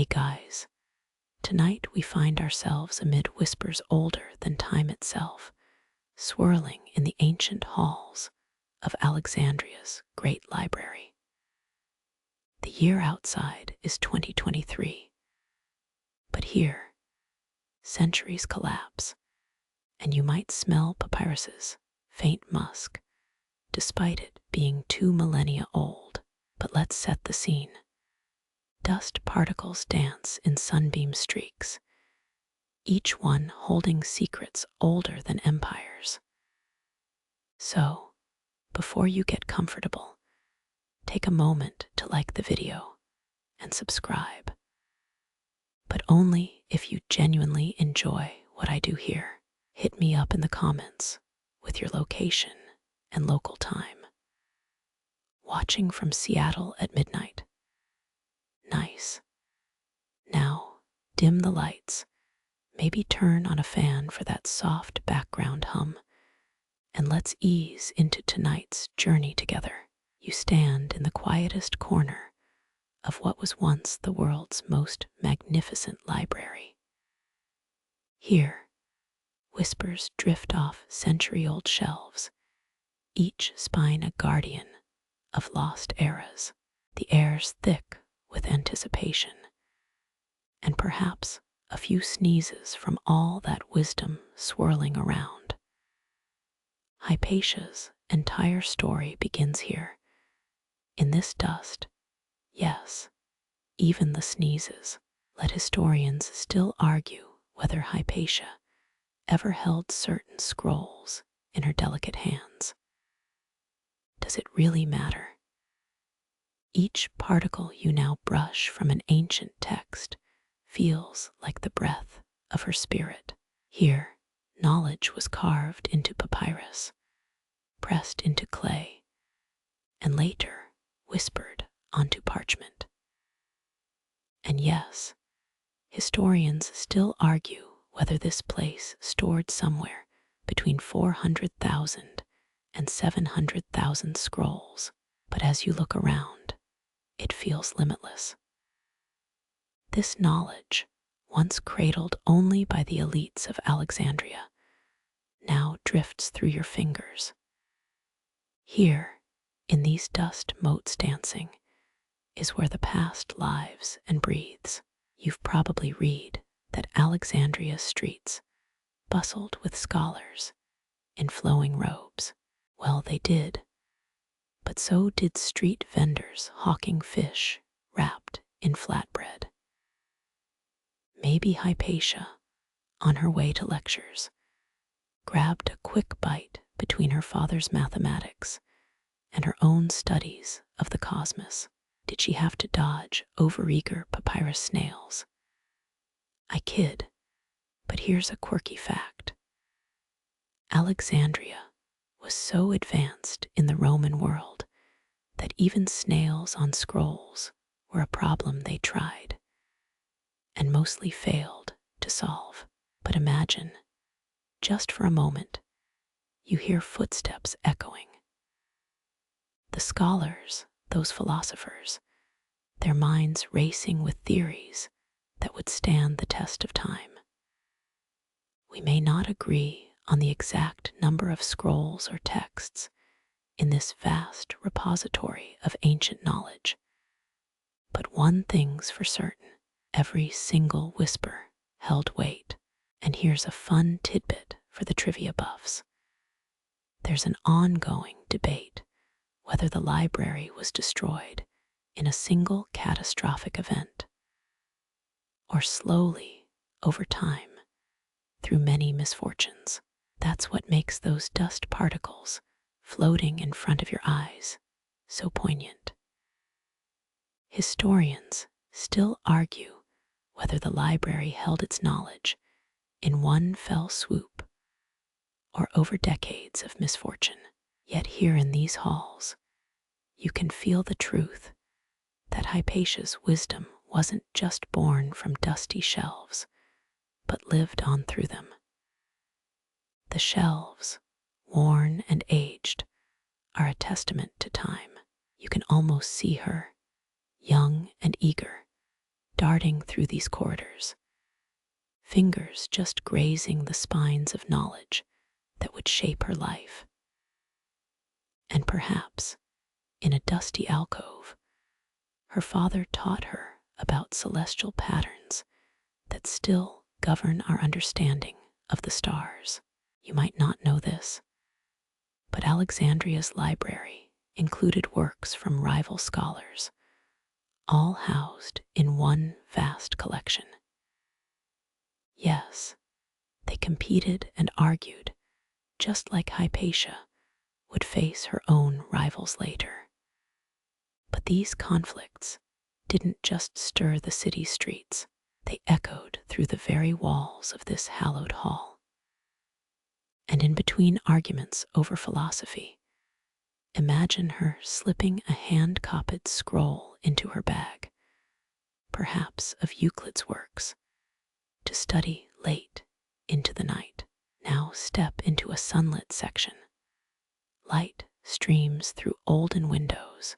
Hey guys, tonight we find ourselves amid whispers older than time itself, swirling in the ancient halls of Alexandria's great library. The year outside is 2023, but here, centuries collapse, and you might smell Papyrus's faint musk, despite it being 2 millennia old. But let's set the scene. Dust particles dance in sunbeam streaks, each one holding secrets older than empires. So, before you get comfortable, take a moment to like the video and subscribe. But only if you genuinely enjoy what I do here. Hit me up in the comments with your location and local time. Watching from Seattle at midnight. Nice. Now, dim the lights, maybe turn on a fan for that soft background hum, and let's ease into tonight's journey together. You stand in the quietest corner of what was once the world's most magnificent library. Here, whispers drift off century-old shelves, each spine a guardian of lost eras. The air's thick with anticipation, and perhaps a few sneezes from all that wisdom swirling around. Hypatia's entire story begins here, in this dust. Yes, even the sneezes. Let historians still argue whether Hypatia ever held certain scrolls in her delicate hands. Does it really matter? Each particle you now brush from an ancient text feels like the breath of her spirit. Here, knowledge was carved into papyrus, pressed into clay, and later whispered onto parchment. And yes, historians still argue whether this place stored somewhere between 400,000 and 700,000 scrolls. But as you look around, it feels limitless. This knowledge, once cradled only by the elites of Alexandria, now drifts through your fingers. Here, in these dust motes dancing, is where the past lives and breathes. You've probably read that Alexandria's streets bustled with scholars in flowing robes. Well, they did. But so did street vendors hawking fish wrapped in flatbread. Maybe Hypatia, on her way to lectures, grabbed a quick bite between her father's mathematics and her own studies of the cosmos. Did she have to dodge overeager papyrus snails? I kid, but here's a quirky fact. Alexandria was so advanced in the Roman world that even snails on scrolls were a problem they tried and mostly failed to solve. But imagine, just for a moment, you hear footsteps echoing. The scholars, those philosophers, their minds racing with theories that would stand the test of time. We may not agree on the exact number of scrolls or texts in this vast repository of ancient knowledge, but one thing's for certain: every single whisper held weight. And here's a fun tidbit for the trivia buffs. There's an ongoing debate whether the library was destroyed in a single catastrophic event, or slowly, over time, through many misfortunes. That's what makes those dust particles floating in front of your eyes so poignant. Historians still argue whether the library held its knowledge in one fell swoop or over decades of misfortune. Yet here in these halls, you can feel the truth that Hypatia's wisdom wasn't just born from dusty shelves, but lived on through them. The shelves, worn and aged, are a testament to time. You can almost see her, young and eager, darting through these corridors, fingers just grazing the spines of knowledge that would shape her life. And perhaps, in a dusty alcove, her father taught her about celestial patterns that still govern our understanding of the stars. You might not know this, but Alexandria's library included works from rival scholars, all housed in one vast collection. Yes, they competed and argued, just like Hypatia would face her own rivals later. But these conflicts didn't just stir the city streets, they echoed through the very walls of this hallowed hall. And in between arguments over philosophy, imagine her slipping a hand-copied scroll into her bag, perhaps of Euclid's works, to study late into the night. Now step into a sunlit section. Light streams through olden windows,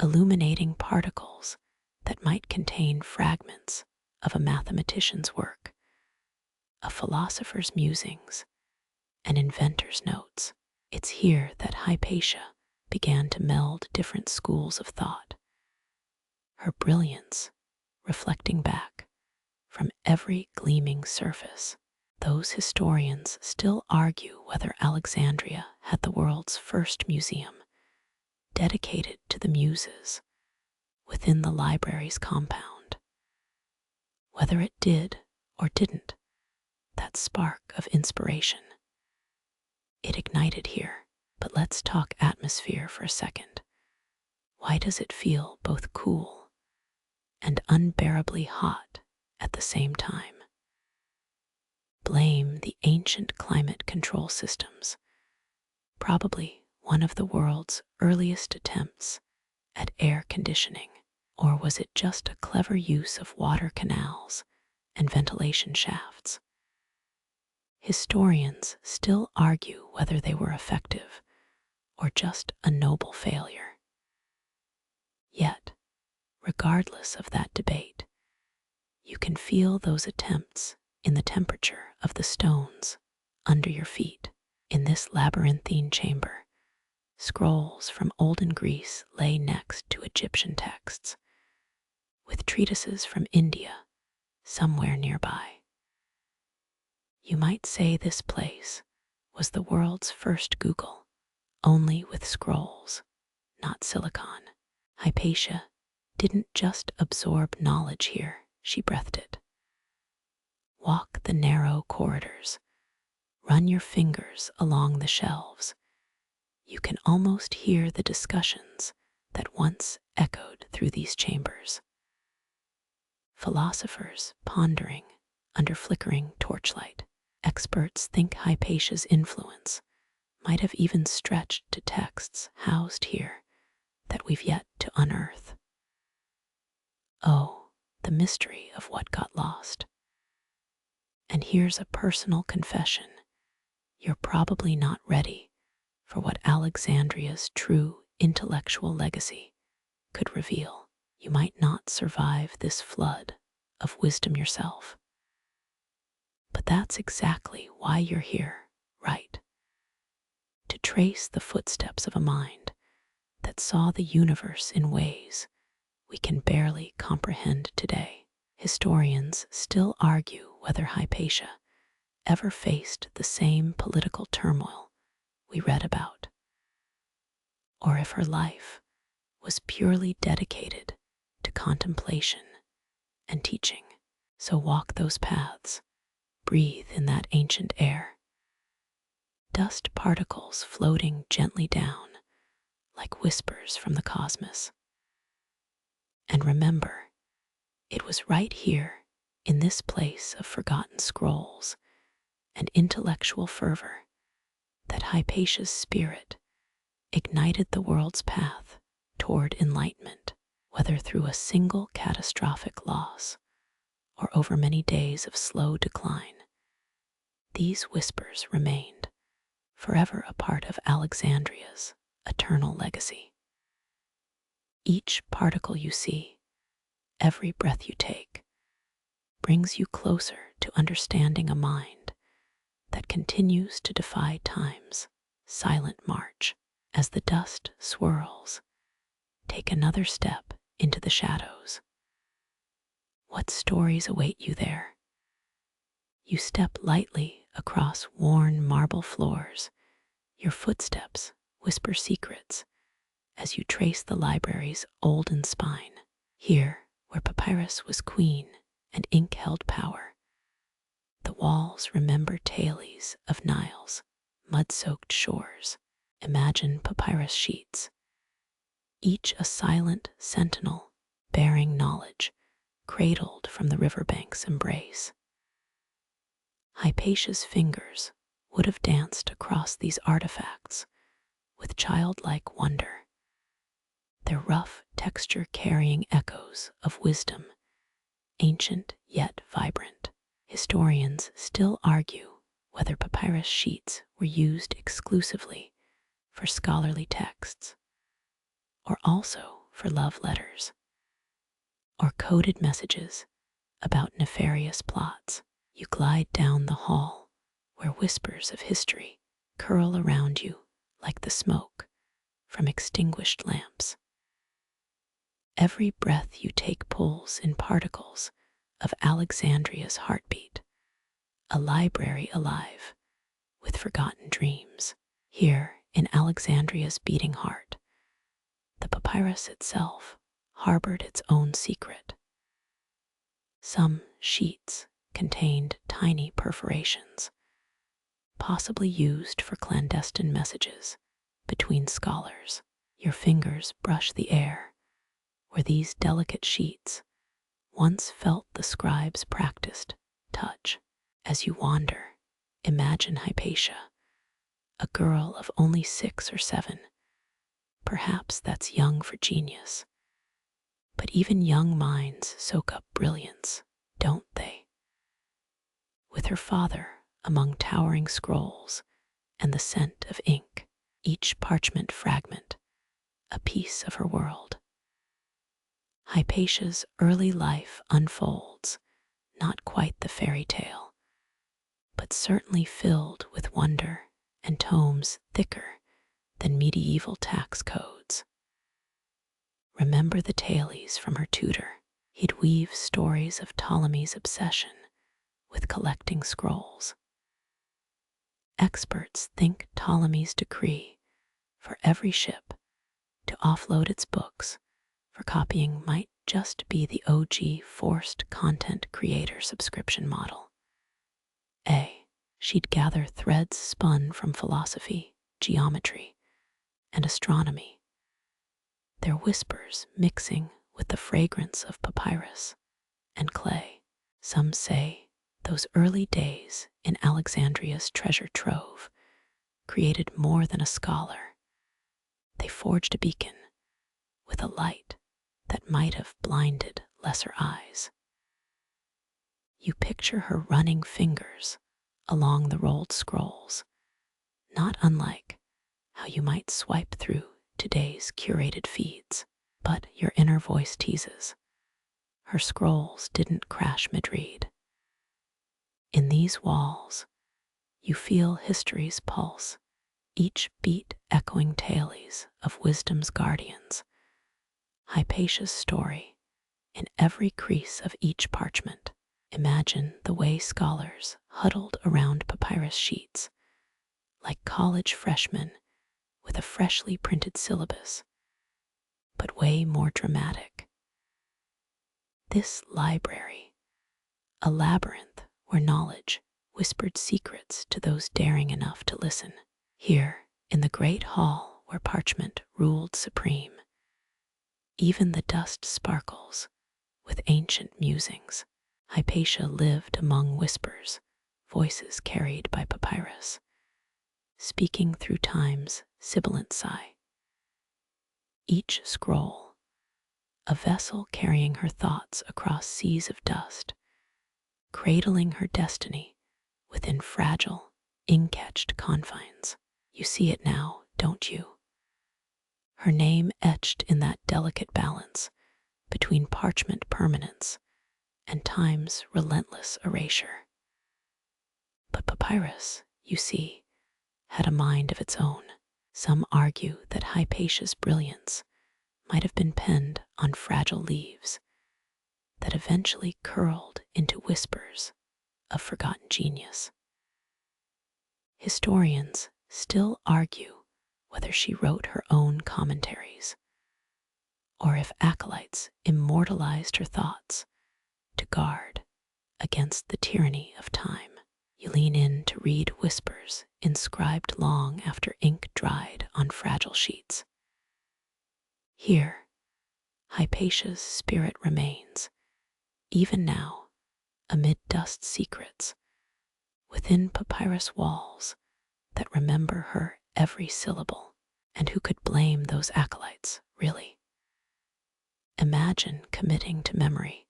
illuminating particles that might contain fragments of a mathematician's work, a philosopher's musings, an inventor's notes. It's here that Hypatia began to meld different schools of thought, her brilliance reflecting back from every gleaming surface. Those historians still argue whether Alexandria had the world's first museum dedicated to the muses within the library's compound. Whether it did or didn't, that spark of inspiration, it ignited here. But let's talk atmosphere for a second. Why does it feel both cool and unbearably hot at the same time? Blame the ancient climate control systems, probably one of the world's earliest attempts at air conditioning. Or was it just a clever use of water canals and ventilation shafts? Historians still argue whether they were effective or just a noble failure. Yet, regardless of that debate, you can feel those attempts in the temperature of the stones under your feet. In this labyrinthine chamber, scrolls from olden Greece lay next to Egyptian texts, with treatises from India somewhere nearby. You might say this place was the world's first Google, only with scrolls, not silicon. Hypatia didn't just absorb knowledge here, she breathed it. Walk the narrow corridors, run your fingers along the shelves. You can almost hear the discussions that once echoed through these chambers. Philosophers pondering under flickering torchlight. Experts think Hypatia's influence might have even stretched to texts housed here that we've yet to unearth. Oh, the mystery of what got lost. And here's a personal confession. You're probably not ready for what Alexandria's true intellectual legacy could reveal. You might not survive this flood of wisdom yourself. But that's exactly why you're here, right? To trace the footsteps of a mind that saw the universe in ways we can barely comprehend today. Historians still argue whether Hypatia ever faced the same political turmoil we read about, or if her life was purely dedicated to contemplation and teaching. So walk those paths, breathe in that ancient air, dust particles floating gently down like whispers from the cosmos. And remember, it was right here, in this place of forgotten scrolls and intellectual fervor, that Hypatia's spirit ignited the world's path toward enlightenment, whether through a single catastrophic loss or over many days of slow decline. These whispers remained, forever a part of Alexandria's eternal legacy. Each particle you see, Every breath you take brings you closer to understanding a mind that continues to defy time's silent march. As the dust swirls, take another step into the shadows. What stories await you there? You step lightly across worn marble floors. Your footsteps whisper secrets as you trace the library's olden spine. Here, where papyrus was queen and ink held power, the walls remember tales of Nile's mud-soaked shores. Imagine papyrus sheets, each a silent sentinel bearing knowledge cradled from the riverbank's embrace. Hypatia's fingers would have danced across these artifacts with childlike wonder, their rough texture carrying echoes of wisdom, ancient yet vibrant. Historians still argue whether papyrus sheets were used exclusively for scholarly texts, or also for love letters, or coded messages about nefarious plots. You glide down the hall where whispers of history curl around you like the smoke from extinguished lamps. Every breath you take pulls in particles of Alexandria's heartbeat, a library alive with forgotten dreams. Here, in Alexandria's beating heart, the papyrus itself harbored its own secret. Some sheets contained tiny perforations, possibly used for clandestine messages between scholars. Your fingers brush the air where these delicate sheets once felt the scribe's practiced touch. As you wander, imagine Hypatia, a girl of only 6 or 7. Perhaps that's young for genius. But even young minds soak up brilliance, don't they? With her father among towering scrolls and the scent of ink, each parchment fragment a piece of her world. Hypatia's early life unfolds, not quite the fairy tale, but certainly filled with wonder and tomes thicker than medieval tax codes. Remember the tales from her tutor. He'd weave stories of Ptolemy's obsession with collecting scrolls. Experts think Ptolemy's decree for every ship to offload its books for copying might just be the OG forced content creator subscription model. She'd gather threads spun from philosophy, geometry, and astronomy, their whispers mixing with the fragrance of papyrus and clay. Some say those early days in Alexandria's treasure trove created more than a scholar. They forged a beacon with a light that might have blinded lesser eyes. You picture her running fingers along the rolled scrolls, not unlike how you might swipe through today's curated feeds. But your inner voice teases. Her scrolls didn't crash mid-read. In these walls, you feel history's pulse, each beat echoing tales of wisdom's guardians. Hypatia's story in every crease of each parchment. Imagine the way scholars huddled around papyrus sheets, like college freshmen with a freshly printed syllabus, but way more dramatic. This library, a labyrinth where knowledge whispered secrets to those daring enough to listen. Here, in the great hall where parchment ruled supreme, even the dust sparkles with ancient musings. Hypatia lived among whispers, voices carried by papyrus, speaking through time's sibilant sigh. Each scroll, a vessel carrying her thoughts across seas of dust, cradling her destiny within fragile, ink-etched confines. You see it now, don't you? Her name etched in that delicate balance between parchment permanence and time's relentless erasure. But papyrus, you see, had a mind of its own. Some argue that Hypatia's brilliance might have been penned on fragile leaves that eventually curled into whispers of forgotten genius. Historians still argue whether she wrote her own commentaries, or if acolytes immortalized her thoughts to guard against the tyranny of time. You lean in to read whispers inscribed long after ink dried on fragile sheets. Here, Hypatia's spirit remains, even now, amid dust secrets, within papyrus walls that remember her every syllable. And who could blame those acolytes, really? Imagine committing to memory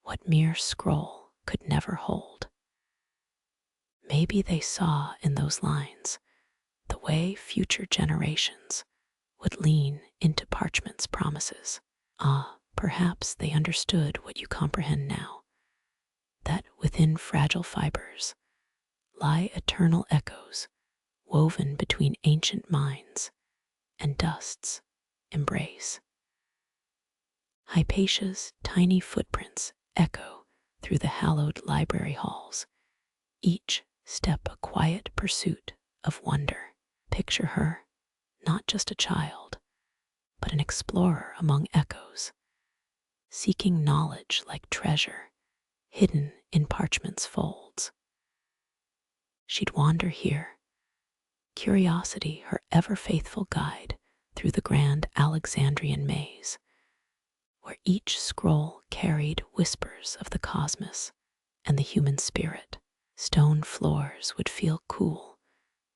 what mere scroll could never hold. Maybe they saw in those lines the way future generations would lean into parchment's promises. Perhaps they understood what you comprehend now, that within fragile fibers lie eternal echoes woven between ancient minds and dust's embrace. Hypatia's tiny footprints echo through the hallowed library halls, each step a quiet pursuit of wonder. Picture her, not just a child, but an explorer among echoes, seeking knowledge like treasure hidden in parchment's folds. She'd wander here, curiosity her ever-faithful guide through the grand Alexandrian maze, where each scroll carried whispers of the cosmos and the human spirit. Stone floors would feel cool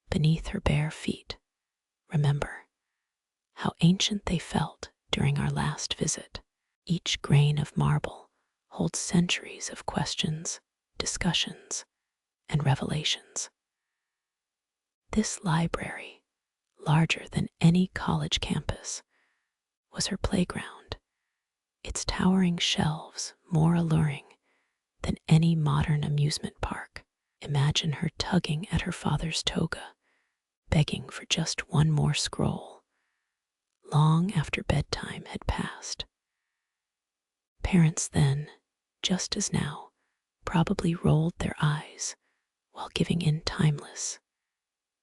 beneath her bare feet. Remember how ancient they felt during our last visit. Each grain of marble holds centuries of questions, discussions, and revelations. This library, larger than any college campus, was her playground, its towering shelves more alluring than any modern amusement park. Imagine her tugging at her father's toga, begging for just one more scroll, long after bedtime had passed. Parents then, just as now, probably rolled their eyes while giving in timeless,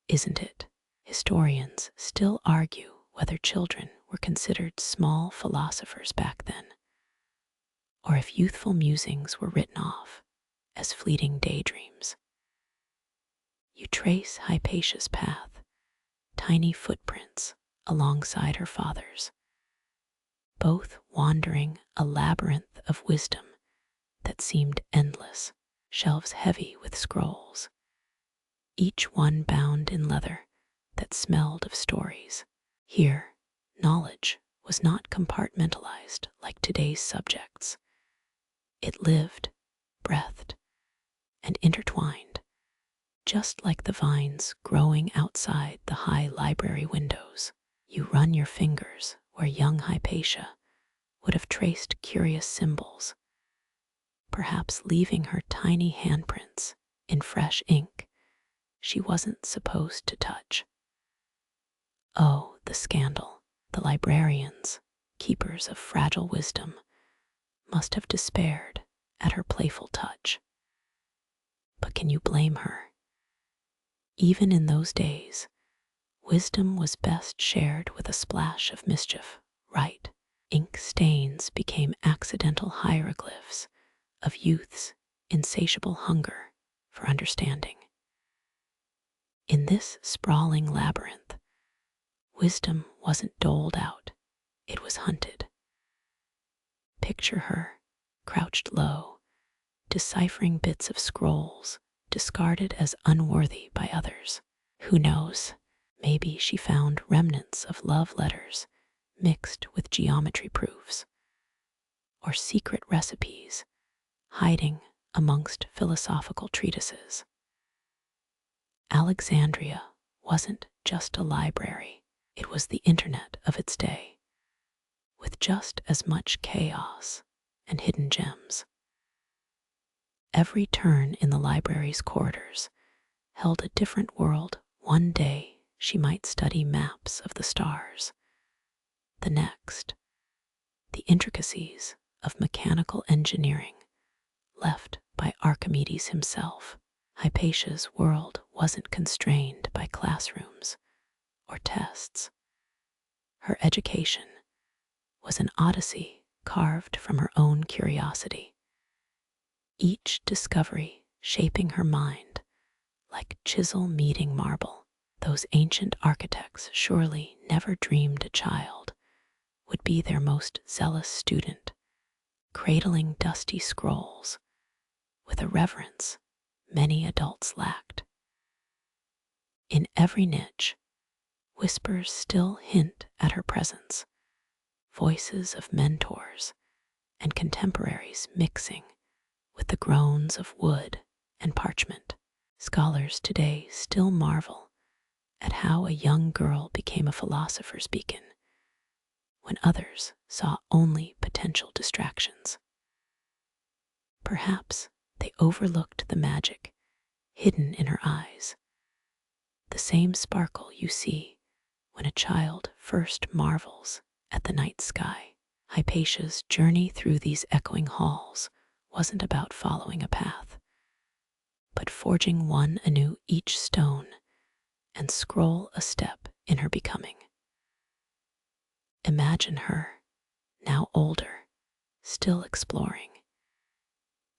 isn't it? Historians still argue whether children were considered small philosophers back then, or if youthful musings were written off as fleeting daydreams. You trace Hypatia's path, tiny footprints alongside her father's, both wandering a labyrinth of wisdom that seemed endless, shelves heavy with scrolls, each one bound in leather that smelled of stories. Here, knowledge was not compartmentalized like today's subjects. It lived, breathed, and intertwined, just like the vines growing outside the high library windows. You run your fingers where young Hypatia would have traced curious symbols, perhaps leaving her tiny handprints in fresh ink she wasn't supposed to touch. Oh, the scandal. The librarians, keepers of fragile wisdom, must have despaired at her playful touch. But can you blame her? Even in those days, wisdom was best shared with a splash of mischief, right? Ink stains became accidental hieroglyphs of youth's insatiable hunger for understanding. In this sprawling labyrinth, wisdom wasn't doled out, it was hunted. Picture her, crouched low, deciphering bits of scrolls discarded as unworthy by others. Who knows, maybe she found remnants of love letters mixed with geometry proofs, or secret recipes hiding amongst philosophical treatises. Alexandria wasn't just a library, it was the internet of its day, with just as much chaos and hidden gems. Every turn in the library's corridors held a different world. One day she might study maps of the stars. The next, the intricacies of mechanical engineering left by Archimedes himself. Hypatia's world wasn't constrained by classrooms or tests. Her education was an odyssey carved from her own curiosity, each discovery shaping her mind like chisel meeting marble. Those ancient architects surely never dreamed a child would be their most zealous student, cradling dusty scrolls with a reverence many adults lacked. In every niche, whispers still hint at her presence, voices of mentors and contemporaries mixing with the groans of wood and parchment. Scholars today still marvel at how a young girl became a philosopher's beacon when others saw only potential distractions. Perhaps they overlooked the magic hidden in her eyes, the same sparkle you see when a child first marvels at the night sky. Hypatia's journey through these echoing halls wasn't about following a path, but forging one anew each stone and scroll a step in her becoming. Imagine her, now older, still exploring,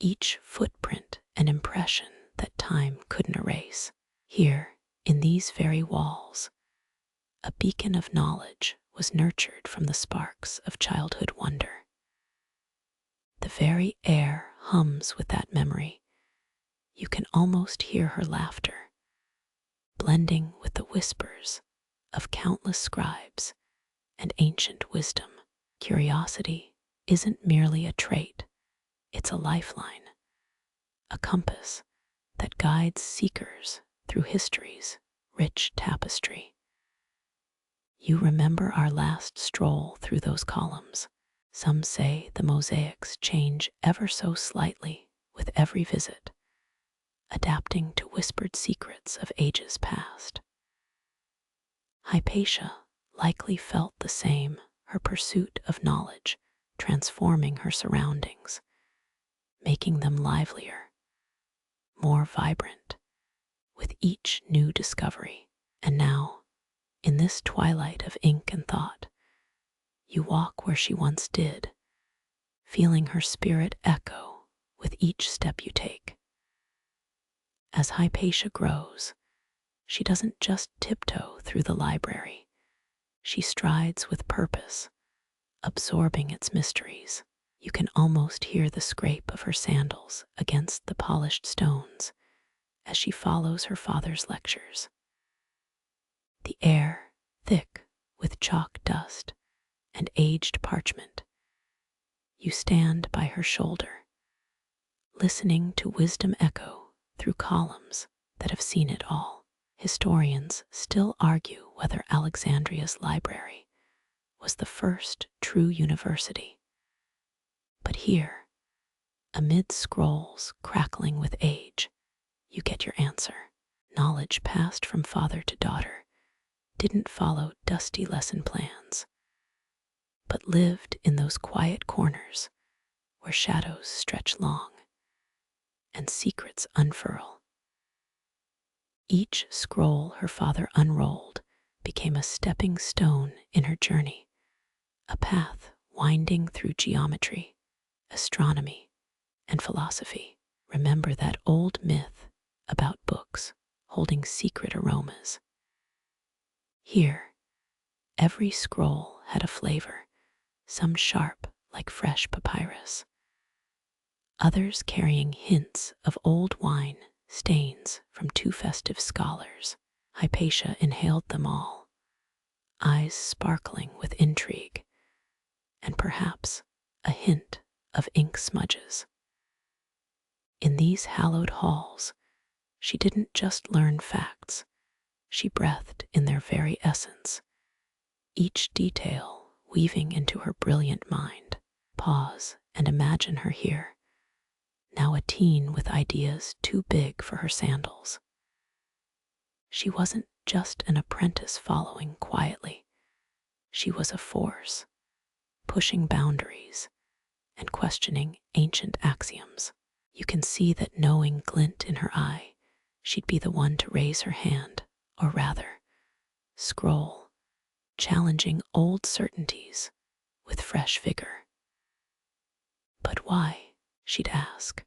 each footprint an impression that time couldn't erase. Here, in these very walls, a beacon of knowledge was nurtured from the sparks of childhood wonder. The very air hums with that memory. You can almost hear her laughter, blending with the whispers of countless scribes and ancient wisdom. Curiosity isn't merely a trait, it's a lifeline, a compass that guides seekers through history's rich tapestry. You remember our last stroll through those columns. Some say the mosaics change ever so slightly with every visit, adapting to whispered secrets of ages past. Hypatia likely felt the same, her pursuit of knowledge transforming her surroundings, making them livelier, more vibrant, with each new discovery. And now, in this twilight of ink and thought, you walk where she once did, feeling her spirit echo with each step you take. As Hypatia grows, she doesn't just tiptoe through the library. She strides with purpose, absorbing its mysteries. You can almost hear the scrape of her sandals against the polished stones as she follows her father's lectures. The air thick with chalk dust and aged parchment. You stand by her shoulder, listening to wisdom echo through columns that have seen it all. Historians still argue whether Alexandria's library was the first true university. But here, amid scrolls crackling with age, you get your answer. Knowledge passed from father to daughter didn't follow dusty lesson plans, but lived in those quiet corners where shadows stretch long and secrets unfurl. Each scroll her father unrolled became a stepping stone in her journey, a path winding through geometry, astronomy, and philosophy. Remember that old myth about books holding secret aromas. Here, every scroll had a flavor, some sharp like fresh papyrus, others carrying hints of old wine stains from too festive scholars. Hypatia inhaled them all, eyes sparkling with intrigue, and perhaps a hint of ink smudges. In these hallowed halls, she didn't just learn facts, she breathed in their very essence, each detail weaving into her brilliant mind. Pause and imagine her here, now a teen with ideas too big for her sandals. She wasn't just an apprentice following quietly. She was a force, pushing boundaries and questioning ancient axioms. You can see that knowing glint in her eye. She'd be the one to raise her hand, or rather, scroll, challenging old certainties with fresh vigor. But why? She'd ask.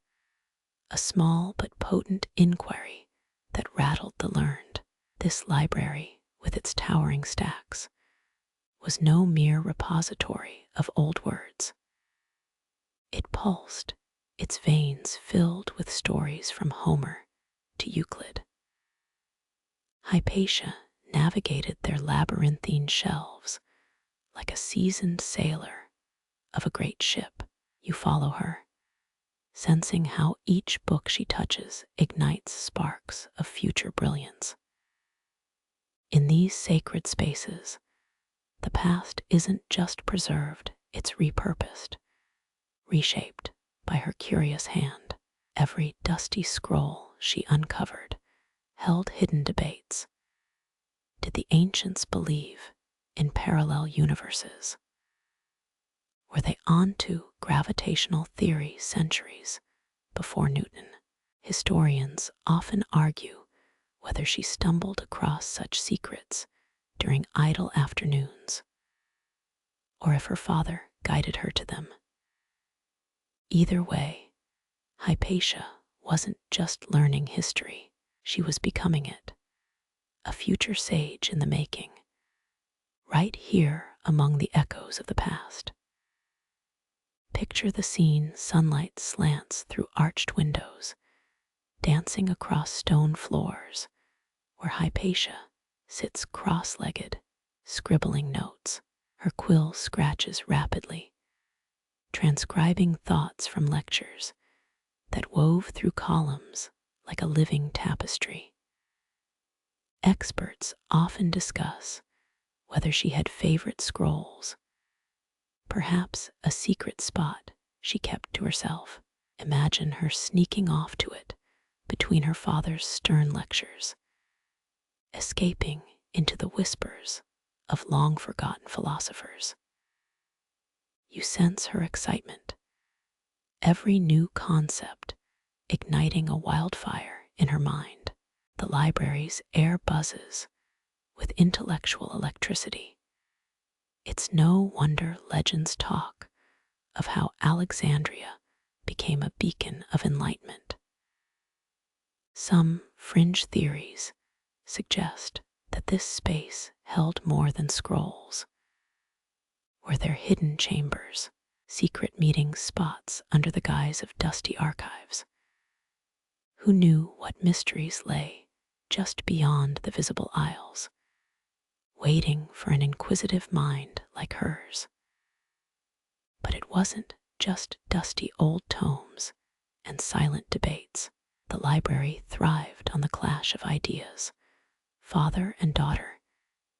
A small but potent inquiry that rattled the learned. This library, with its towering stacks, was no mere repository of old words. It pulsed, its veins filled with stories from Homer to Euclid. Hypatia navigated their labyrinthine shelves like a seasoned sailor of a great ship. You follow her, sensing how each book she touches ignites sparks of future brilliance. In these sacred spaces, the past isn't just preserved, it's repurposed, reshaped by her curious hand. Every dusty scroll she uncovered held hidden debates. Did the ancients believe in parallel universes? Were they onto gravitational theory centuries before Newton? Historians often argue whether she stumbled across such secrets during idle afternoons, or if her father guided her to them. Either way, Hypatia wasn't just learning history, she was becoming it, a future sage in the making, right here among the echoes of the past. Picture the scene: sunlight slants through arched windows, dancing across stone floors, where Hypatia sits cross-legged, scribbling notes. Her quill scratches rapidly, transcribing thoughts from lectures that wove through columns like a living tapestry. Experts often discuss whether she had favorite scrolls, perhaps a secret spot she kept to herself. Imagine her sneaking off to it between her father's stern lectures, escaping into the whispers of long-forgotten philosophers. You sense her excitement, every new concept igniting a wildfire in her mind. The library's air buzzes with intellectual electricity. It's no wonder legends talk of how Alexandria became a beacon of enlightenment. Some fringe theories suggest that this space held more than scrolls. Were there hidden chambers, secret meeting spots under the guise of dusty archives? Who knew what mysteries lay just beyond the visible aisles, waiting for an inquisitive mind like hers? But it wasn't just dusty old tomes and silent debates. The library thrived on the clash of ideas, father and daughter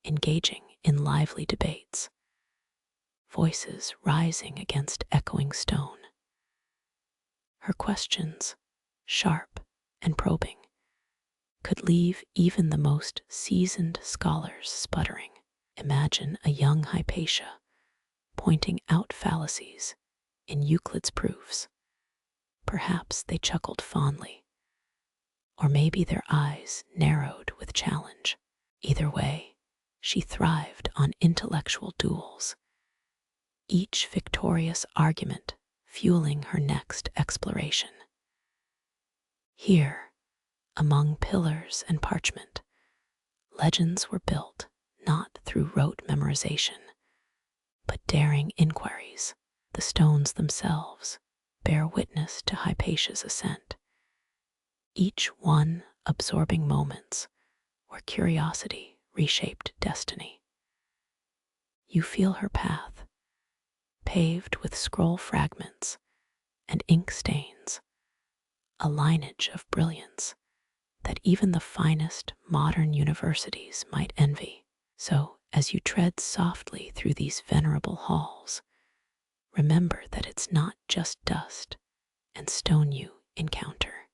engaging in lively debates, voices rising against echoing stone. Her questions, sharp and probing, could leave even the most seasoned scholars sputtering. Imagine a young Hypatia pointing out fallacies in Euclid's proofs. Perhaps they chuckled fondly, or maybe their eyes narrowed with challenge. Either way, she thrived on intellectual duels, each victorious argument fueling her next exploration. Here, among pillars and parchment, legends were built not through rote memorization, but daring inquiries. The stones themselves bear witness to Hypatia's ascent, each one absorbing moments where curiosity reshaped destiny. You feel her path, paved with scroll fragments and ink stains, a lineage of brilliance that even the finest modern universities might envy. So As you tread softly through these venerable halls, remember that it's not just dust and stone you encounter.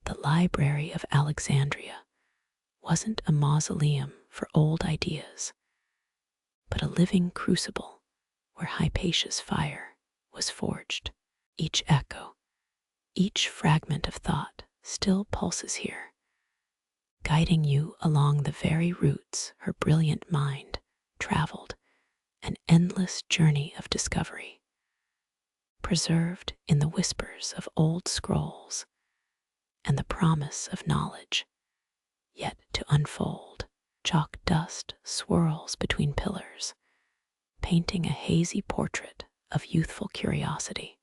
The Library of Alexandria wasn't a mausoleum for old ideas, but a living crucible where Hypatia's fire was forged. Each echo, each fragment of thought still pulses here, guiding you along the very routes her brilliant mind traveled, an endless journey of discovery, preserved in the whispers of old scrolls and the promise of knowledge yet to unfold. Chalk dust swirls between pillars, painting a hazy portrait of youthful curiosity.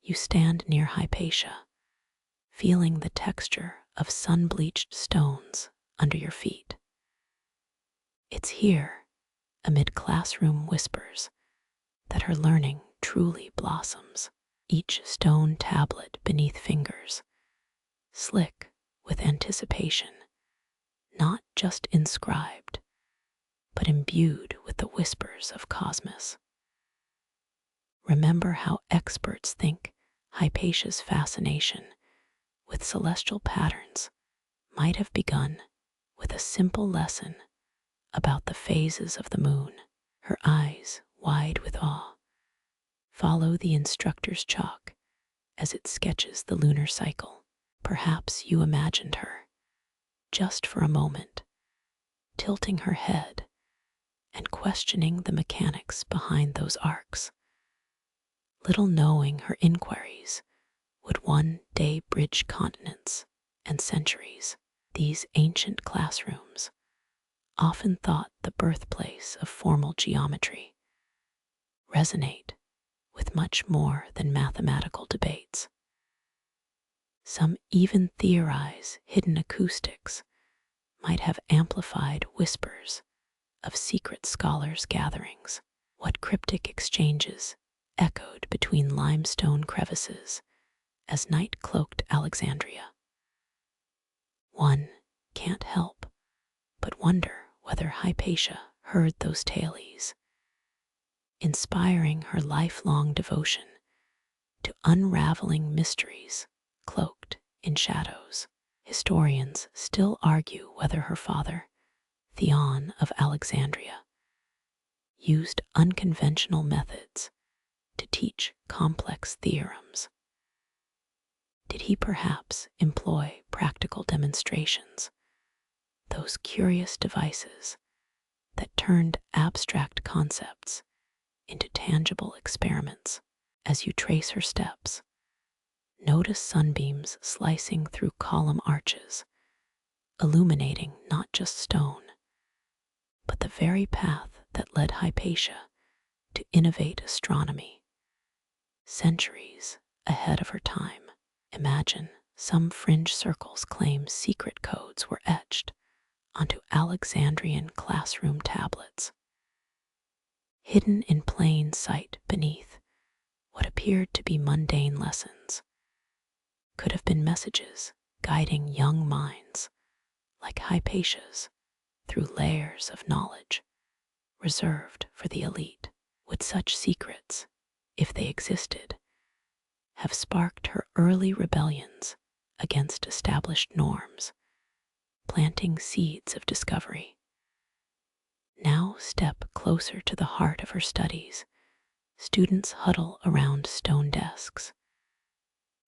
You stand near Hypatia, feeling the texture of sun-bleached stones under your feet. It's here, amid classroom whispers, that her learning truly blossoms. Each stone tablet beneath fingers, slick with anticipation, not just inscribed, but imbued with the whispers of cosmos. Remember how experts think Hypatia's fascination with celestial patterns might have begun with a simple lesson about the phases of the moon. Her eyes, wide with awe, follow the instructor's chalk as it sketches the lunar cycle. Perhaps you imagined her, just for a moment, tilting her head and questioning the mechanics behind those arcs, little knowing her inquiries would one day bridge continents and centuries. These ancient classrooms, often thought the birthplace of formal geometry, resonate with much more than mathematical debates. Some even theorize hidden acoustics might have amplified whispers of secret scholars' gatherings. What cryptic exchanges echoed between limestone crevices as night cloaked Alexandria? One can't help but wonder whether Hypatia heard those tales, inspiring her lifelong devotion to unraveling mysteries cloaked in shadows. Historians still argue whether her father, Theon of Alexandria, used unconventional methods to teach complex theorems. Did he perhaps employ practical demonstrations, those curious devices that turned abstract concepts into tangible experiments? As you trace her steps, notice sunbeams slicing through column arches, illuminating not just stone, but the very path that led Hypatia to innovate astronomy, centuries ahead of her time. Imagine some fringe circles claim secret codes were etched onto Alexandrian classroom tablets, hidden in plain sight beneath what appeared to be mundane lessons, could have been messages guiding young minds like Hypatia's through layers of knowledge reserved for the elite. Would such secrets, if they existed, have sparked her early rebellions against established norms, planting seeds of discovery? Now step closer to the heart of her studies. Students huddle around stone desks,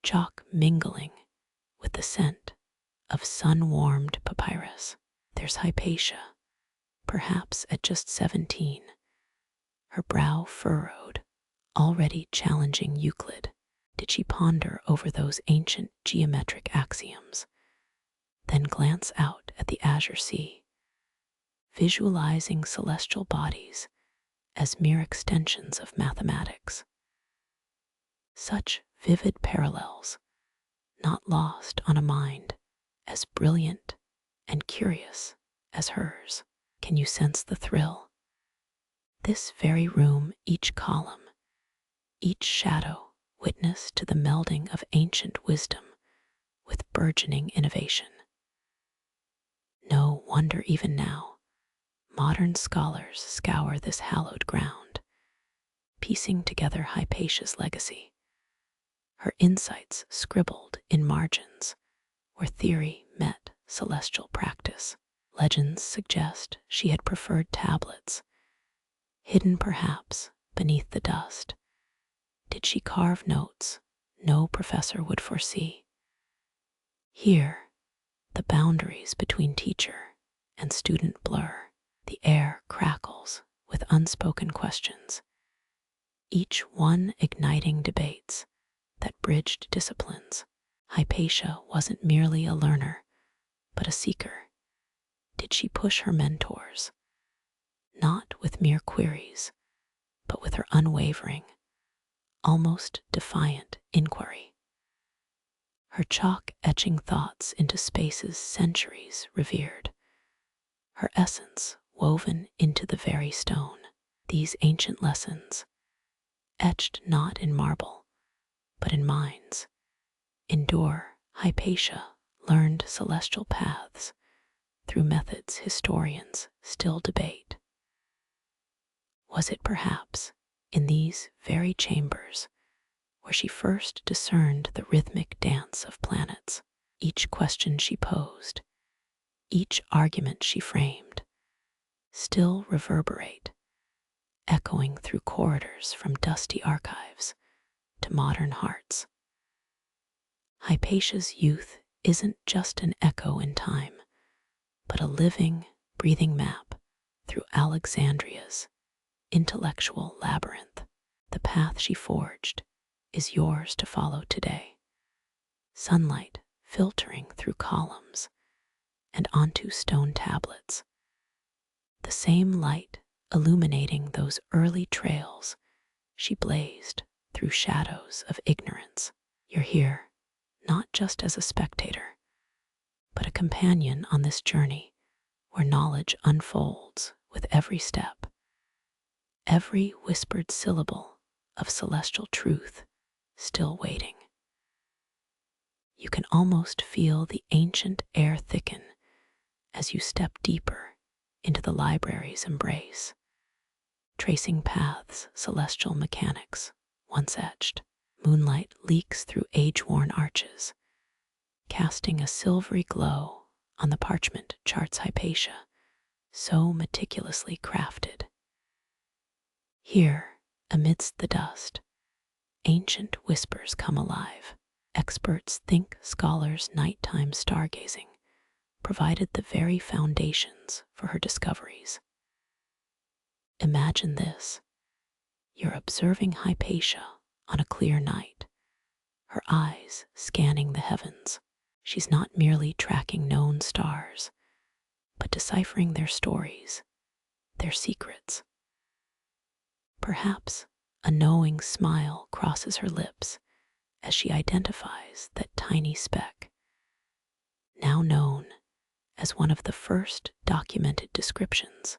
chalk mingling with the scent of sun-warmed papyrus. There's Hypatia, perhaps at just 17, her brow furrowed, already challenging Euclid. Did she ponder over those ancient geometric axioms, then glance out at the azure sea, visualizing celestial bodies as mere extensions of mathematics? Such vivid parallels, not lost on a mind as brilliant and curious as hers. Can you sense the thrill? This very room, each column, each shadow, witness to the melding of ancient wisdom with burgeoning innovation. No wonder even now Modern scholars scour this hallowed ground, piecing together Hypatia's legacy, her insights scribbled in margins where theory met celestial practice. Legends suggest she had preferred tablets, hidden perhaps beneath the dust. Did she carve notes no professor would foresee? Here, the boundaries between teacher and student blur. The air crackles with unspoken questions, each one igniting debates that bridged disciplines. Hypatia wasn't merely a learner, but a seeker. Did she push her mentors, not with mere queries, but with her unwavering, almost defiant inquiry? Her chalk etching thoughts into spaces centuries revered, her essence woven into the very stone. These ancient lessons, etched not in marble, but in minds, endure. Hypatia learned celestial paths through methods historians still debate. Was it perhaps in these very chambers where she first discerned the rhythmic dance of planets? Each question she posed, each argument she framed, still reverberate, echoing through corridors from dusty archives to modern hearts. Hypatia's youth isn't just an echo in time, but a living, breathing map through Alexandria's intellectual labyrinth. The path she forged is yours to follow today. Sunlight filtering through columns and onto stone tablets. The same light illuminating those early trails she blazed through shadows of ignorance. You're here, not just as a spectator, but a companion on this journey where knowledge unfolds with every step, every whispered syllable of celestial truth still waiting. You can almost feel the ancient air thicken as you step deeper into the library's embrace, tracing paths celestial mechanics once etched. Moonlight leaks through age-worn arches, casting a silvery glow on the parchment charts Hypatia so meticulously crafted. Here, amidst the dust, ancient whispers come alive. Experts think scholars' nighttime stargazing provided the very foundations for her discoveries. Imagine this. You're observing Hypatia on a clear night, her eyes scanning the heavens. She's not merely tracking known stars, but deciphering their stories, their secrets. Perhaps a knowing smile crosses her lips as she identifies that tiny speck, now known as one of the first documented descriptions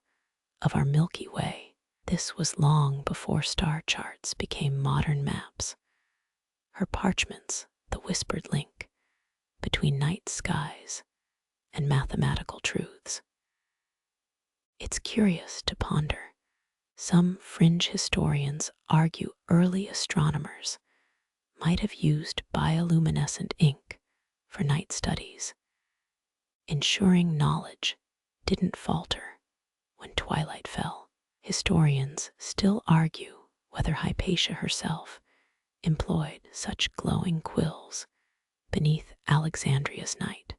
of our Milky Way. This was long before star charts became modern maps. Her parchments, the whispered link between night skies and mathematical truths. It's curious to ponder. Some fringe historians argue early astronomers might have used bioluminescent ink for night studies, ensuring knowledge didn't falter when twilight fell. Historians still argue whether Hypatia herself employed such glowing quills beneath Alexandria's night.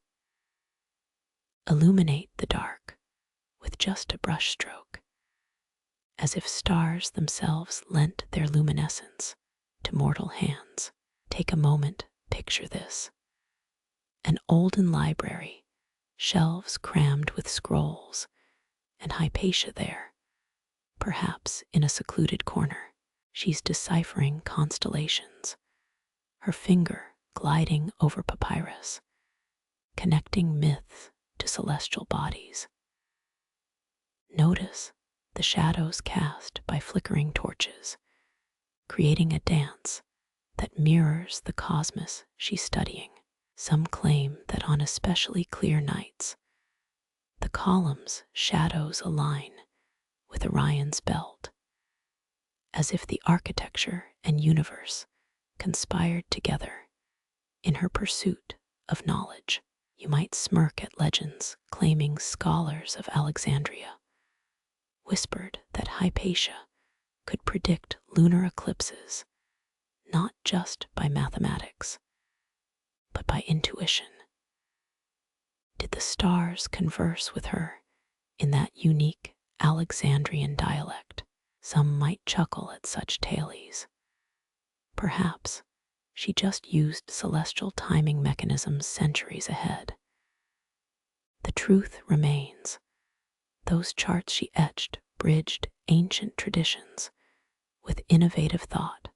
Illuminate the dark with just a brushstroke, as if stars themselves lent their luminescence to mortal hands. Take a moment, picture this. An olden library, shelves crammed with scrolls, and Hypatia there, perhaps in a secluded corner. She's deciphering constellations, her finger gliding over papyrus, connecting myths to celestial bodies. Notice the shadows cast by flickering torches, creating a dance that mirrors the cosmos she's studying. Some claim that on especially clear nights, The columns' shadows align with Orion's belt, as if the architecture and universe conspired together in her pursuit of knowledge. You might smirk at legends claiming scholars of Alexandria whispered that Hypatia could predict lunar eclipses not just by mathematics, but by intuition. Did the stars converse with her in that unique Alexandrian dialect? Some might chuckle at such tales. Perhaps she just used celestial timing mechanisms centuries ahead. The truth remains. Those charts she etched bridged ancient traditions with innovative thought,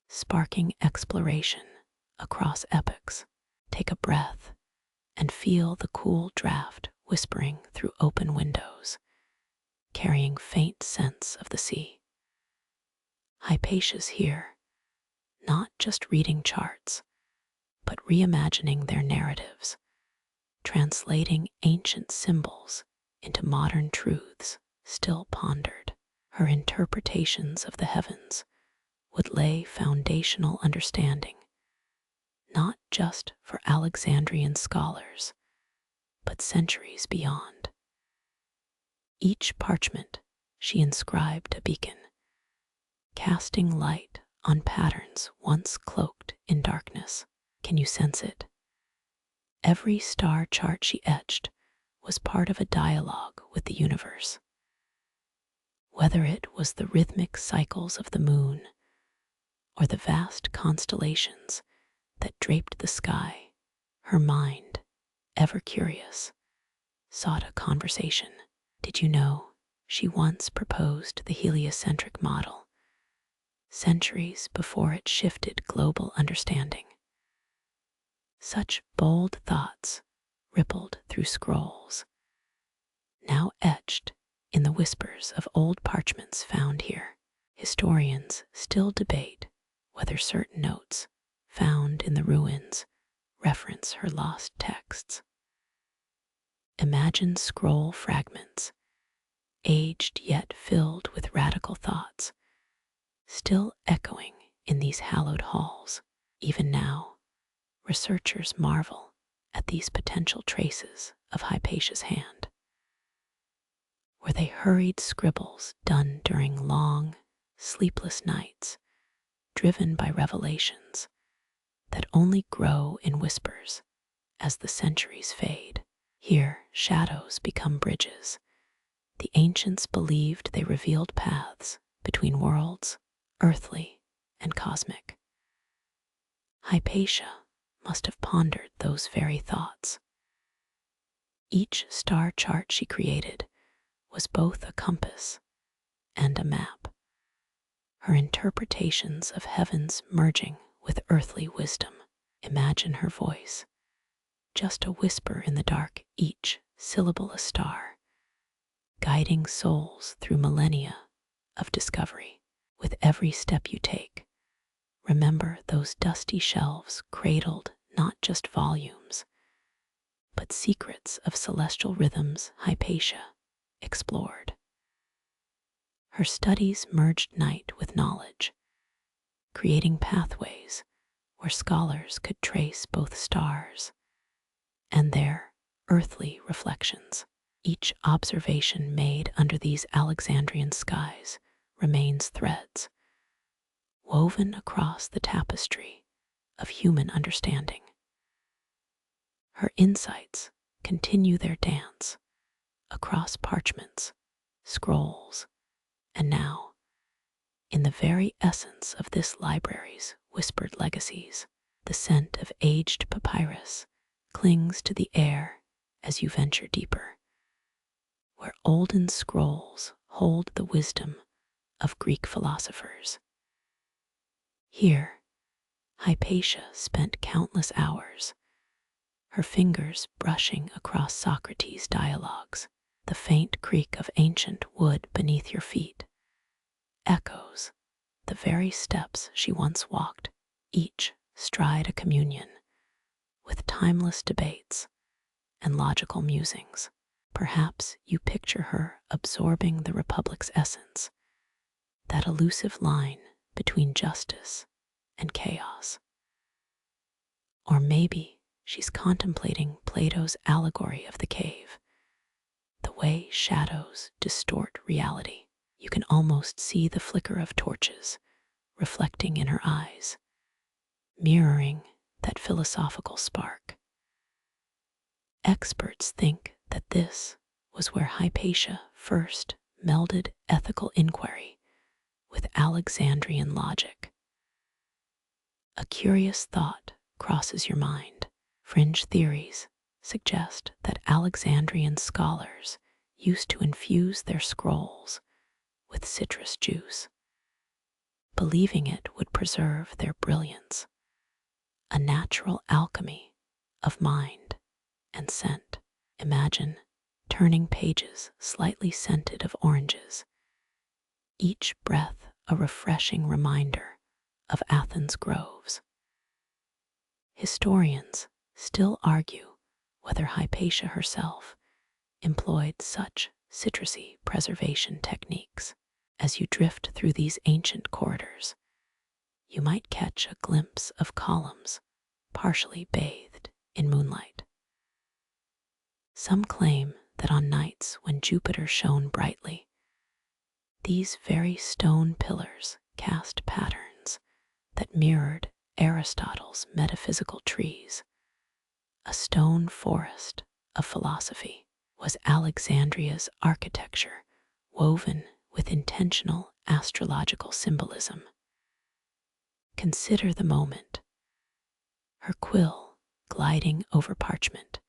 sparking exploration across epochs. Take a breath and feel the cool draft whispering through open windows, carrying faint scents of the sea. Hypatia's here, not just reading charts, but reimagining their narratives, translating ancient symbols into modern truths still pondered. Her interpretations of the heavens would lay foundational understanding, not just for Alexandrian scholars, but centuries beyond. Each parchment she inscribed a beacon, casting light on patterns once cloaked in darkness. Can you sense it? Every star chart she etched was part of a dialogue with the universe. Whether it was the rhythmic cycles of the moon or the vast constellations that draped the sky, her mind, ever curious, sought a conversation. Did you know she once proposed the heliocentric model, centuries before it shifted global understanding? Such bold thoughts rippled through scrolls, now etched in the whispers of old parchments found here. Historians still debate whether certain notes found in the ruins reference her lost texts. Imagine scroll fragments, aged yet filled with radical thoughts, still echoing in these hallowed halls. Even now, researchers marvel at these potential traces of Hypatia's hand. Were they hurried scribbles done during long, sleepless nights, driven by revelations that only grow in whispers as the centuries fade? Here, shadows become bridges. The ancients believed they revealed paths between worlds, earthly and cosmic. Hypatia must have pondered those very thoughts. Each star chart she created was both a compass and a map, her interpretations of heavens merging with earthly wisdom. Imagine her voice, just a whisper in the dark, each syllable a star, guiding souls through millennia of discovery. With every step you take, remember those dusty shelves cradled not just volumes, but secrets of celestial rhythms Hypatia explored. Her studies merged night with knowledge, creating pathways where scholars could trace both stars and their earthly reflections. Each observation made under these Alexandrian skies remains threads woven across the tapestry of human understanding. Her insights continue their dance across parchments, scrolls, and now, in the very essence of this library's whispered legacies, the scent of aged papyrus clings to the air as you venture deeper, where olden scrolls hold the wisdom of Greek philosophers. Here, Hypatia spent countless hours, her fingers brushing across Socrates' dialogues. The faint creak of ancient wood beneath your feet echoes the very steps she once walked, each stride a communion with timeless debates and logical musings. Perhaps you picture her absorbing the Republic's essence, that elusive line between justice and chaos. Or maybe she's contemplating Plato's allegory of the cave, the way shadows distort reality. You can almost see the flicker of torches reflecting in her eyes, mirroring that philosophical spark. Experts think that this was where Hypatia first melded ethical inquiry with Alexandrian logic. A curious thought crosses your mind. Fringe theories suggest that Alexandrian scholars used to infuse their scrolls with citrus juice, believing it would preserve their brilliance, a natural alchemy of mind and scent. Imagine turning pages slightly scented of oranges, each breath a refreshing reminder of Athens' groves. Historians still argue whether Hypatia herself employed such citrusy preservation techniques. As you drift through these ancient corridors, you might catch a glimpse of columns partially bathed in moonlight. Some claim that on nights when Jupiter shone brightly, these very stone pillars cast patterns that mirrored Aristotle's metaphysical trees. A stone forest of philosophy was Alexandria's architecture, woven with intentional astrological symbolism. Consider the moment, her quill gliding over parchment,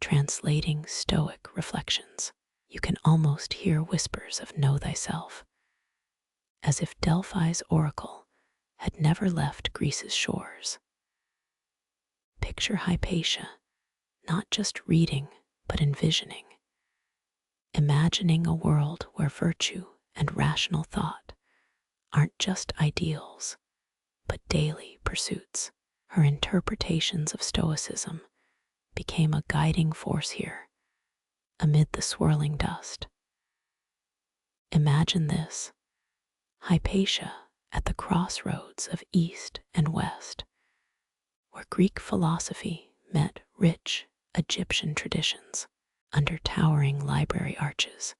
translating Stoic reflections. You can almost hear whispers of know thyself, as if Delphi's oracle had never left Greece's shores. Picture Hypatia not just reading, but envisioning, imagining a world where virtue and rational thought aren't just ideals, but daily pursuits. Her interpretations of Stoicism became a guiding force here, amid the swirling dust. Imagine this, Hypatia at the crossroads of East and West, where Greek philosophy met rich Egyptian traditions. Under towering library arches,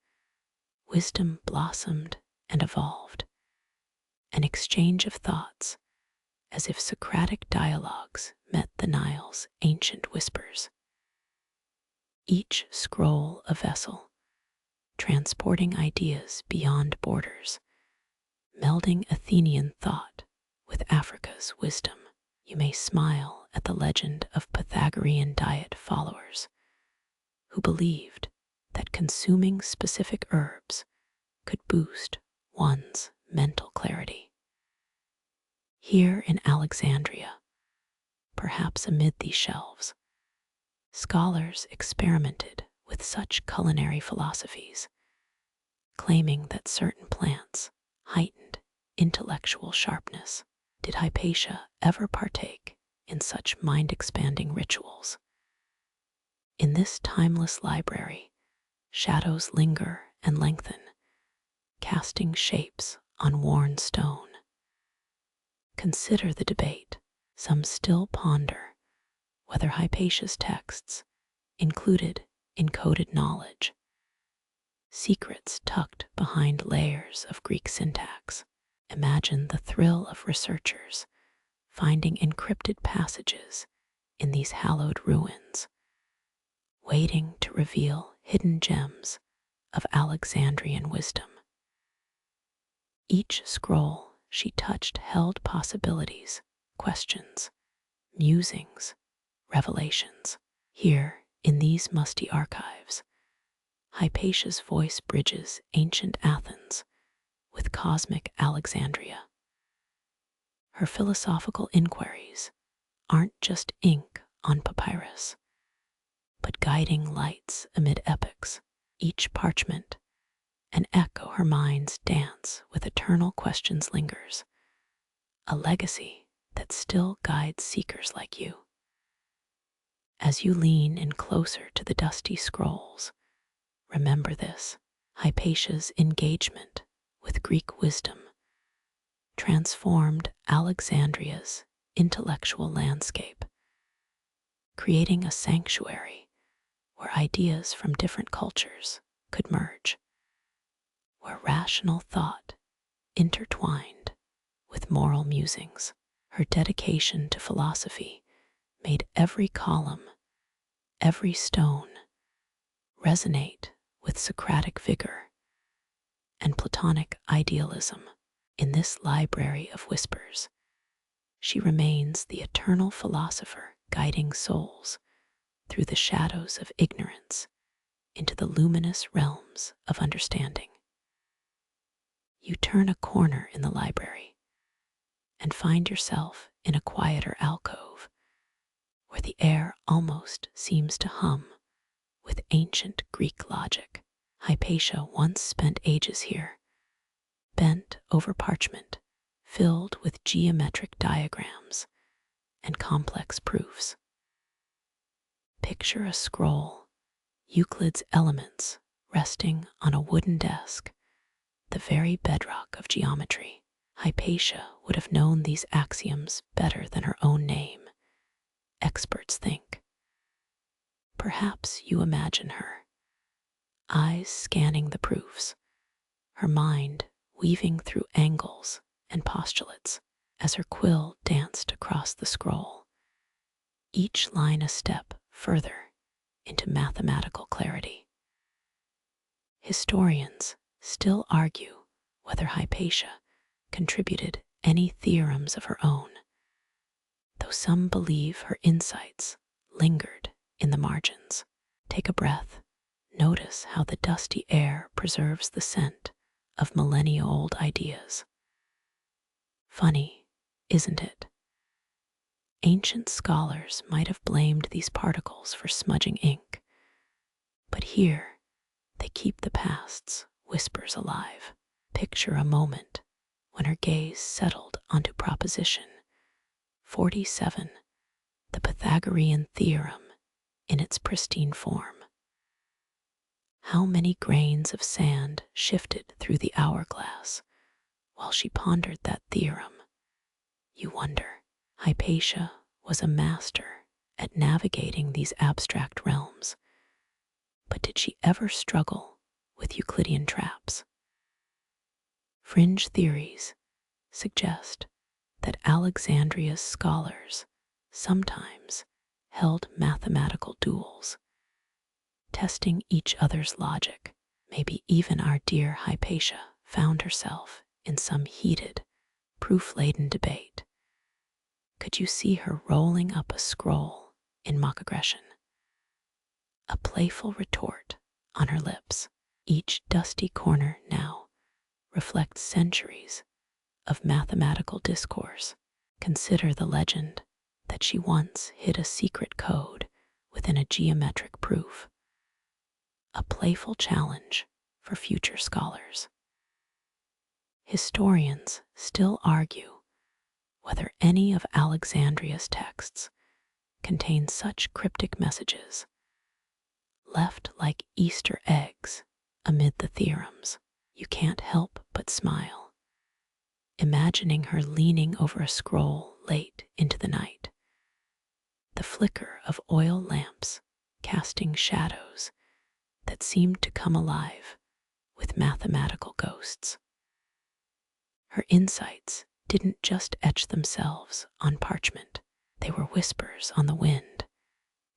wisdom blossomed and evolved, an exchange of thoughts as if Socratic dialogues met the Nile's ancient whispers. Each scroll a vessel, transporting ideas beyond borders, melding Athenian thought with Africa's wisdom. You may smile at the legend of Pythagorean diet followers, who believed that consuming specific herbs could boost one's mental clarity. Here in Alexandria, perhaps amid these shelves, scholars experimented with such culinary philosophies, claiming that certain plants heightened intellectual sharpness. Did Hypatia ever partake in such mind-expanding rituals? In this timeless library, shadows linger and lengthen, casting shapes on worn stone. Consider the debate. Some still ponder whether Hypatia's texts included encoded knowledge, secrets tucked behind layers of Greek syntax. Imagine the thrill of researchers finding encrypted passages in these hallowed ruins, waiting to reveal hidden gems of Alexandrian wisdom. Each scroll she touched held possibilities, questions, musings, revelations. Here, in these musty archives, Hypatia's voice bridges ancient Athens with cosmic Alexandria. Her philosophical inquiries aren't just ink on papyrus, but guiding lights amid epochs. Each parchment, an echo her mind's dance with eternal questions lingers, a legacy that still guides seekers like you. As you lean in closer to the dusty scrolls, Remember this: Hypatia's engagement with Greek wisdom transformed Alexandria's intellectual landscape, creating a sanctuary where ideas from different cultures could merge, where rational thought intertwined with moral musings. Her dedication to philosophy made every column, every stone, resonate with Socratic vigor and Platonic idealism. In this library of whispers, she remains the eternal philosopher guiding souls through the shadows of ignorance into the luminous realms of understanding. You turn a corner in the library and find yourself in a quieter alcove where the air almost seems to hum with ancient Greek logic. Hypatia once spent ages here, bent over parchment filled with geometric diagrams and complex proofs. Picture a scroll, Euclid's Elements, resting on a wooden desk, the very bedrock of geometry. Hypatia would have known these axioms better than her own name, experts think. Perhaps you imagine her, eyes scanning the proofs, her mind weaving through angles and postulates as her quill danced across the scroll, each line a step further into mathematical clarity. Historians still argue whether Hypatia contributed any theorems of her own, though some believe her insights lingered in the margins. Take a breath. Notice how the dusty air preserves the scent of millennia-old ideas. Funny, isn't it? Ancient scholars might have blamed these particles for smudging ink, but here they keep the past's whispers alive. Picture a moment when her gaze settled onto proposition 47, the Pythagorean theorem in its pristine form. How many grains of sand shifted through the hourglass while she pondered that theorem? You wonder. Hypatia was a master at navigating these abstract realms, but did she ever struggle with Euclidean traps? Fringe theories suggest that Alexandria's scholars sometimes held mathematical duels, testing each other's logic. Maybe even our dear Hypatia found herself in some heated, proof-laden debate. Could you see her rolling up a scroll in mock aggression? A playful retort on her lips. Each dusty corner now reflects centuries of mathematical discourse. Consider the legend that she once hid a secret code within a geometric proof, a playful challenge for future scholars. Historians still argue whether any of Alexandria's texts contain such cryptic messages, left like Easter eggs amid the theorems. You can't help but smile, imagining her leaning over a scroll late into the night, the flicker of oil lamps casting shadows that seemed to come alive with mathematical ghosts. Her insights didn't just etch themselves on parchment, they were whispers on the wind,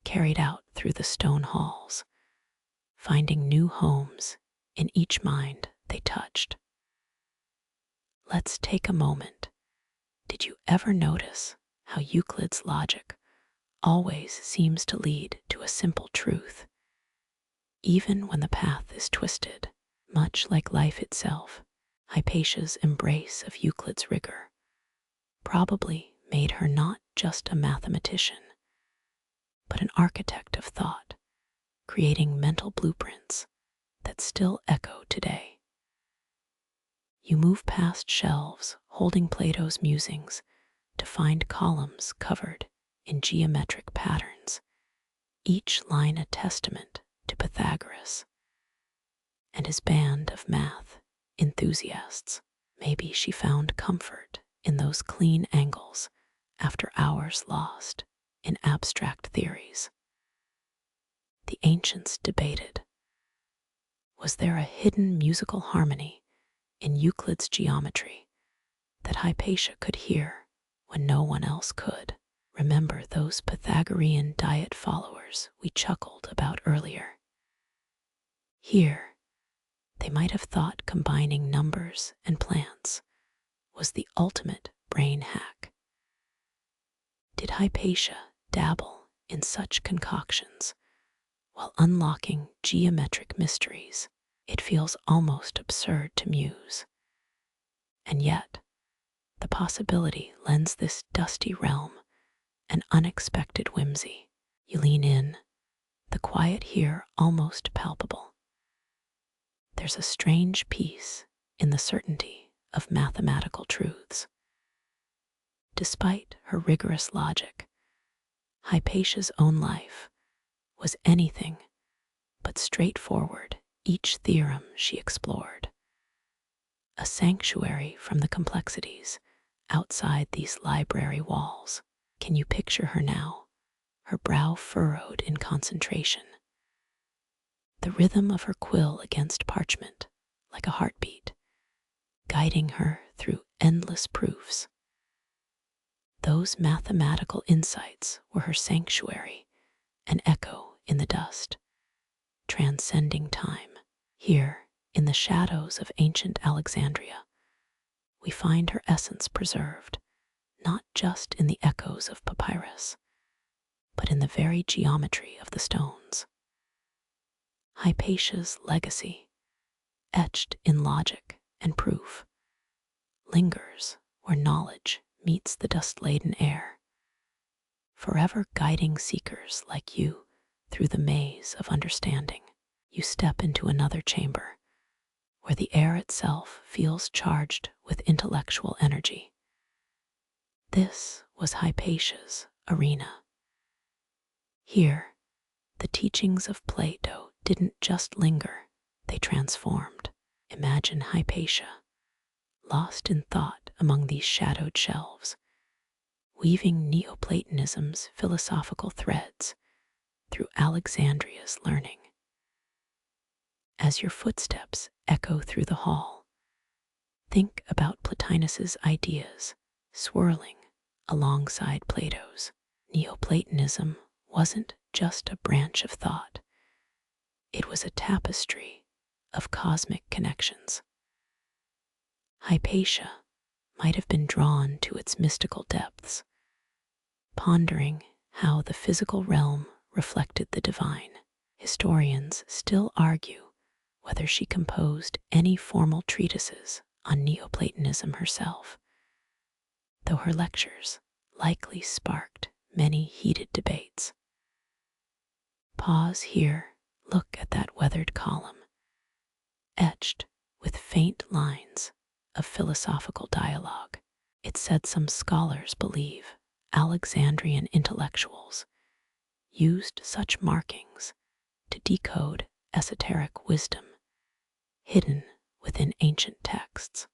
carried out through the stone halls, finding new homes in each mind they touched. Let's take a moment. Did you ever notice how Euclid's logic always seems to lead to a simple truth, even when the path is twisted? Much like life itself, Hypatia's embrace of Euclid's rigor probably made her not just a mathematician, but an architect of thought, creating mental blueprints that still echo today. You move past shelves holding Plato's musings to find columns covered in geometric patterns, each line a testament to Pythagoras. and his band of math enthusiasts. Maybe she found comfort in those clean angles after hours lost in abstract theories. The ancients debated, was there a hidden musical harmony in Euclid's geometry that Hypatia could hear when no one else could? Remember those Pythagorean diet followers we chuckled about earlier? Here, they might have thought combining numbers and plants was the ultimate brain hack. Did Hypatia dabble in such concoctions while unlocking geometric mysteries? It feels almost absurd to muse. And yet, the possibility lends this dusty realm an unexpected whimsy. You lean in, the quiet here almost palpable. There's a strange peace in the certainty of mathematical truths. Despite her rigorous logic, Hypatia's own life was anything but straightforward. Each theorem she explored, a sanctuary from the complexities outside these library walls. Can you picture her now, her brow furrowed in concentration, the rhythm of her quill against parchment like a heartbeat, guiding her through endless proofs? Those mathematical insights were her sanctuary, an echo in the dust, transcending time. Here, in the shadows of ancient Alexandria, we find her essence preserved, not just in the echoes of papyrus, but in the very geometry of the stones. Hypatia's legacy, etched in logic and proof, lingers where knowledge meets the dust-laden air, forever guiding seekers like you through the maze of understanding. You step into another chamber, where the air itself feels charged with intellectual energy. This was Hypatia's arena. Here, the teachings of Plato didn't just linger, they transformed. Imagine Hypatia, lost in thought among these shadowed shelves, weaving Neoplatonism's philosophical threads through Alexandria's learning. As your footsteps echo through the hall, think about Plotinus's ideas swirling alongside Plato's. Neoplatonism wasn't just a branch of thought. It was a tapestry of cosmic connections. Hypatia might have been drawn to its mystical depths, pondering how the physical realm reflected the divine. Historians still argue whether she composed any formal treatises on Neoplatonism herself, though her lectures likely sparked many heated debates. Pause here, look at that weathered column, etched with faint lines of philosophical dialogue. It said some scholars believe Alexandrian intellectuals used such markings to decode esoteric wisdom hidden within ancient texts.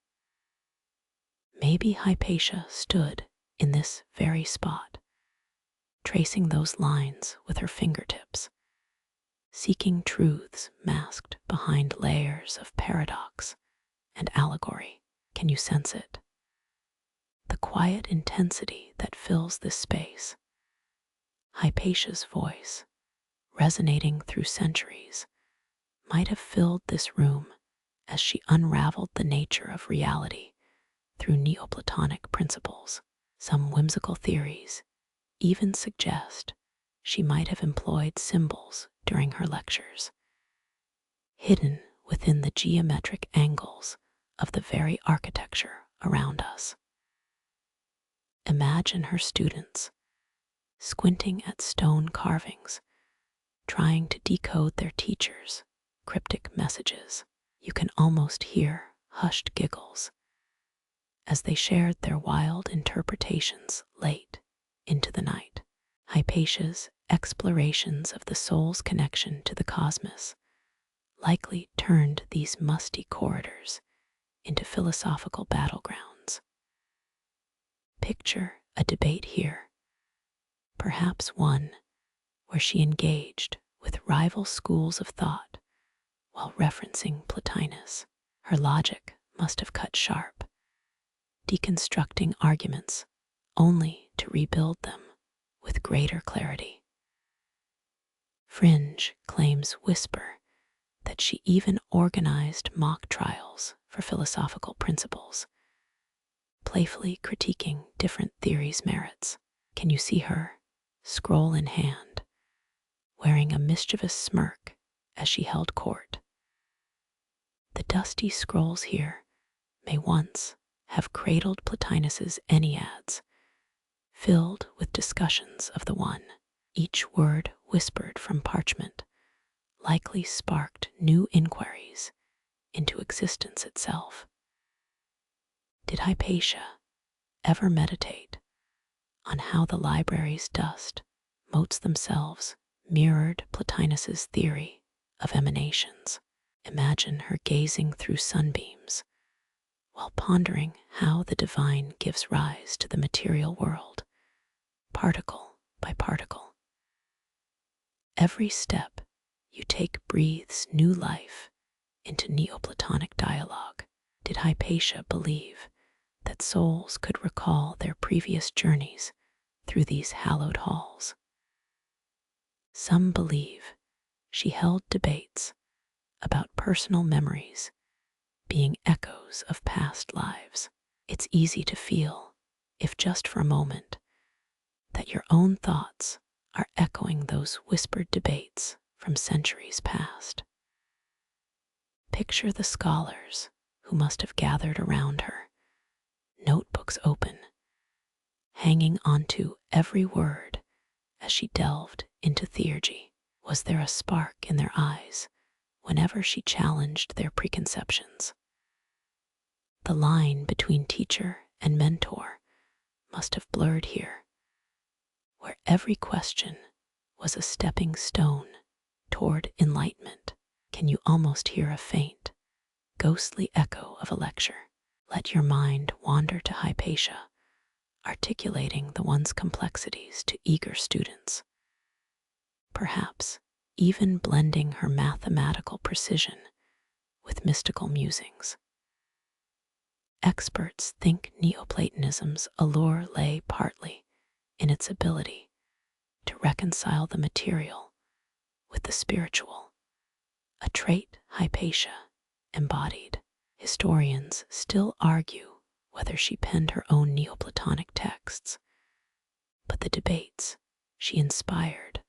Maybe Hypatia stood in this very spot, tracing those lines with her fingertips, seeking truths masked behind layers of paradox and allegory. Can you sense it? The quiet intensity that fills this space. Hypatia's voice, resonating through centuries, might have filled this room as she unraveled the nature of reality through Neoplatonic principles. Some whimsical theories even suggest she might have employed symbols during her lectures, hidden within the geometric angles of the very architecture around us. Imagine her students squinting at stone carvings, trying to decode their teachers' cryptic messages. You can almost hear hushed giggles as they shared their wild interpretations late into the night. Hypatia's explorations of the soul's connection to the cosmos likely turned these musty corridors into philosophical battlegrounds. Picture a debate here, perhaps one where she engaged with rival schools of thought while referencing Plotinus. Her logic must have cut sharp, deconstructing arguments only to rebuild them with greater clarity. Fringe claims whisper that she even organized mock trials for philosophical principles, playfully critiquing different theories' merits. Can you see her, scroll in hand, wearing a mischievous smirk as she held court? The dusty scrolls here may once have cradled Plotinus's Enneads, filled with discussions of the one. Each word whispered from parchment likely sparked new inquiries into existence itself. Did Hypatia ever meditate on how the library's dust motes themselves mirrored Plotinus's theory of emanations? Imagine her gazing through sunbeams while pondering how the divine gives rise to the material world, particle by particle. Every step you take breathes new life into Neoplatonic dialogue. Did Hypatia believe that souls could recall their previous journeys through these hallowed halls? Some believe she held debates about personal memories being echoes of past lives. It's easy to feel, if just for a moment, that your own thoughts are echoing those whispered debates from centuries past. Picture the scholars who must have gathered around her, notebooks open, hanging onto every word as she delved into theurgy. Was there a spark in their eyes whenever she challenged their preconceptions? The line between teacher and mentor must have blurred here, where every question was a stepping stone toward enlightenment. Can you almost hear a faint, ghostly echo of a lecture? Let your mind wander to Hypatia, articulating the one's complexities to eager students, perhaps even blending her mathematical precision with mystical musings. Experts think Neoplatonism's allure lay partly in its ability to reconcile the material with the spiritual, a trait Hypatia embodied. Historians still argue whether she penned her own Neoplatonic texts, but the debates she inspired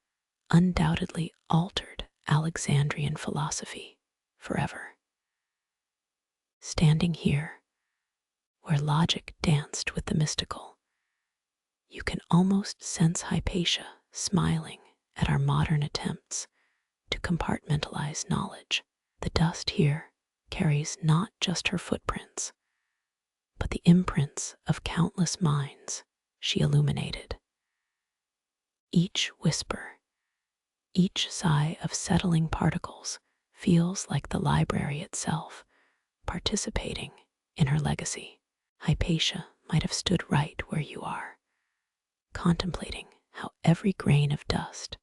undoubtedly altered Alexandrian philosophy forever. Standing here, where logic danced with the mystical, you can almost sense Hypatia smiling at our modern attempts to compartmentalize knowledge. The dust here carries not just her footprints, but the imprints of countless minds she illuminated. Each whisper, each sigh of settling particles feels like the library itself participating in her legacy. Hypatia might have stood right where you are, contemplating how every grain of dust,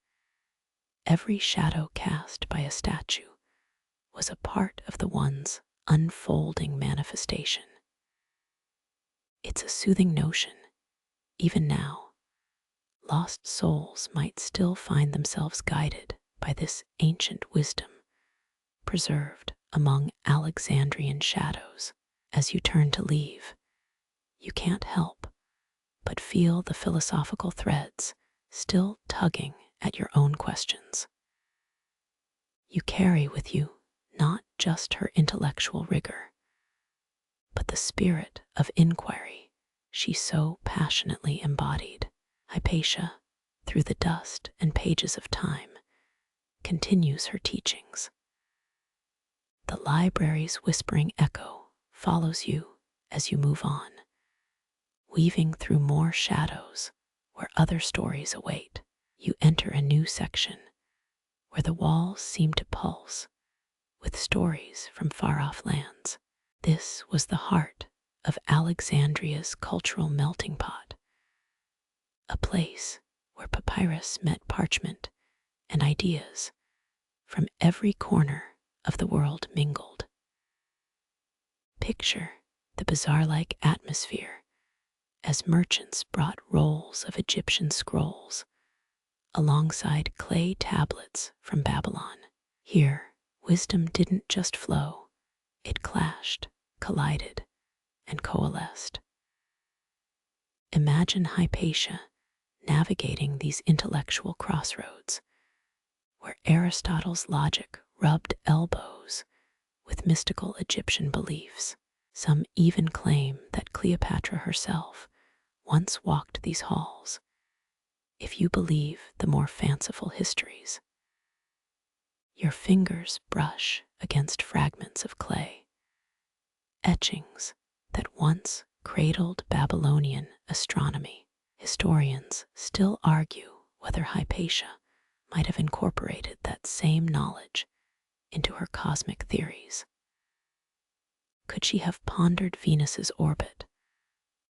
every shadow cast by a statue, was a part of the one's unfolding manifestation. It's a soothing notion. Even now, lost souls might still find themselves guided by this ancient wisdom, preserved among Alexandrian shadows. As you turn to leave, you can't help but feel the philosophical threads still tugging at your own questions. You carry with you not just her intellectual rigor, but the spirit of inquiry she so passionately embodied. Hypatia, through the dust and pages of time, continues her teachings. The library's whispering echo follows you as you move on, weaving through more shadows where other stories await. You enter a new section where the walls seem to pulse with stories from far-off lands. This was the heart of Alexandria's cultural melting pot, a place where papyrus met parchment and ideas from every corner of the world mingled. Picture the bazaar-like atmosphere as merchants brought rolls of Egyptian scrolls alongside clay tablets from Babylon. Here, wisdom didn't just flow, it clashed, collided, and coalesced. Imagine Hypatia navigating these intellectual crossroads, where Aristotle's logic rubbed elbows with mystical Egyptian beliefs. Some even claim that Cleopatra herself once walked these halls, if you believe the more fanciful histories. Your fingers brush against fragments of clay, etchings that once cradled Babylonian astronomy. Historians still argue whether Hypatia might have incorporated that same knowledge into her cosmic theories. Could she have pondered Venus's orbit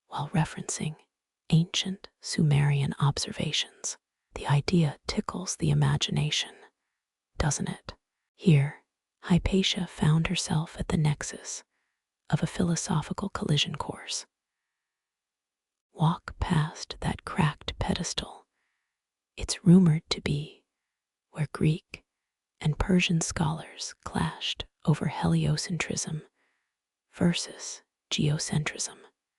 while referencing ancient Sumerian observations? The idea tickles the imagination, doesn't it? Here, Hypatia found herself at the nexus of a philosophical collision course. Walk past that cracked pedestal. It's rumored to be where Greek and Persian scholars clashed over heliocentrism versus geocentrism.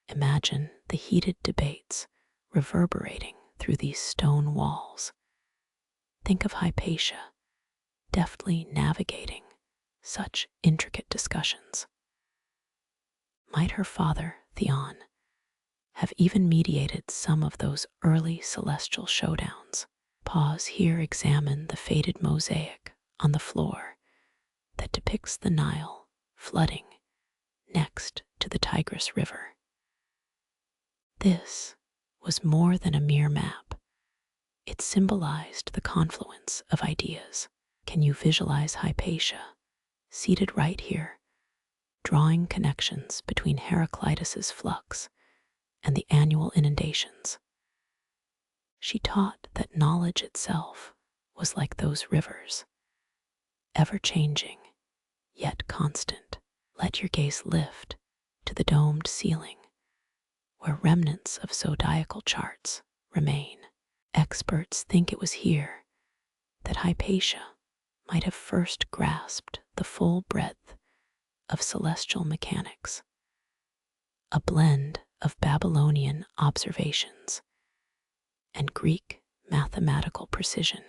Imagine the heated debates reverberating through these stone walls. Think of Hypatia deftly navigating such intricate discussions. Might her father, Theon, have even mediated some of those early celestial showdowns? Pause here, examine the faded mosaic on the floor that depicts the Nile flooding next to the Tigris River. This was more than a mere map. It symbolized the confluence of ideas. Can you visualize Hypatia seated right here, drawing connections between Heraclitus's flux and the annual inundations? She taught that knowledge itself was like those rivers, ever-changing, yet constant. Let your gaze lift to the domed ceiling, where remnants of zodiacal charts remain. Experts think it was here that Hypatia might have first grasped the full breadth of celestial mechanics, a blend of Babylonian observations and Greek mathematical precision.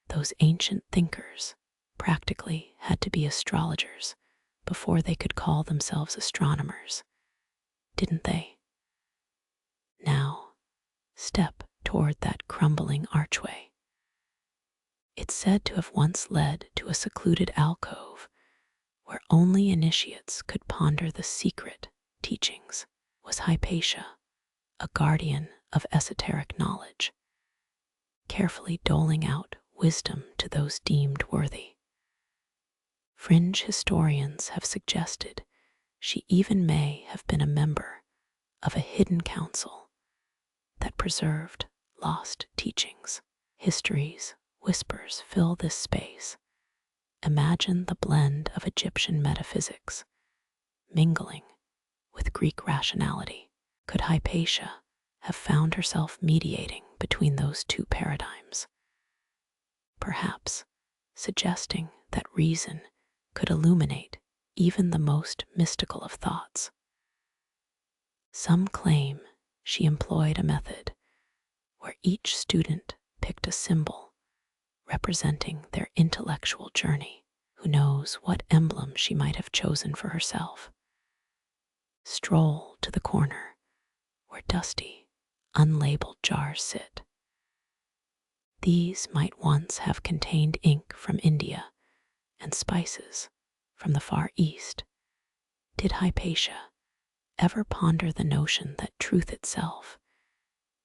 Those ancient thinkers practically had to be astrologers before they could call themselves astronomers, didn't they? Now, step toward that crumbling archway. It's said to have once led to a secluded alcove where only initiates could ponder the secret teachings. Was Hypatia a guardian of esoteric knowledge, carefully doling out wisdom to those deemed worthy? Fringe historians have suggested she even may have been a member of a hidden council that preserved lost teachings. History's whispers fill this space. Imagine the blend of Egyptian metaphysics mingling with Greek rationality. Could Hypatia have found herself mediating between those two paradigms? Perhaps suggesting that reason could illuminate even the most mystical of thoughts. Some claim she employed a method where each student picked a symbol representing their intellectual journey. Who knows what emblem she might have chosen for herself? Stroll to the corner where dusty, unlabeled jars sit. These might once have contained ink from India and spices from the Far East. Did Hypatia ever ponder the notion that truth itself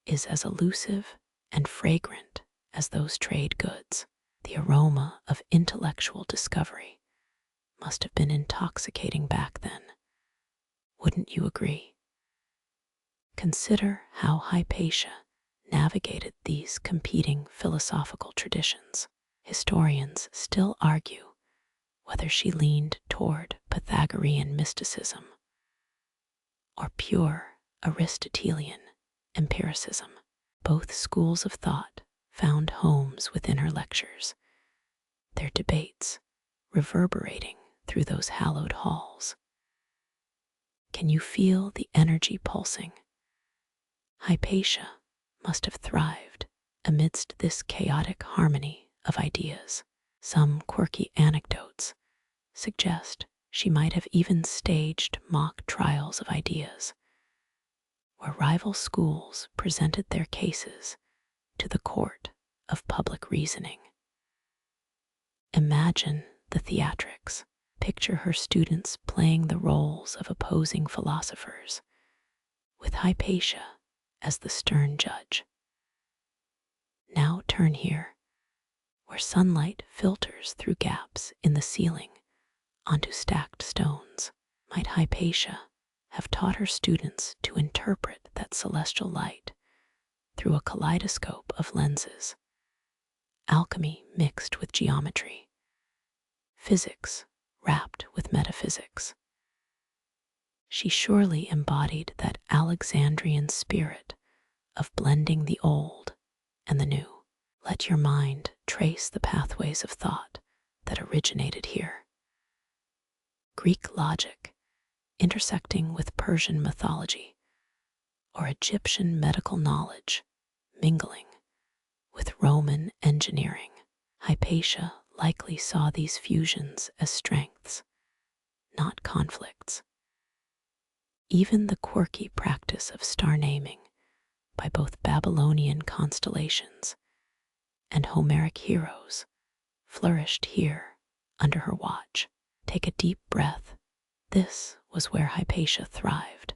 is as elusive and fragrant as those trade goods? The aroma of intellectual discovery must have been intoxicating back then. Wouldn't you agree? Consider how Hypatia navigated these competing philosophical traditions. Historians still argue whether she leaned toward Pythagorean mysticism or pure Aristotelian empiricism. Both schools of thought found homes within her lectures, their debates reverberating through those hallowed halls. Can you feel the energy pulsing? Hypatia must have thrived amidst this chaotic harmony of ideas. Some quirky anecdotes suggest she might have even staged mock trials of ideas, where rival schools presented their cases to the court of public reasoning. Imagine the theatrics. Picture her students playing the roles of opposing philosophers, with Hypatia as the stern judge. Now turn here, where sunlight filters through gaps in the ceiling onto stacked stones. Might Hypatia have taught her students to interpret that celestial light through a kaleidoscope of lenses, alchemy mixed with geometry, physics wrapped with metaphysics? She surely embodied that Alexandrian spirit of blending the old and the new. Let your mind trace the pathways of thought that originated here. Greek logic intersecting with Persian mythology, or Egyptian medical knowledge mingling with Roman engineering. Hypatia likely saw these fusions as strengths, not conflicts. Even the quirky practice of star naming by both Babylonian constellations and Homeric heroes flourished here under her watch. Take a deep breath. This was where Hypatia thrived,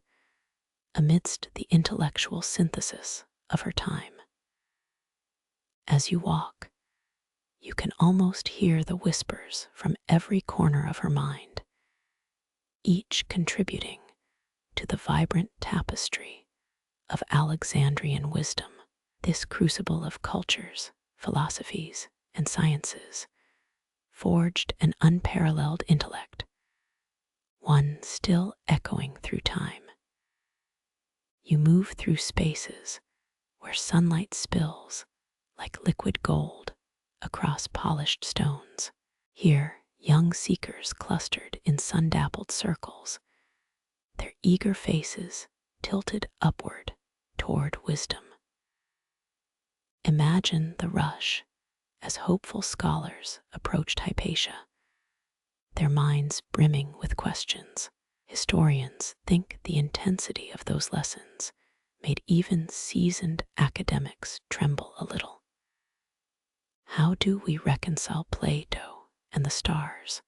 amidst the intellectual synthesis of her time. As you walk, you can almost hear the whispers from every corner of her mind, each contributing to the vibrant tapestry of Alexandrian wisdom. This crucible of cultures, philosophies, and sciences forged an unparalleled intellect, one still echoing through time. You move through spaces where sunlight spills like liquid gold across polished stones. Here, young seekers clustered in sun-dappled circles, their eager faces tilted upward toward wisdom. Imagine the rush as hopeful scholars approached Hypatia, their minds brimming with questions. Historians think the intensity of those lessons made even seasoned academics tremble a little. How do we reconcile Plato and the stars?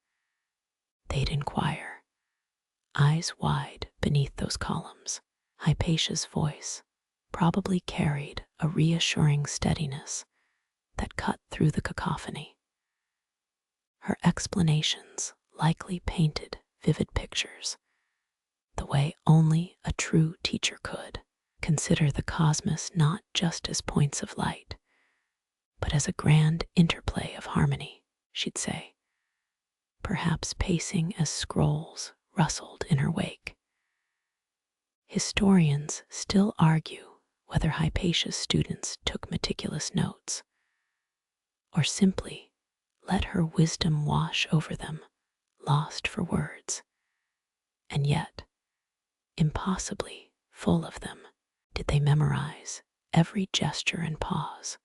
They'd inquire, eyes wide beneath those columns. Hypatia's voice probably carried a reassuring steadiness that cut through the cacophony. Her explanations likely painted vivid pictures, the way only a true teacher could. Consider the cosmos not just as points of light, but as a grand interplay of harmony, she'd say, perhaps pacing as scrolls rustled in her wake. Historians still argue whether Hypatia's students took meticulous notes, or simply let her wisdom wash over them, lost for words, and yet impossibly full of them. Did they memorize every gesture and pause,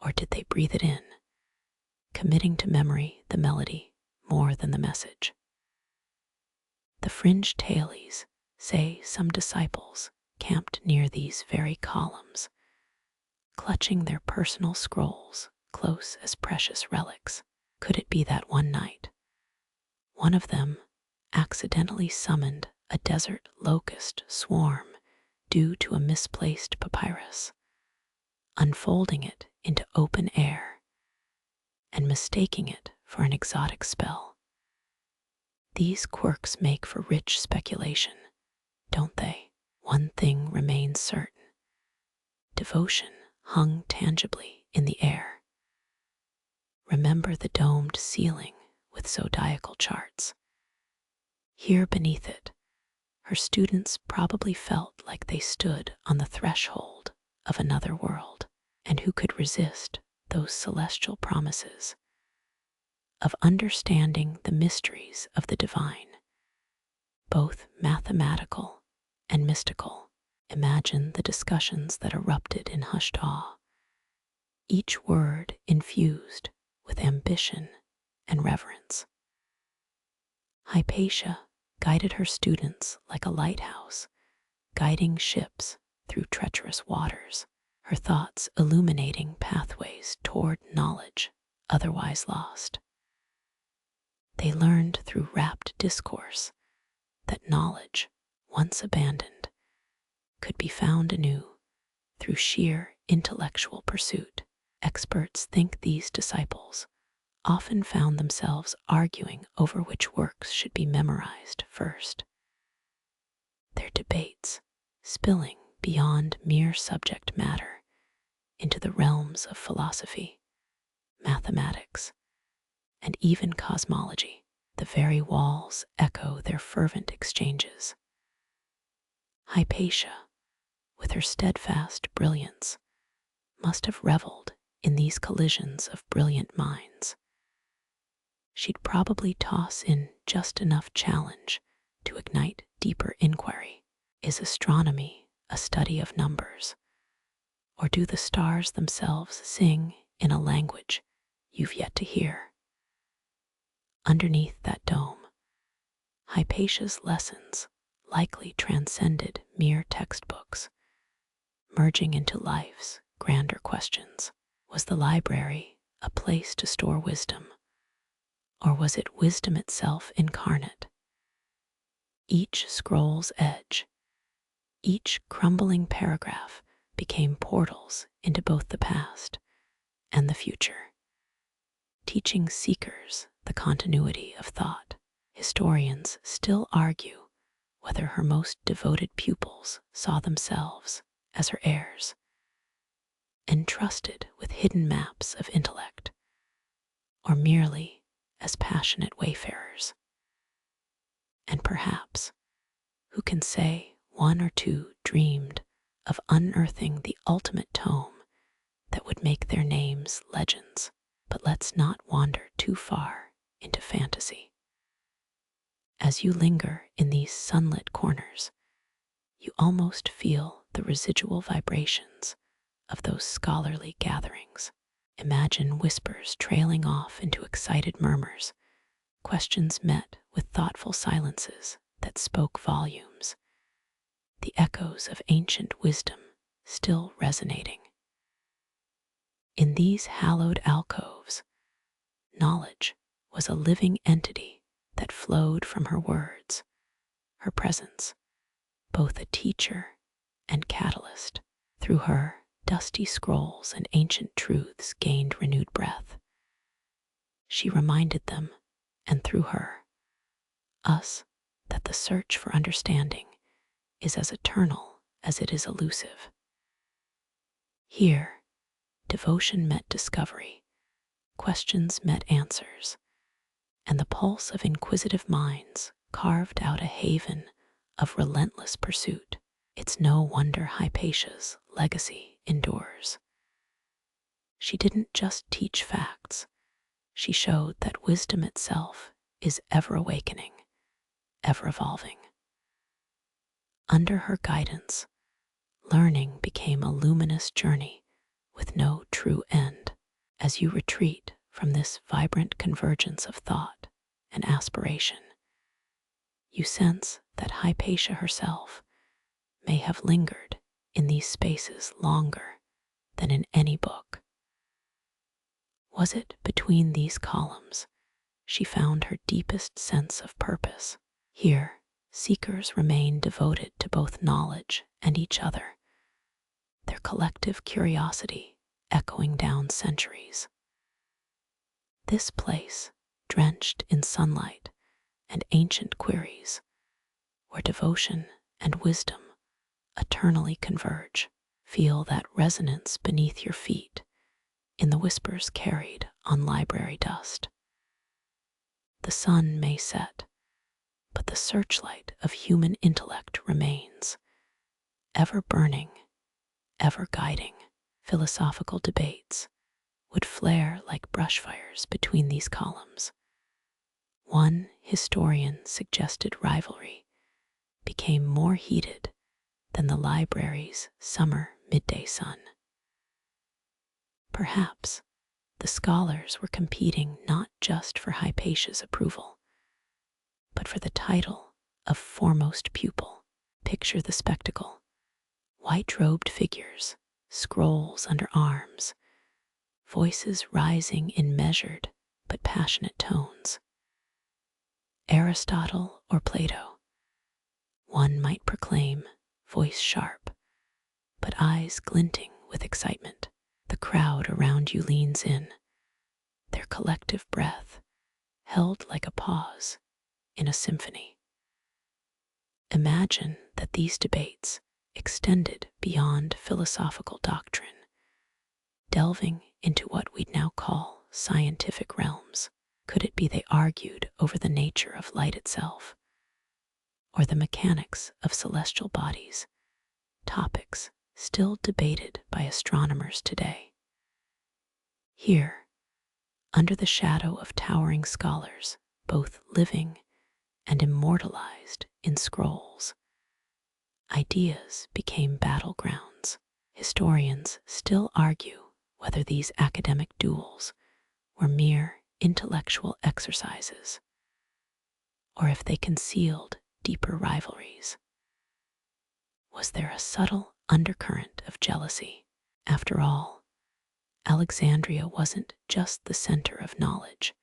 or did they breathe it in, committing to memory the melody more than the message? The fringe tailies say some disciples camped near these very columns, clutching their personal scrolls close as precious relics. Could it be that one night, one of them accidentally summoned a desert locust swarm due to a misplaced papyrus, unfolding it into open air and mistaking it for an exotic spell? These quirks make for rich speculation, don't they? One thing remains certain. Devotion hung tangibly in the air. Remember the domed ceiling with zodiacal charts. Here beneath it, her students probably felt like they stood on the threshold of another world, and who could resist those celestial promises of understanding the mysteries of the divine, both mathematical and mystical. Imagine the discussions that erupted in hushed awe, each word infused with ambition and reverence. Hypatia guided her students like a lighthouse, guiding ships through treacherous waters, her thoughts illuminating pathways toward knowledge otherwise lost. They learned through rapt discourse that knowledge, once abandoned, could be found anew through sheer intellectual pursuit. Experts think these disciples often found themselves arguing over which works should be memorized first, their debates spilling beyond mere subject matter into the realms of philosophy, mathematics, and even cosmology. The very walls echo their fervent exchanges. Hypatia, with her steadfast brilliance, must have reveled in these collisions of brilliant minds. She'd probably toss in just enough challenge to ignite deeper inquiry. Is astronomy a study of numbers? Or do the stars themselves sing in a language you've yet to hear? Underneath that dome, Hypatia's lessons likely transcended mere textbooks, merging into life's grander questions. Was the library a place to store wisdom, or was it wisdom itself incarnate? Each scroll's edge, each crumbling paragraph became portals into both the past and the future, teaching seekers the continuity of thought. Historians still argue whether her most devoted pupils saw themselves as her heirs, entrusted with hidden maps of intellect, or merely as passionate wayfarers. And perhaps, who can say, one or two dreamed of unearthing the ultimate tome that would make their names legends. But let's not wander too far into fantasy. As you linger in these sunlit corners, you almost feel the residual vibrations of those scholarly gatherings. Imagine whispers trailing off into excited murmurs, questions met with thoughtful silences that spoke volumes, the echoes of ancient wisdom still resonating. In these hallowed alcoves, knowledge was a living entity that flowed from her words, her presence, both a teacher and catalyst. Through her, dusty scrolls and ancient truths gained renewed breath. She reminded them, and through her, us, that the search for understanding is as eternal as it is elusive. Here, devotion met discovery, questions met answers, and the pulse of inquisitive minds carved out a haven of relentless pursuit. It's no wonder Hypatia's legacy endures. She didn't just teach facts, she showed that wisdom itself is ever awakening, ever evolving. Under her guidance, learning became a luminous journey with no true end. As you retreat from this vibrant convergence of thought and aspiration, you sense that Hypatia herself may have lingered in these spaces longer than in any book. Was it between these columns she found her deepest sense of purpose? Here, seekers remain devoted to both knowledge and each other, their collective curiosity echoing down centuries. This place, drenched in sunlight and ancient queries, where devotion and wisdom eternally converge. Feel that resonance beneath your feet in the whispers carried on library dust. The sun may set, but the searchlight of human intellect remains, ever burning, ever guiding. Philosophical debates would flare like brushfires between these columns. One historian suggested rivalry became more heated than the library's summer midday sun. Perhaps the scholars were competing not just for Hypatia's approval, but for the title of foremost pupil. Picture the spectacle: white-robed figures, scrolls under arms, voices rising in measured but passionate tones. Aristotle or Plato, one might proclaim, voice sharp, but eyes glinting with excitement. The crowd around you leans in, their collective breath held like a pause in a symphony. Imagine that these debates extended beyond philosophical doctrine, delving into what we'd now call scientific realms. Could it be they argued over the nature of light itself, or the mechanics of celestial bodies, topics still debated by astronomers today? Here, under the shadow of towering scholars, both living and immortalized in scrolls, ideas became battlegrounds. Historians still argue whether these academic duels were mere intellectual exercises, or if they concealed deeper rivalries. Was there a subtle undercurrent of jealousy? After all, Alexandria wasn't just the center of knowledge,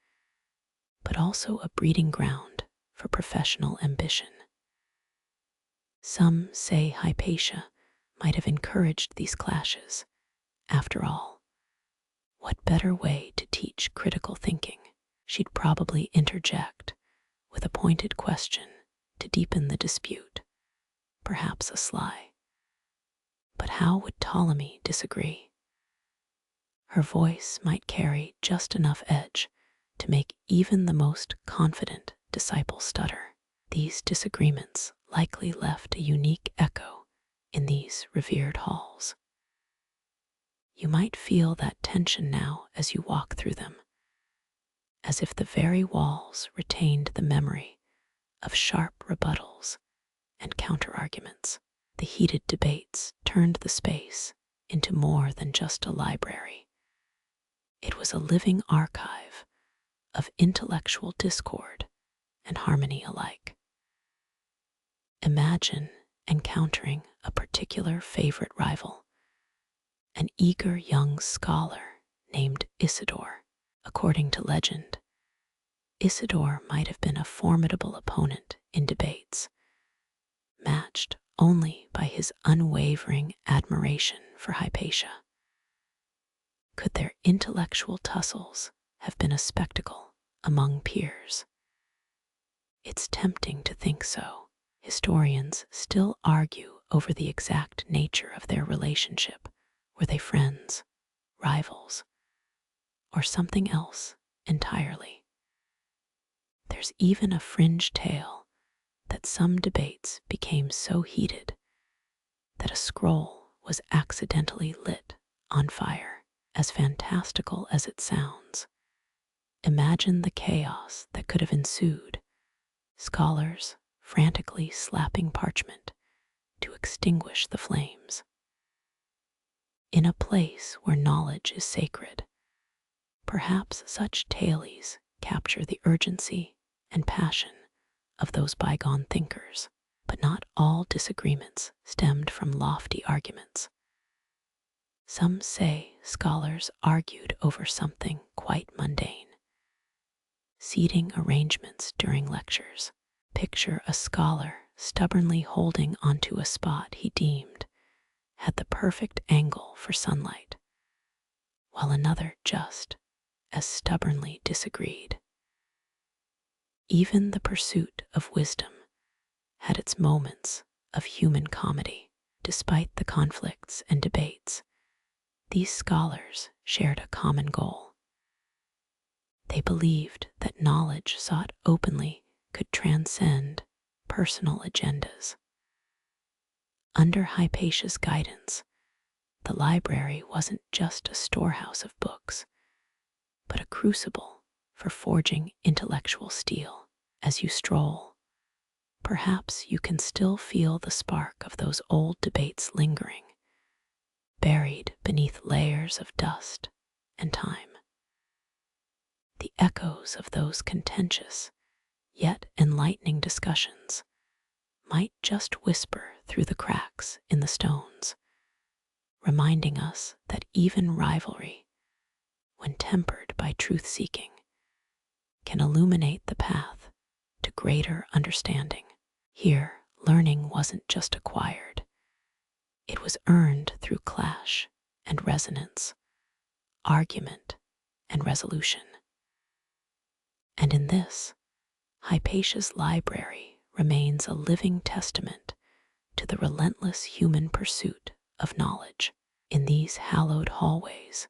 but also a breeding ground for professional ambition. Some say Hypatia might have encouraged these clashes. After all, what better way to teach critical thinking? She'd probably interject with a pointed question to deepen the dispute, perhaps a sly. But how would Ptolemy disagree? Her voice might carry just enough edge to make even the most confident disciple stutter. These disagreements likely left a unique echo in these revered halls. You might feel that tension now as you walk through them, as if the very walls retained the memory of sharp rebuttals and counterarguments. The heated debates turned the space into more than just a library. It was a living archive of intellectual discord and harmony alike. Imagine encountering a particular favorite rival, an eager young scholar named Isidore. According to legend, Isidore might have been a formidable opponent in debates, matched only by his unwavering admiration for Hypatia. Could their intellectual tussles have been a spectacle among peers? It's tempting to think so. Historians still argue over the exact nature of their relationship. Were they friends, rivals, or something else entirely? There's even a fringe tale that some debates became so heated that a scroll was accidentally lit on fire. As fantastical as it sounds, imagine the chaos that could have ensued. Scholars frantically slapping parchment to extinguish the flames. In a place where knowledge is sacred, perhaps such tales capture the urgency and passion of those bygone thinkers. But not all disagreements stemmed from lofty arguments. Some say scholars argued over something quite mundane: seating arrangements during lectures. Picture a scholar stubbornly holding onto a spot he deemed had the perfect angle for sunlight, while another just as stubbornly disagreed. Even the pursuit of wisdom had its moments of human comedy. Despite the conflicts and debates, these scholars shared a common goal. They believed that knowledge sought openly could transcend personal agendas. Under Hypatia's guidance, the library wasn't just a storehouse of books, but a crucible for forging intellectual steel. As you stroll, perhaps you can still feel the spark of those old debates lingering, buried beneath layers of dust and time. The echoes of those contentious yet enlightening discussions might just whisper through the cracks in the stones, reminding us that even rivalry, when tempered by truth-seeking, can illuminate the path to greater understanding. Here, learning wasn't just acquired. It was earned through clash and resonance, argument and resolution. And in this, Hypatia's library remains a living testament to the relentless human pursuit of knowledge. In these hallowed hallways,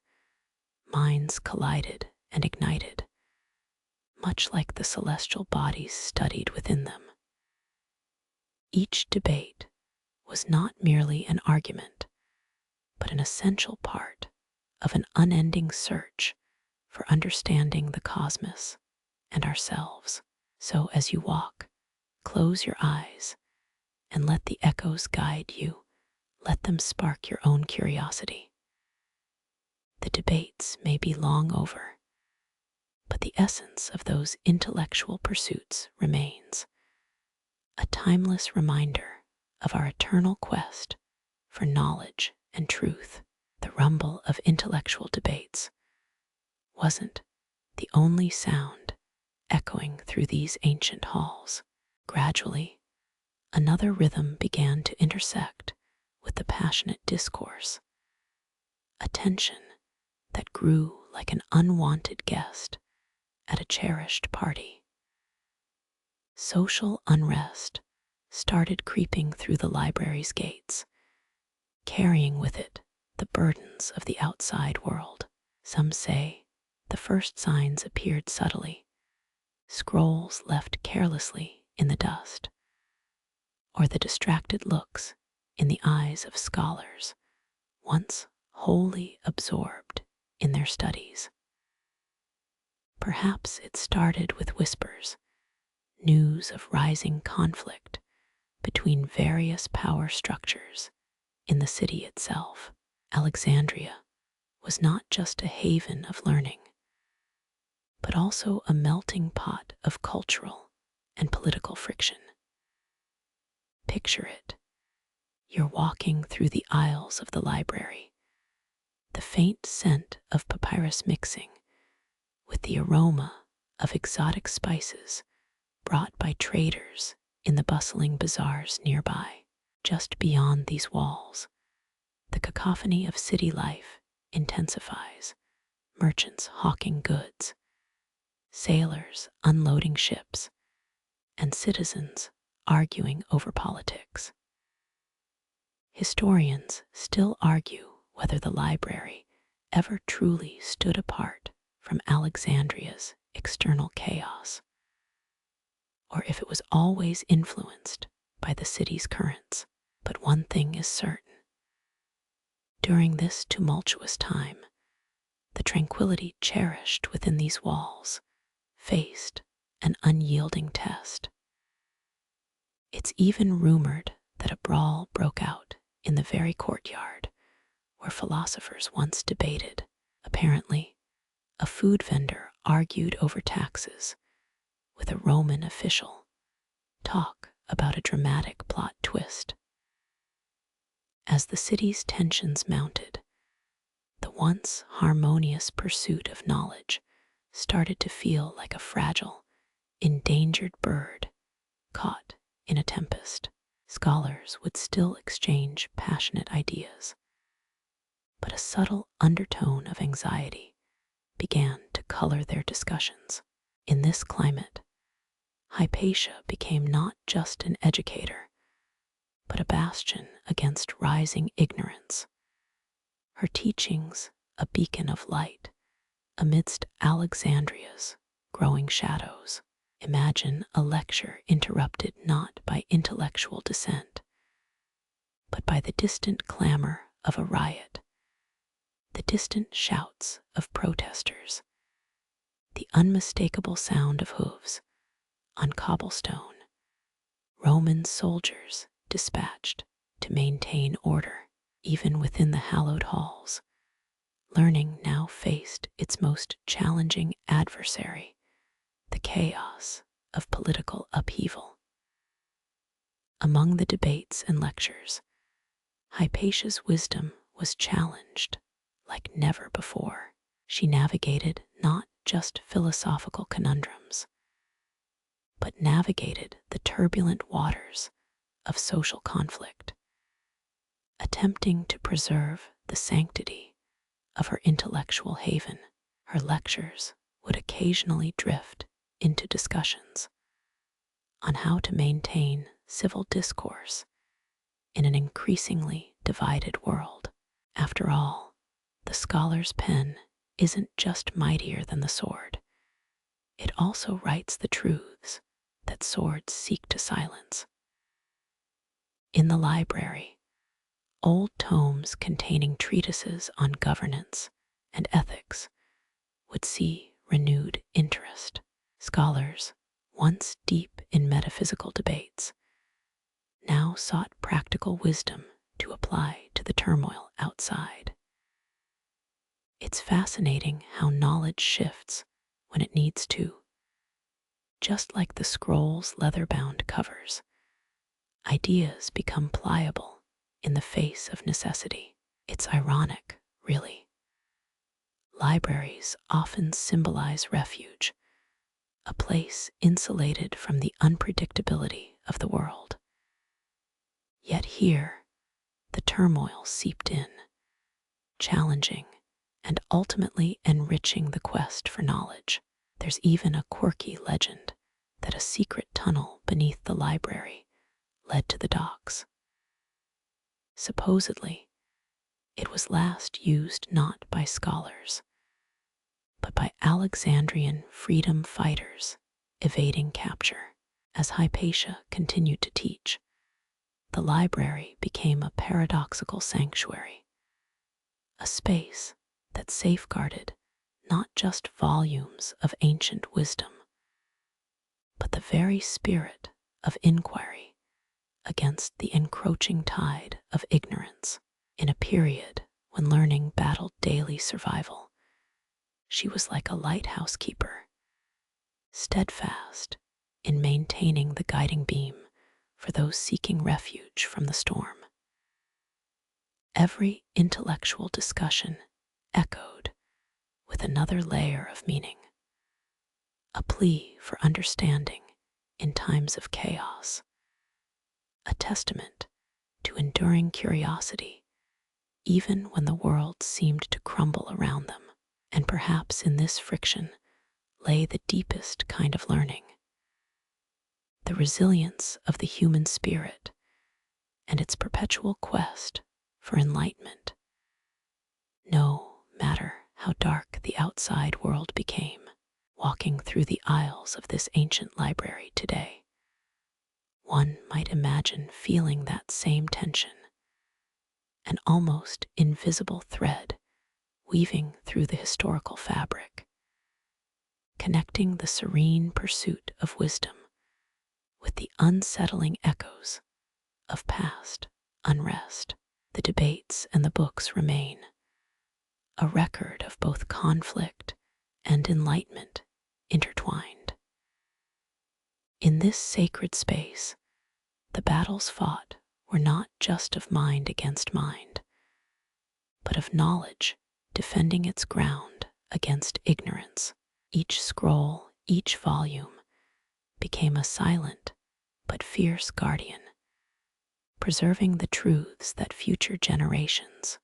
minds collided and ignited, much like the celestial bodies studied within them. Each debate was not merely an argument, but an essential part of an unending search for understanding the cosmos and ourselves. So as you walk, close your eyes and let the echoes guide you. Let them spark your own curiosity. The debates may be long over, but the essence of those intellectual pursuits remains, a timeless reminder of our eternal quest for knowledge and truth. The rumble of intellectual debates wasn't the only sound echoing through these ancient halls. Gradually, another rhythm began to intersect with the passionate discourse, a tension that grew like an unwanted guest at a cherished party. Social unrest started creeping through the library's gates, carrying with it the burdens of the outside world. Some say the first signs appeared subtly, scrolls left carelessly in the dust, or the distracted looks in the eyes of scholars once wholly absorbed in their studies. Perhaps it started with whispers, news of rising conflict between various power structures in the city itself. Alexandria was not just a haven of learning, but also a melting pot of cultural and political friction. Picture it. You're walking through the aisles of the library, the faint scent of papyrus mixing with the aroma of exotic spices brought by traders in the bustling bazaars nearby. Just beyond these walls, the cacophony of city life intensifies, merchants hawking goods, sailors unloading ships, and citizens arguing over politics. Historians still argue whether the library ever truly stood apart from Alexandria's external chaos, or if it was always influenced by the city's currents. But one thing is certain. During this tumultuous time, the tranquility cherished within these walls faced an unyielding test. It's even rumored that a brawl broke out in the very courtyard where philosophers once debated. Apparently, a food vendor argued over taxes with a Roman official. Talk about a dramatic plot twist. As the city's tensions mounted, the once harmonious pursuit of knowledge started to feel like a fragile, endangered bird caught in a tempest. Scholars would still exchange passionate ideas, but a subtle undertone of anxiety began to color their discussions. In this climate, Hypatia became not just an educator, but a bastion against rising ignorance. Her teachings, a beacon of light amidst Alexandria's growing shadows. Imagine a lecture interrupted not by intellectual dissent, but by the distant clamor of a riot, the distant shouts of protesters, the unmistakable sound of hooves on cobblestone. Roman soldiers dispatched to maintain order, even within the hallowed halls. Learning now faced its most challenging adversary, the chaos of political upheaval. Among the debates and lectures, Hypatia's wisdom was challenged like never before. She navigated not just philosophical conundrums, but navigated the turbulent waters of social conflict, attempting to preserve the sanctity of her intellectual haven. Her lectures would occasionally drift into discussions on how to maintain civil discourse in an increasingly divided world. After all, the scholar's pen isn't just mightier than the sword. It also writes the truths that swords seek to silence. In the library, old tomes containing treatises on governance and ethics would see renewed interest. Scholars, once deep in metaphysical debates, now sought practical wisdom to apply to the turmoil outside. It's fascinating how knowledge shifts when it needs to. Just like the scroll's leather-bound covers, ideas become pliable in the face of necessity. It's ironic, really. Libraries often symbolize refuge, a place insulated from the unpredictability of the world. Yet here, the turmoil seeped in, challenging and ultimately enriching the quest for knowledge. There's even a quirky legend that a secret tunnel beneath the library led to the docks. Supposedly, it was last used not by scholars, but by Alexandrian freedom fighters evading capture. As Hypatia continued to teach, the library became a paradoxical sanctuary, a space that safeguarded not just volumes of ancient wisdom, but the very spirit of inquiry against the encroaching tide of ignorance. In a period when learning battled daily survival, she was like a lighthouse keeper, steadfast in maintaining the guiding beam for those seeking refuge from the storm. Every intellectual discussion echoed with another layer of meaning, a plea for understanding in times of chaos, a testament to enduring curiosity even when the world seemed to crumble around them. And perhaps in this friction lay the deepest kind of learning, the resilience of the human spirit and its perpetual quest for enlightenment. No matter how dark the outside world became, walking through the aisles of this ancient library today, one might imagine feeling that same tension, an almost invisible thread weaving through the historical fabric, connecting the serene pursuit of wisdom with the unsettling echoes of past unrest. The debates and the books remain a record of both conflict and enlightenment intertwined. In this sacred space, the battles fought were not just of mind against mind, but of knowledge defending its ground against ignorance. Each scroll, each volume, became a silent but fierce guardian, preserving the truths that future generations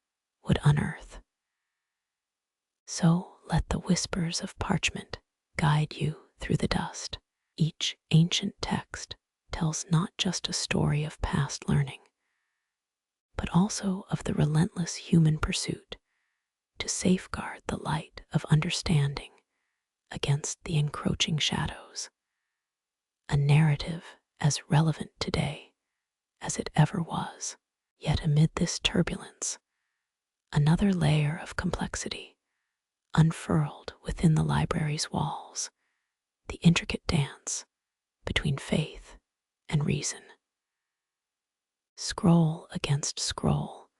would unearth. So let the whispers of parchment guide you through the dust. Each ancient text tells not just a story of past learning, but also of the relentless human pursuit to safeguard the light of understanding against the encroaching shadows. A narrative as relevant today as it ever was. Yet amid this turbulence, another layer of complexity unfurled within the library's walls, the intricate dance between faith and reason. Scroll against scroll,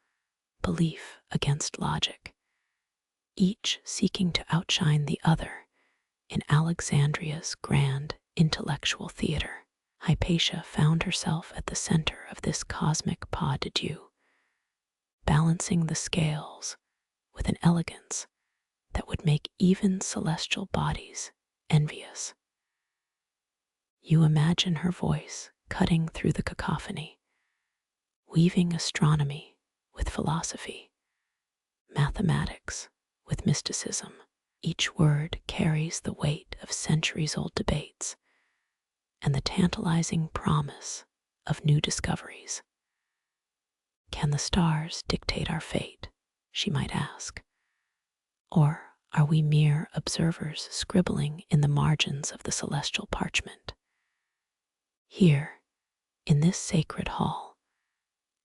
belief against logic, each seeking to outshine the other in Alexandria's grand intellectual theater. Hypatia found herself at the center of this cosmic pas de deux, balancing the scales with an elegance that would make even celestial bodies envious. You imagine her voice cutting through the cacophony, weaving astronomy with philosophy, mathematics with mysticism. Each word carries the weight of centuries-old debates and the tantalizing promise of new discoveries. Can the stars dictate our fate, she might ask, or are we mere observers scribbling in the margins of the celestial parchment? Here, in this sacred hall,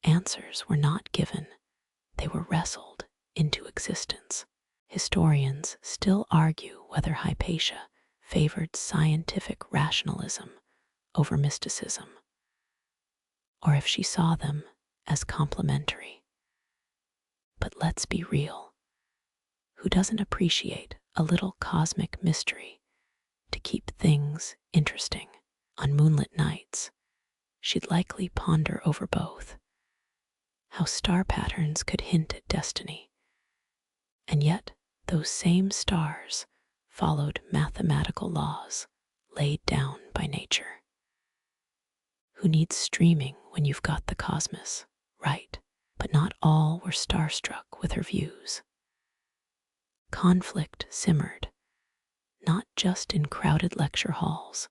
answers were not given, they were wrestled into existence. Historians still argue whether Hypatia favored scientific rationalism over mysticism, or if she saw them as complementary. But let's be real. Who doesn't appreciate a little cosmic mystery to keep things interesting? On moonlit nights, she'd likely ponder over both, how star patterns could hint at destiny, and yet those same stars followed mathematical laws laid down by nature. Who needs streaming when you've got the cosmos, right? But not all were starstruck with her views. Conflict simmered, not just in crowded lecture halls,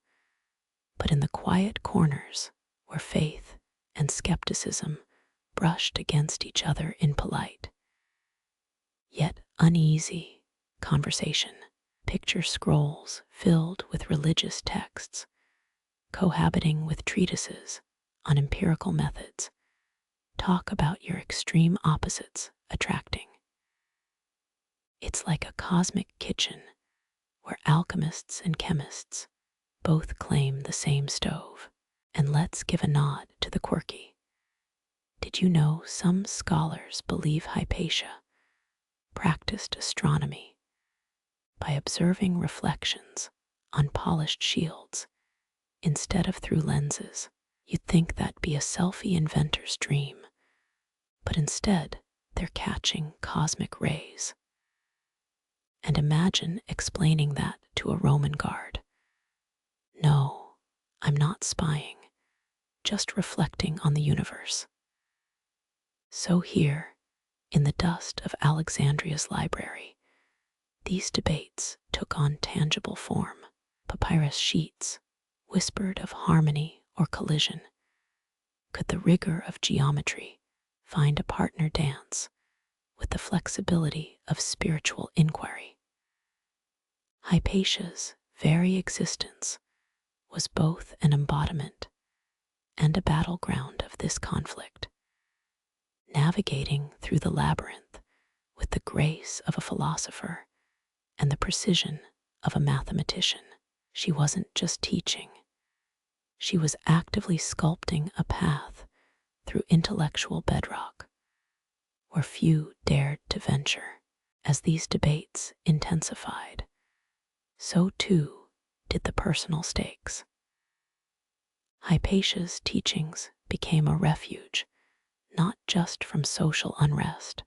but in the quiet corners where faith and skepticism brushed against each other in polite, yet uneasy conversation. Picture scrolls filled with religious texts, cohabiting with treatises on empirical methods. Talk about your extreme opposites attracting. It's like a cosmic kitchen where alchemists and chemists both claim the same stove. And let's give a nod to the quirky. Did you know some scholars believe Hypatia practiced astronomy by observing reflections on polished shields instead of through lenses? You'd think that'd be a selfie inventor's dream, but instead they're catching cosmic rays. And imagine explaining that to a Roman guard. No, I'm not spying, just reflecting on the universe. So here, in the dust of Alexandria's library, these debates took on tangible form. Papyrus sheets whispered of harmony or collision. Could the rigor of geometry find a partner dance with the flexibility of spiritual inquiry? Hypatia's very existence was both an embodiment and a battleground of this conflict. Navigating through the labyrinth with the grace of a philosopher and the precision of a mathematician, she wasn't just teaching. She was actively sculpting a path through intellectual bedrock where few dared to venture. As these debates intensified, so too did the personal stakes. Hypatia's teachings became a refuge not just from social unrest,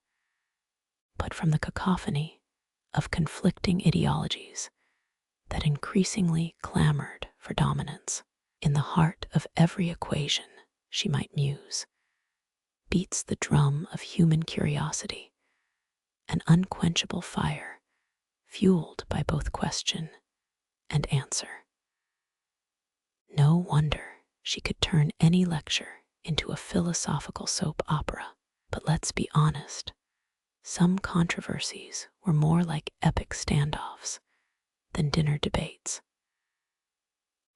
but from the cacophony of conflicting ideologies that increasingly clamored for dominance. In the heart of every equation, she might muse, beats the drum of human curiosity, an unquenchable fire fueled by both question and answer. No wonder she could turn any lecture into a philosophical soap opera. But let's be honest, some controversies were more like epic standoffs than dinner debates.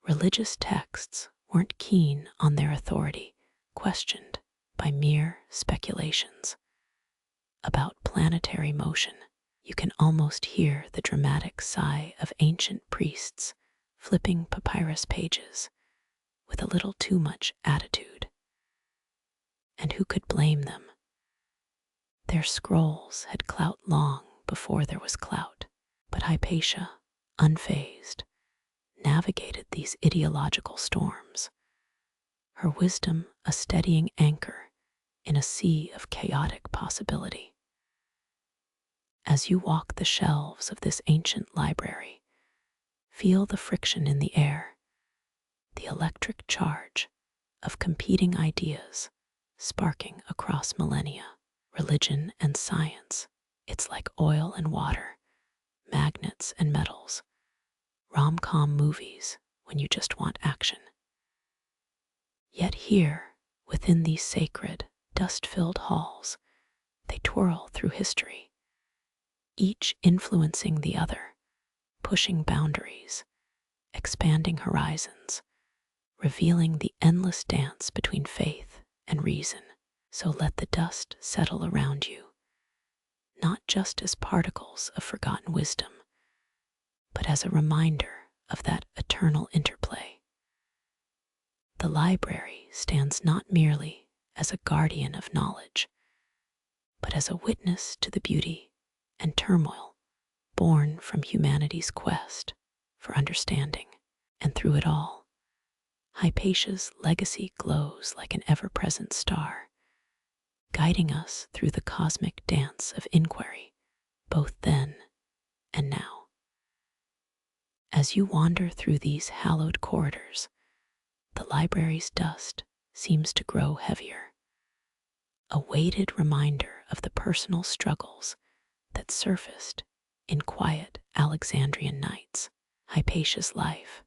Religious texts weren't keen on their authority, questioned by mere speculations. About planetary motion, you can almost hear the dramatic sigh of ancient priests flipping papyrus pages with a little too much attitude. And who could blame them? Their scrolls had clout long before there was clout, but Hypatia, unfazed, navigated these ideological storms, her wisdom a steadying anchor in a sea of chaotic possibility. As you walk the shelves of this ancient library, feel the friction in the air, the electric charge of competing ideas sparking across millennia, religion and science. It's like oil and water, magnets and metals, rom-com movies when you just want action. Yet here, within these sacred, dust-filled halls, they twirl through history, each influencing the other, pushing boundaries, expanding horizons, revealing the endless dance between faith and reason. So let the dust settle around you, not just as particles of forgotten wisdom, but as a reminder of that eternal interplay. The library stands not merely as a guardian of knowledge, but as a witness to the beauty and turmoil born from humanity's quest for understanding. And through it all, Hypatia's legacy glows like an ever-present star, guiding us through the cosmic dance of inquiry, both then and now. As you wander through these hallowed corridors, the library's dust seems to grow heavier, a weighted reminder of the personal struggles that surfaced in quiet Alexandrian nights. Hypatia's life,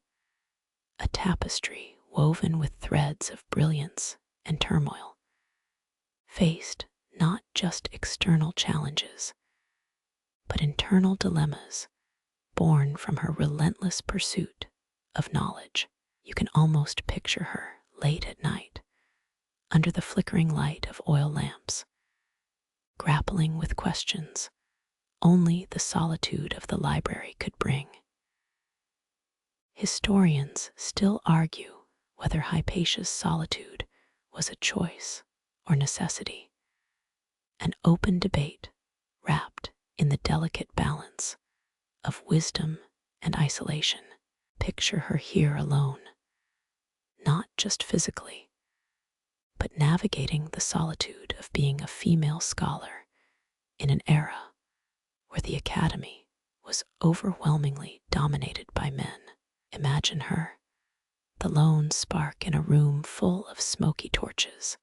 a tapestry woven with threads of brilliance and turmoil, faced not just external challenges, but internal dilemmas born from her relentless pursuit of knowledge. You can almost picture her late at night, under the flickering light of oil lamps, grappling with questions only the solitude of the library could bring. Historians still argue whether Hypatia's solitude was a choice or necessity, an open debate wrapped in the delicate balance of wisdom and isolation. Picture her here alone, not just physically, but navigating the solitude of being a female scholar in an era where the academy was overwhelmingly dominated by men. Imagine her, the lone spark in a room full of smoky torches,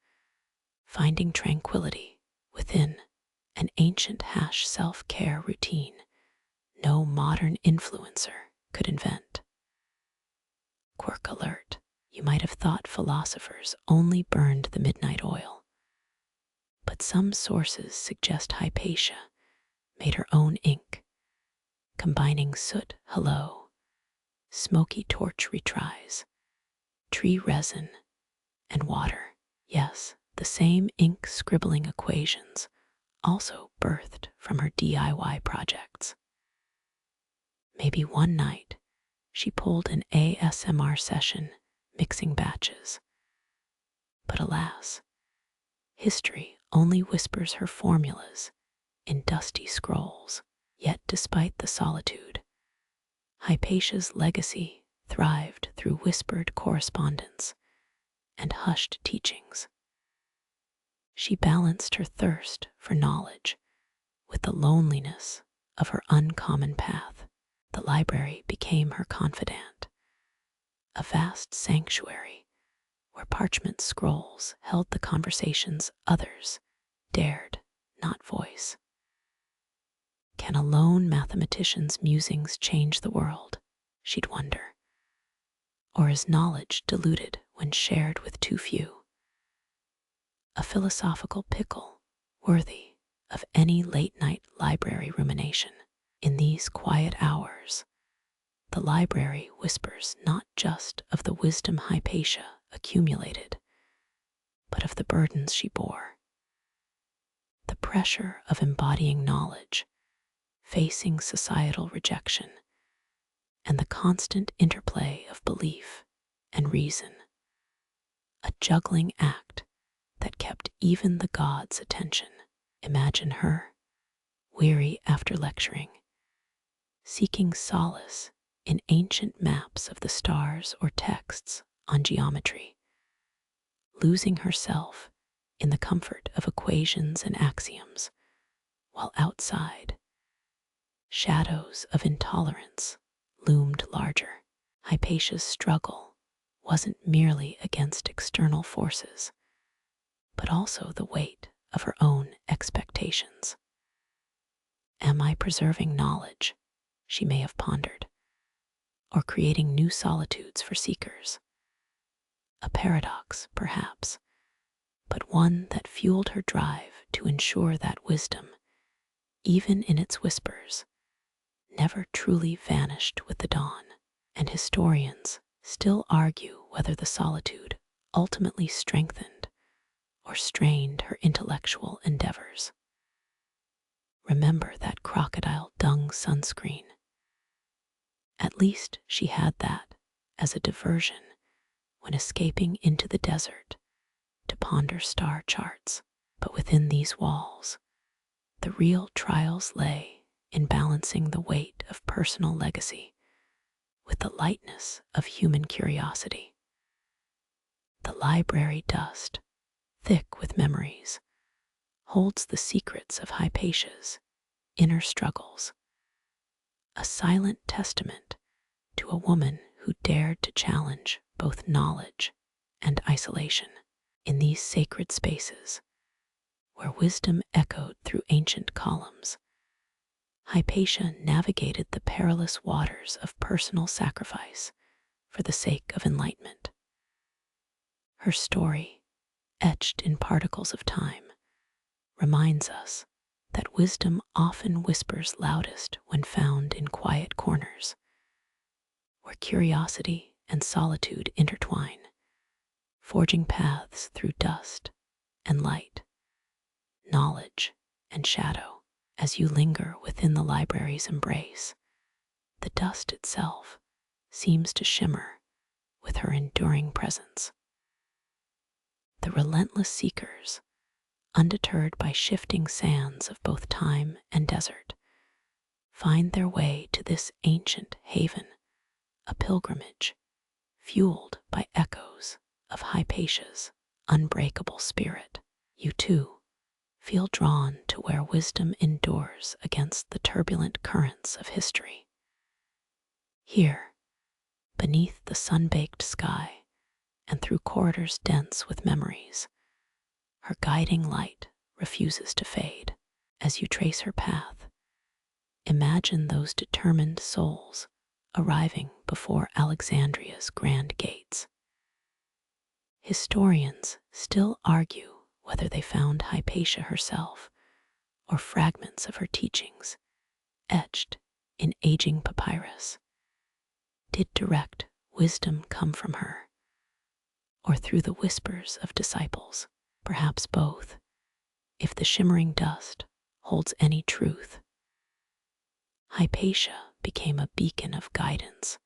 finding tranquility within an ancient self-care routine no modern influencer could invent. Quirk alert, you might have thought philosophers only burned the midnight oil, but some sources suggest Hypatia made her own ink, combining soot smoky torch retries, tree resin, and water. Yes, the same ink scribbling equations also birthed from her DIY projects. Maybe one night she pulled an ASMR session mixing batches. But alas, history only whispers her formulas in dusty scrolls. Yet despite the solitude, Hypatia's legacy thrived through whispered correspondence and hushed teachings. She balanced her thirst for knowledge with the loneliness of her uncommon path. The library became her confidant, a vast sanctuary where parchment scrolls held the conversations others dared not voice. Can a lone mathematician's musings change the world? She'd wonder. Or is knowledge diluted when shared with too few? A philosophical pickle worthy of any late-night library rumination. In these quiet hours, the library whispers not just of the wisdom Hypatia accumulated, but of the burdens she bore. The pressure of embodying knowledge, facing societal rejection, and the constant interplay of belief and reason. A juggling act that kept even the gods' attention. Imagine her, weary after lecturing, seeking solace in ancient maps of the stars or texts on geometry, losing herself in the comfort of equations and axioms, while outside, shadows of intolerance loomed larger. Hypatia's struggle wasn't merely against external forces, but also the weight of her own expectations. Am I preserving knowledge, she may have pondered, or creating new solitudes for seekers? A paradox, perhaps, but one that fueled her drive to ensure that wisdom, even in its whispers, never truly vanished with the dawn. And historians still argue whether the solitude ultimately strengthened or strained her intellectual endeavors. Remember that crocodile dung sunscreen. At least she had that as a diversion when escaping into the desert to ponder star charts. But within these walls, the real trials lay in balancing the weight of personal legacy with the lightness of human curiosity. The library dust, thick with memories, holds the secrets of Hypatia's inner struggles, a silent testament to a woman who dared to challenge both knowledge and isolation. In these sacred spaces, where wisdom echoed through ancient columns, Hypatia navigated the perilous waters of personal sacrifice for the sake of enlightenment. Her story, etched in particles of time, reminds us that wisdom often whispers loudest when found in quiet corners, where curiosity and solitude intertwine, forging paths through dust and light, knowledge and shadow. As you linger within the library's embrace, the dust itself seems to shimmer with her enduring presence. The relentless seekers, undeterred by shifting sands of both time and desert, find their way to this ancient haven, a pilgrimage fueled by echoes of Hypatia's unbreakable spirit. You too feel drawn to where wisdom endures against the turbulent currents of history. Here, beneath the sun-baked sky and through corridors dense with memories, her guiding light refuses to fade. As you trace her path, imagine those determined souls arriving before Alexandria's grand gates. Historians still argue whether they found Hypatia herself or fragments of her teachings etched in aging papyrus. Did direct wisdom come from her, or through the whispers of disciples? Perhaps both, if the shimmering dust holds any truth. Hypatia became a beacon of guidance,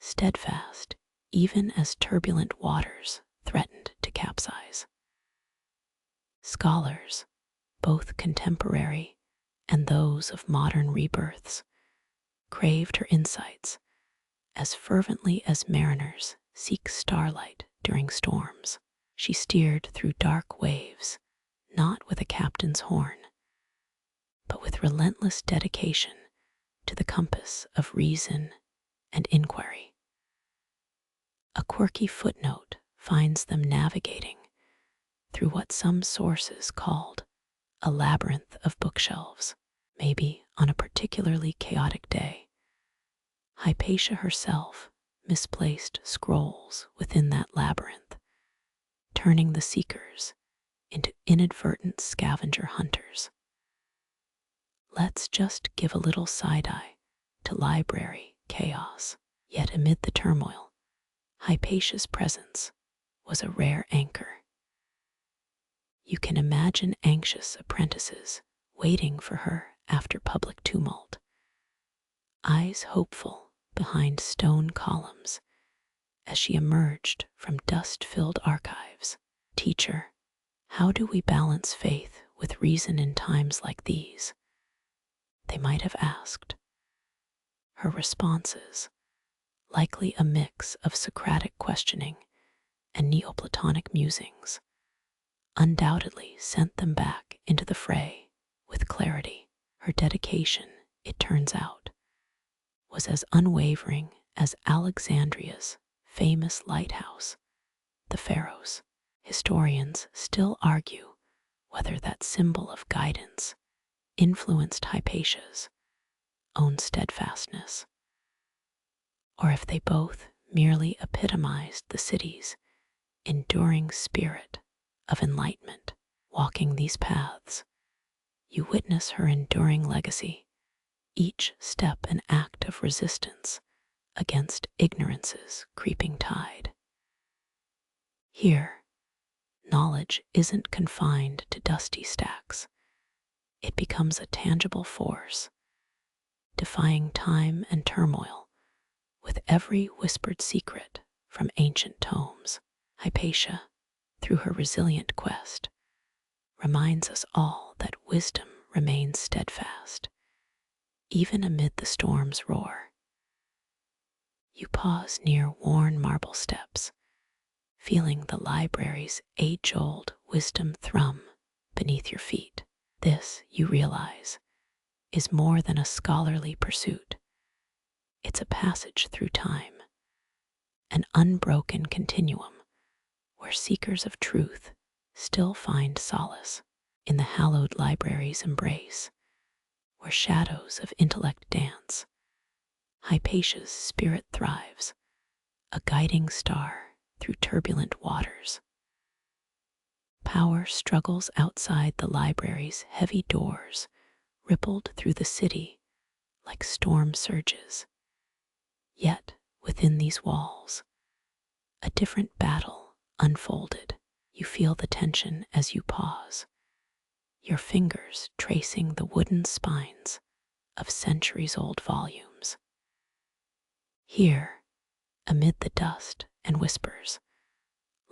steadfast even as turbulent waters threatened to capsize. Scholars, both contemporary and those of modern rebirths, craved her insights as fervently as mariners seek starlight during storms. She steered through dark waves, not with a captain's horn, but with relentless dedication to the compass of reason and inquiry. A quirky footnote finds them navigating through what some sources called a labyrinth of bookshelves. Maybe on a particularly chaotic day, Hypatia herself misplaced scrolls within that labyrinth, turning the seekers into inadvertent scavenger hunters. Let's just give a little side-eye to library chaos. Yet amid the turmoil, Hypatia's presence was a rare anchor. You can imagine anxious apprentices waiting for her after public tumult, eyes hopeful behind stone columns as she emerged from dust-filled archives. Teacher, how do we balance faith with reason in times like these? They might have asked. Her responses, likely a mix of Socratic questioning and Neoplatonic musings, undoubtedly sent them back into the fray with clarity. Her dedication, it turns out, was as unwavering as Alexandria's famous lighthouse, the Pharos. Historians still argue whether that symbol of guidance influenced Hypatia's own steadfastness, or if they both merely epitomized the city's enduring spirit of enlightenment. Walking these paths, you witness her enduring legacy, each step an act of resistance against ignorance's creeping tide. Here, knowledge isn't confined to dusty stacks. It becomes a tangible force, defying time and turmoil with every whispered secret from ancient tomes. Hypatia, through her resilient quest, reminds us all that wisdom remains steadfast, even amid the storm's roar. You pause near worn marble steps, feeling the library's age-old wisdom thrum beneath your feet. This, you realize, is more than a scholarly pursuit. It's a passage through time, an unbroken continuum where seekers of truth still find solace. In the hallowed library's embrace, where shadows of intellect dance, Hypatia's spirit thrives, a guiding star through turbulent waters. Power struggles outside the library's heavy doors, rippled through the city like storm surges. Yet, within these walls, a different battle unfolded. You feel the tension as you pause, your fingers tracing the wooden spines of centuries-old volumes. Here, amid the dust and whispers,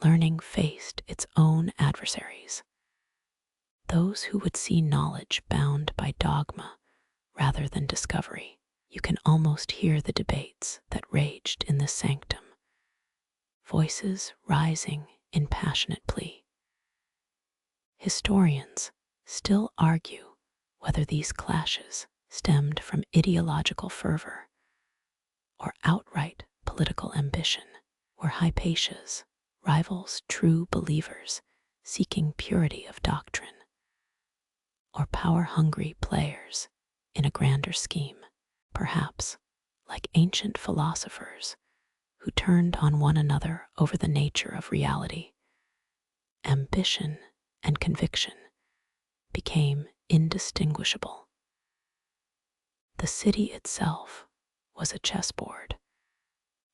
learning faced its own adversaries, those who would see knowledge bound by dogma rather than discovery. You can almost hear the debates that raged in this sanctum, voices rising in passionate plea. Historians still argue whether these clashes stemmed from ideological fervor or outright political ambition. Were Hypatia's rivals true believers seeking purity of doctrine, or power-hungry players in a grander scheme, perhaps like ancient philosophers who turned on one another over the nature of reality? Ambition and conviction became indistinguishable. The city itself was a chessboard,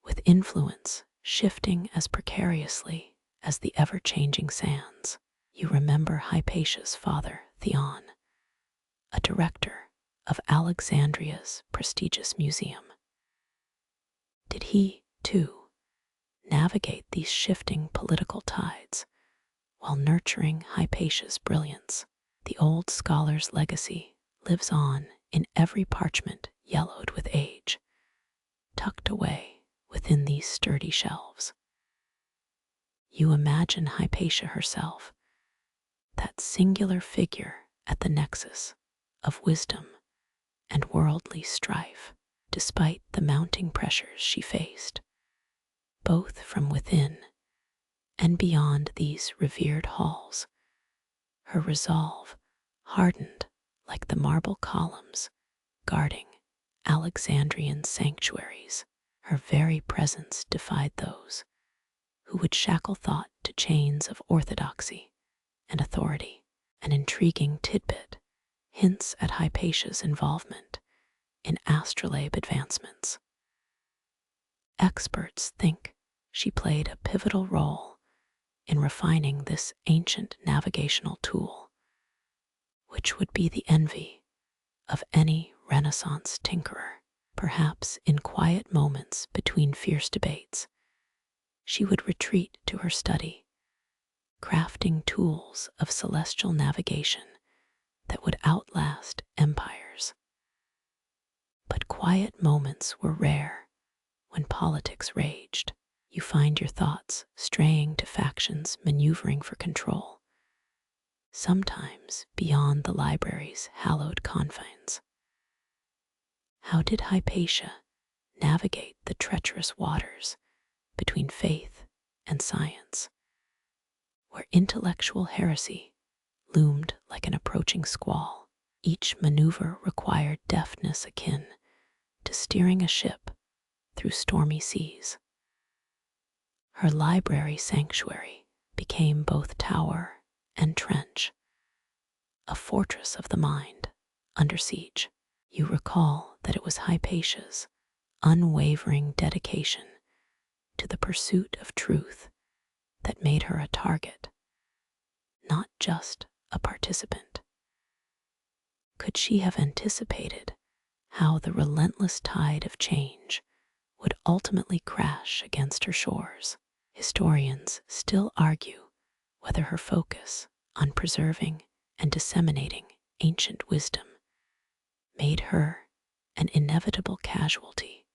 with influence shifting as precariously as the ever-changing sands. You remember Hypatia's father, Theon, a director of Alexandria's prestigious museum. Did he, too, navigate these shifting political tides while nurturing Hypatia's brilliance? The old scholar's legacy lives on in every parchment yellowed with age, tucked away within these sturdy shelves. You imagine Hypatia herself, that singular figure at the nexus of wisdom and worldly strife. Despite the mounting pressures she faced, both from within and beyond these revered halls, her resolve hardened like the marble columns guarding Alexandrian sanctuaries. Her very presence defied those who would shackle thought to chains of orthodoxy and authority. An intriguing tidbit hints at Hypatia's involvement in astrolabe advancements. Experts think she played a pivotal role in refining this ancient navigational tool, which would be the envy of any Renaissance tinkerer. Perhaps in quiet moments between fierce debates, she would retreat to her study, crafting tools of celestial navigation that would outlast empires. But quiet moments were rare when politics raged. You find your thoughts straying to factions maneuvering for control, sometimes beyond the library's hallowed confines. How did Hypatia navigate the treacherous waters between faith and science, where intellectual heresy loomed like an approaching squall? Each maneuver required deftness akin to steering a ship through stormy seas. Her library sanctuary became both tower and trench, a fortress of the mind under siege. You recall that it was Hypatia's unwavering dedication to the pursuit of truth that made her a target, not just a participant. Could she have anticipated how the relentless tide of change would ultimately crash against her shores? Historians still argue whether her focus on preserving and disseminating ancient wisdom made her an inevitable casualty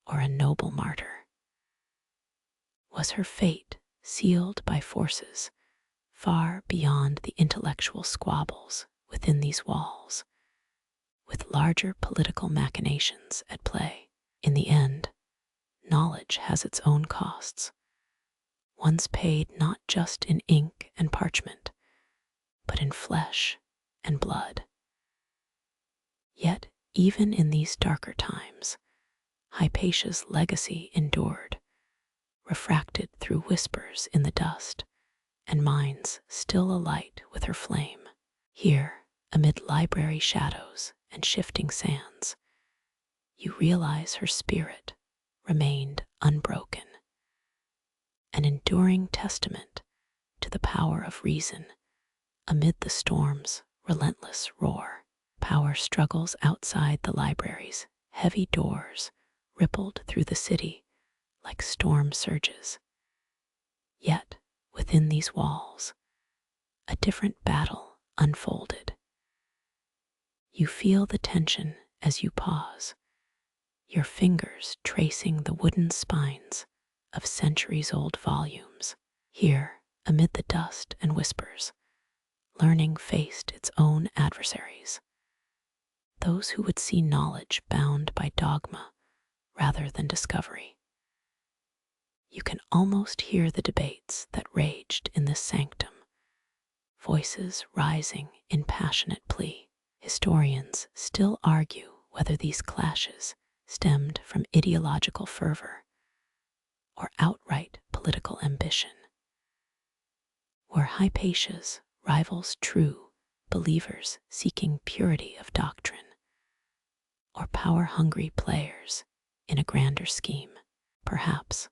or a noble martyr. Was her fate sealed by forces far beyond the intellectual squabbles within these walls, with larger political machinations at play? In the end, knowledge has its own costs, ones paid not just in ink and parchment, but in flesh and blood. Yet, even in these darker times, Hypatia's legacy endured, refracted through whispers in the dust, and minds still alight with her flame. Here, amid library shadows and shifting sands, you realize her spirit remained unbroken, an enduring testament to the power of reason amid the storm's relentless roar. Power struggles outside the library's heavy doors rippled through the city like storm surges. Yet, within these walls, a different battle unfolded. You feel the tension as you pause, your fingers tracing the wooden spines of centuries-old volumes. Here, amid the dust and whispers, learning faced its own adversaries, those who would see knowledge bound by dogma rather than discovery. You can almost hear the debates that raged in this sanctum, voices rising in passionate plea. Historians still argue whether these clashes stemmed from ideological fervor or outright political ambition. Were Hypatia's rivals true believers seeking purity of doctrine, or power-hungry players in a grander scheme? Perhaps,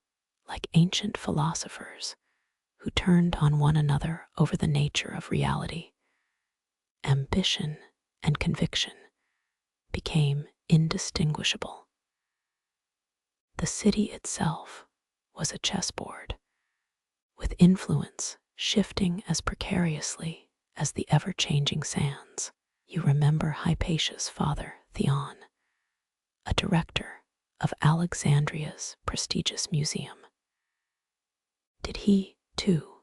like ancient philosophers who turned on one another over the nature of reality, ambition and conviction became indistinguishable. The city itself was a chessboard, with influence shifting as precariously as the ever-changing sands. You remember Hypatia's father, Theon, a director of Alexandria's prestigious museum. Did he, too,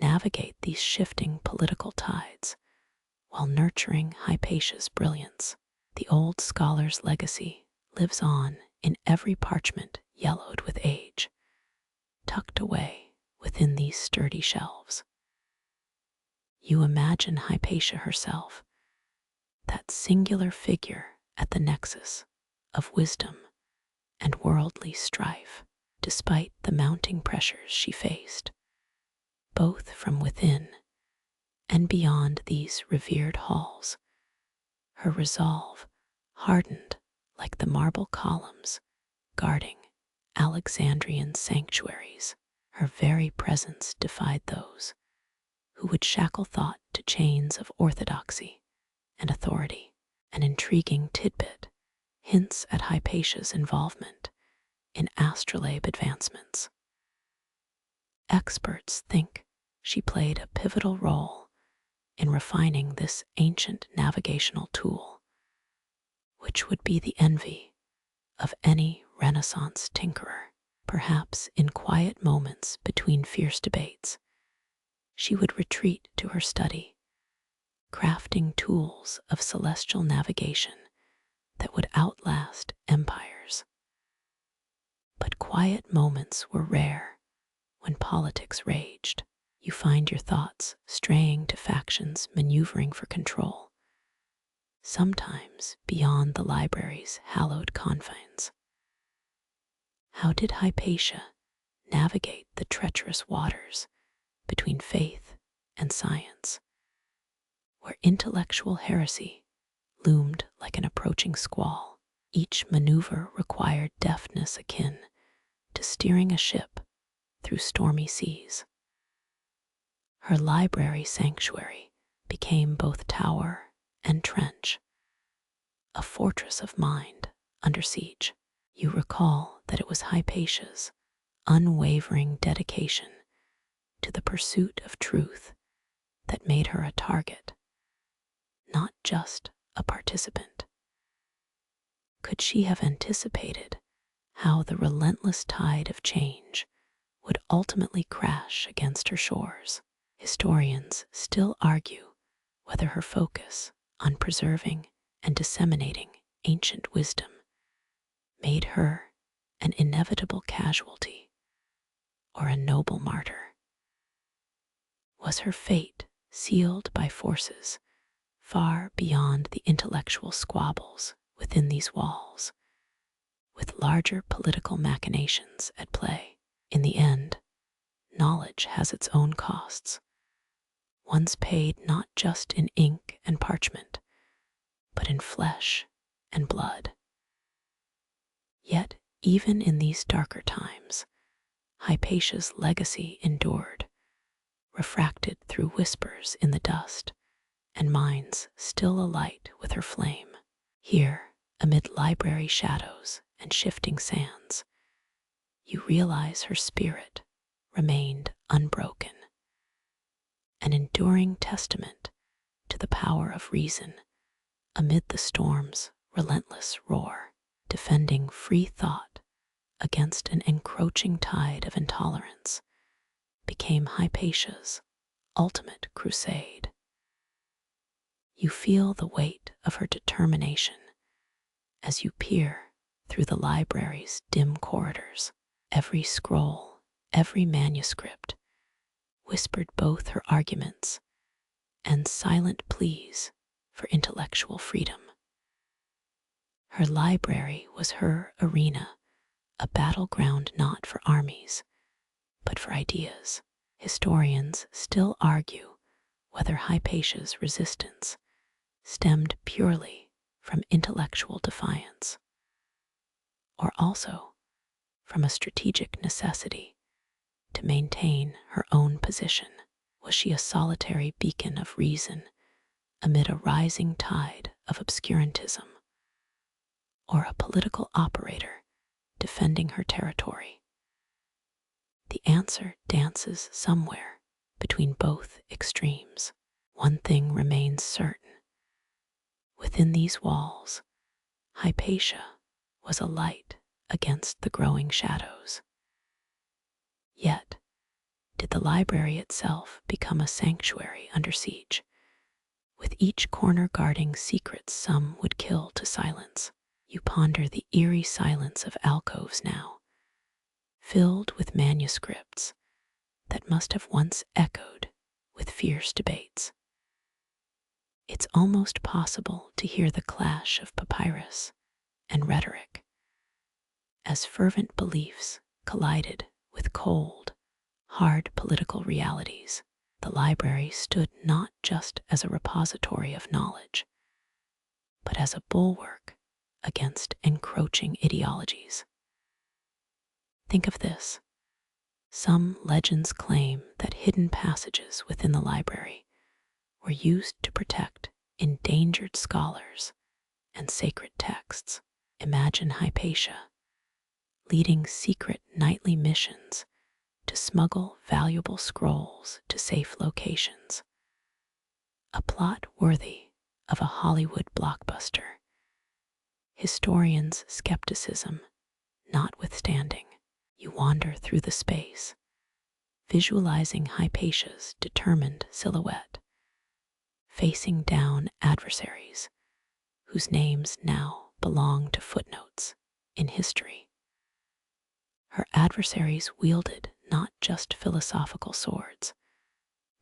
navigate these shifting political tides while nurturing Hypatia's brilliance? The old scholar's legacy lives on in every parchment yellowed with age, tucked away within these sturdy shelves. You imagine Hypatia herself, that singular figure at the nexus of wisdom and worldly strife, despite the mounting pressures she faced, both from within and beyond these revered halls. Her resolve hardened like the marble columns guarding Alexandrian sanctuaries. Her very presence defied those who would shackle thought to chains of orthodoxy and authority. An intriguing tidbit hints at Hypatia's involvement in astrolabe advancements. Experts think she played a pivotal role in refining this ancient navigational tool, which would be the envy of any Renaissance tinkerer. Perhaps in quiet moments between fierce debates, she would retreat to her study, crafting tools of celestial navigation that would outlast empires. But quiet moments were rare when politics raged. You find your thoughts straying to factions maneuvering for control, sometimes beyond the library's hallowed confines. How did Hypatia navigate the treacherous waters between faith and science, where intellectual heresy loomed like an approaching squall? Each maneuver required deftness akin to steering a ship through stormy seas. Her library sanctuary became both tower and trench, a fortress of mind under siege. You recall that it was Hypatia's unwavering dedication to the pursuit of truth that made her a target, not just a participant. Could she have anticipated how the relentless tide of change would ultimately crash against her shores? Historians still argue whether her focus on preserving and disseminating ancient wisdom made her an inevitable casualty or a noble martyr. Was her fate sealed by forces far beyond the intellectual squabbles within these walls, with larger political machinations at play? In the end, knowledge has its own costs, ones paid not just in ink and parchment, but in flesh and blood. Yet, even in these darker times, Hypatia's legacy endured, refracted through whispers in the dust, and minds still alight with her flame. Here, amid library shadows and shifting sands, you realize her spirit remained unbroken, an enduring testament to the power of reason amid the storm's relentless roar. Defending free thought against an encroaching tide of intolerance became Hypatia's ultimate crusade. You feel the weight of her determination as you peer through the library's dim corridors. Every scroll, every manuscript whispered both her arguments and silent pleas for intellectual freedom. Her library was her arena, a battleground not for armies, but for ideas. Historians still argue whether Hypatia's resistance stemmed purely from intellectual defiance, or also from a strategic necessity to maintain her own position. Was she a solitary beacon of reason amid a rising tide of obscurantism, or a political operator defending her territory? The answer dances somewhere between both extremes. One thing remains certain. Within these walls, Hypatia was a light against the growing shadows. Yet, did the library itself become a sanctuary under siege, with each corner guarding secrets some would kill to silence? You ponder the eerie silence of alcoves now, filled with manuscripts that must have once echoed with fierce debates. It's almost possible to hear the clash of papyrus and rhetoric As fervent beliefs collided with cold, hard political realities, the library stood not just as a repository of knowledge, but as a bulwark against encroaching ideologies. Think of this. Some legends claim that hidden passages within the library were used to protect endangered scholars and sacred texts. Imagine Hypatia leading secret nightly missions to smuggle valuable scrolls to safe locations. A plot worthy of a Hollywood blockbuster. Historians' skepticism notwithstanding, you wander through the space, visualizing Hypatia's determined silhouette, facing down adversaries whose names now belong to footnotes in history. Her adversaries wielded not just philosophical swords,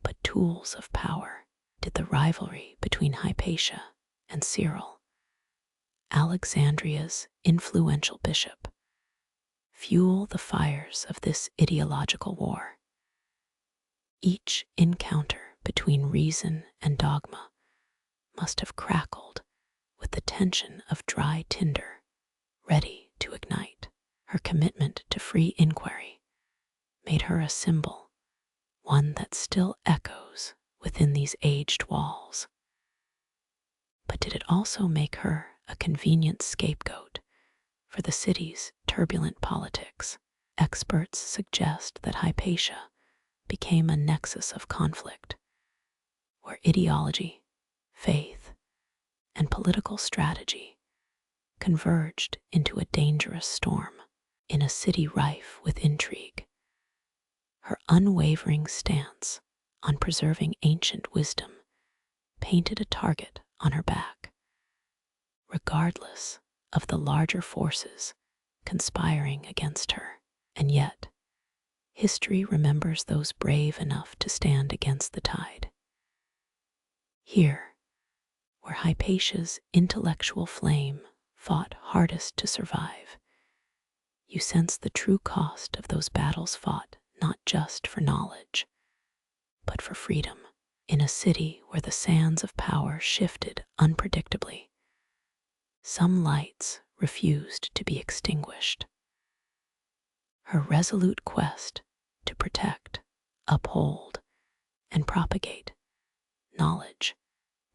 but tools of power. Did the rivalry between Hypatia and Cyril, Alexandria's influential bishop, fuel the fires of this ideological war? Each encounter between reason and dogma must have crackled with the tension of dry tinder ready to ignite. Her commitment to free inquiry made her a symbol, one that still echoes within these aged walls. But did it also make her a convenient scapegoat for the city's turbulent politics? Experts suggest that Hypatia became a nexus of conflict, where ideology, faith, and political strategy converged into a dangerous storm. In a city rife with intrigue, her unwavering stance on preserving ancient wisdom painted a target on her back, regardless of the larger forces conspiring against her. And yet, history remembers those brave enough to stand against the tide. Here, where Hypatia's intellectual flame fought hardest to survive, you sense the true cost of those battles fought not just for knowledge, but for freedom. In a city where the sands of power shifted unpredictably, some lights refused to be extinguished. Her resolute quest to protect, uphold, and propagate knowledge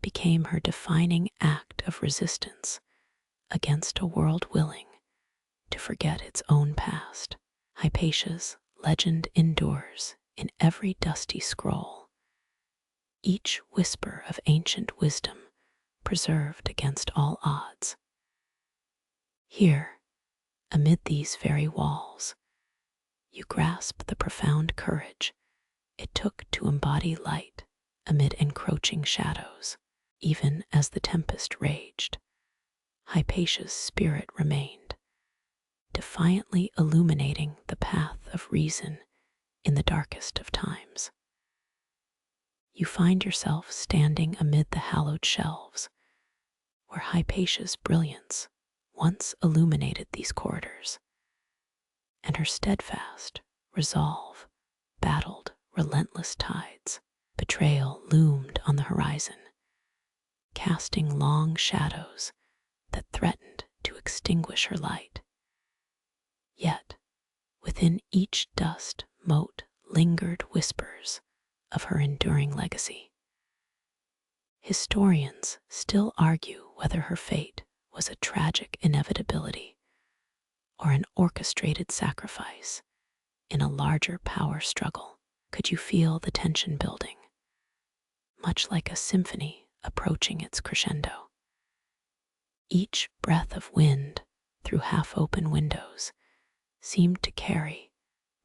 became her defining act of resistance against a world willing to forget its own past. Hypatia's legend endures in every dusty scroll, each whisper of ancient wisdom preserved against all odds. Here, amid these very walls, you grasp the profound courage it took to embody light amid encroaching shadows. Even as the tempest raged, Hypatia's spirit remained, defiantly illuminating the path of reason in the darkest of times. You find yourself standing amid the hallowed shelves, where Hypatia's brilliance once illuminated these corridors, and her steadfast resolve battled relentless tides. Betrayal loomed on the horizon, casting long shadows that threatened to extinguish her light. Yet, within each dust mote lingered whispers of her enduring legacy. Historians still argue whether her fate was a tragic inevitability or an orchestrated sacrifice in a larger power struggle. Could you feel the tension building, much like a symphony approaching its crescendo? Each breath of wind through half-open windows seemed to carry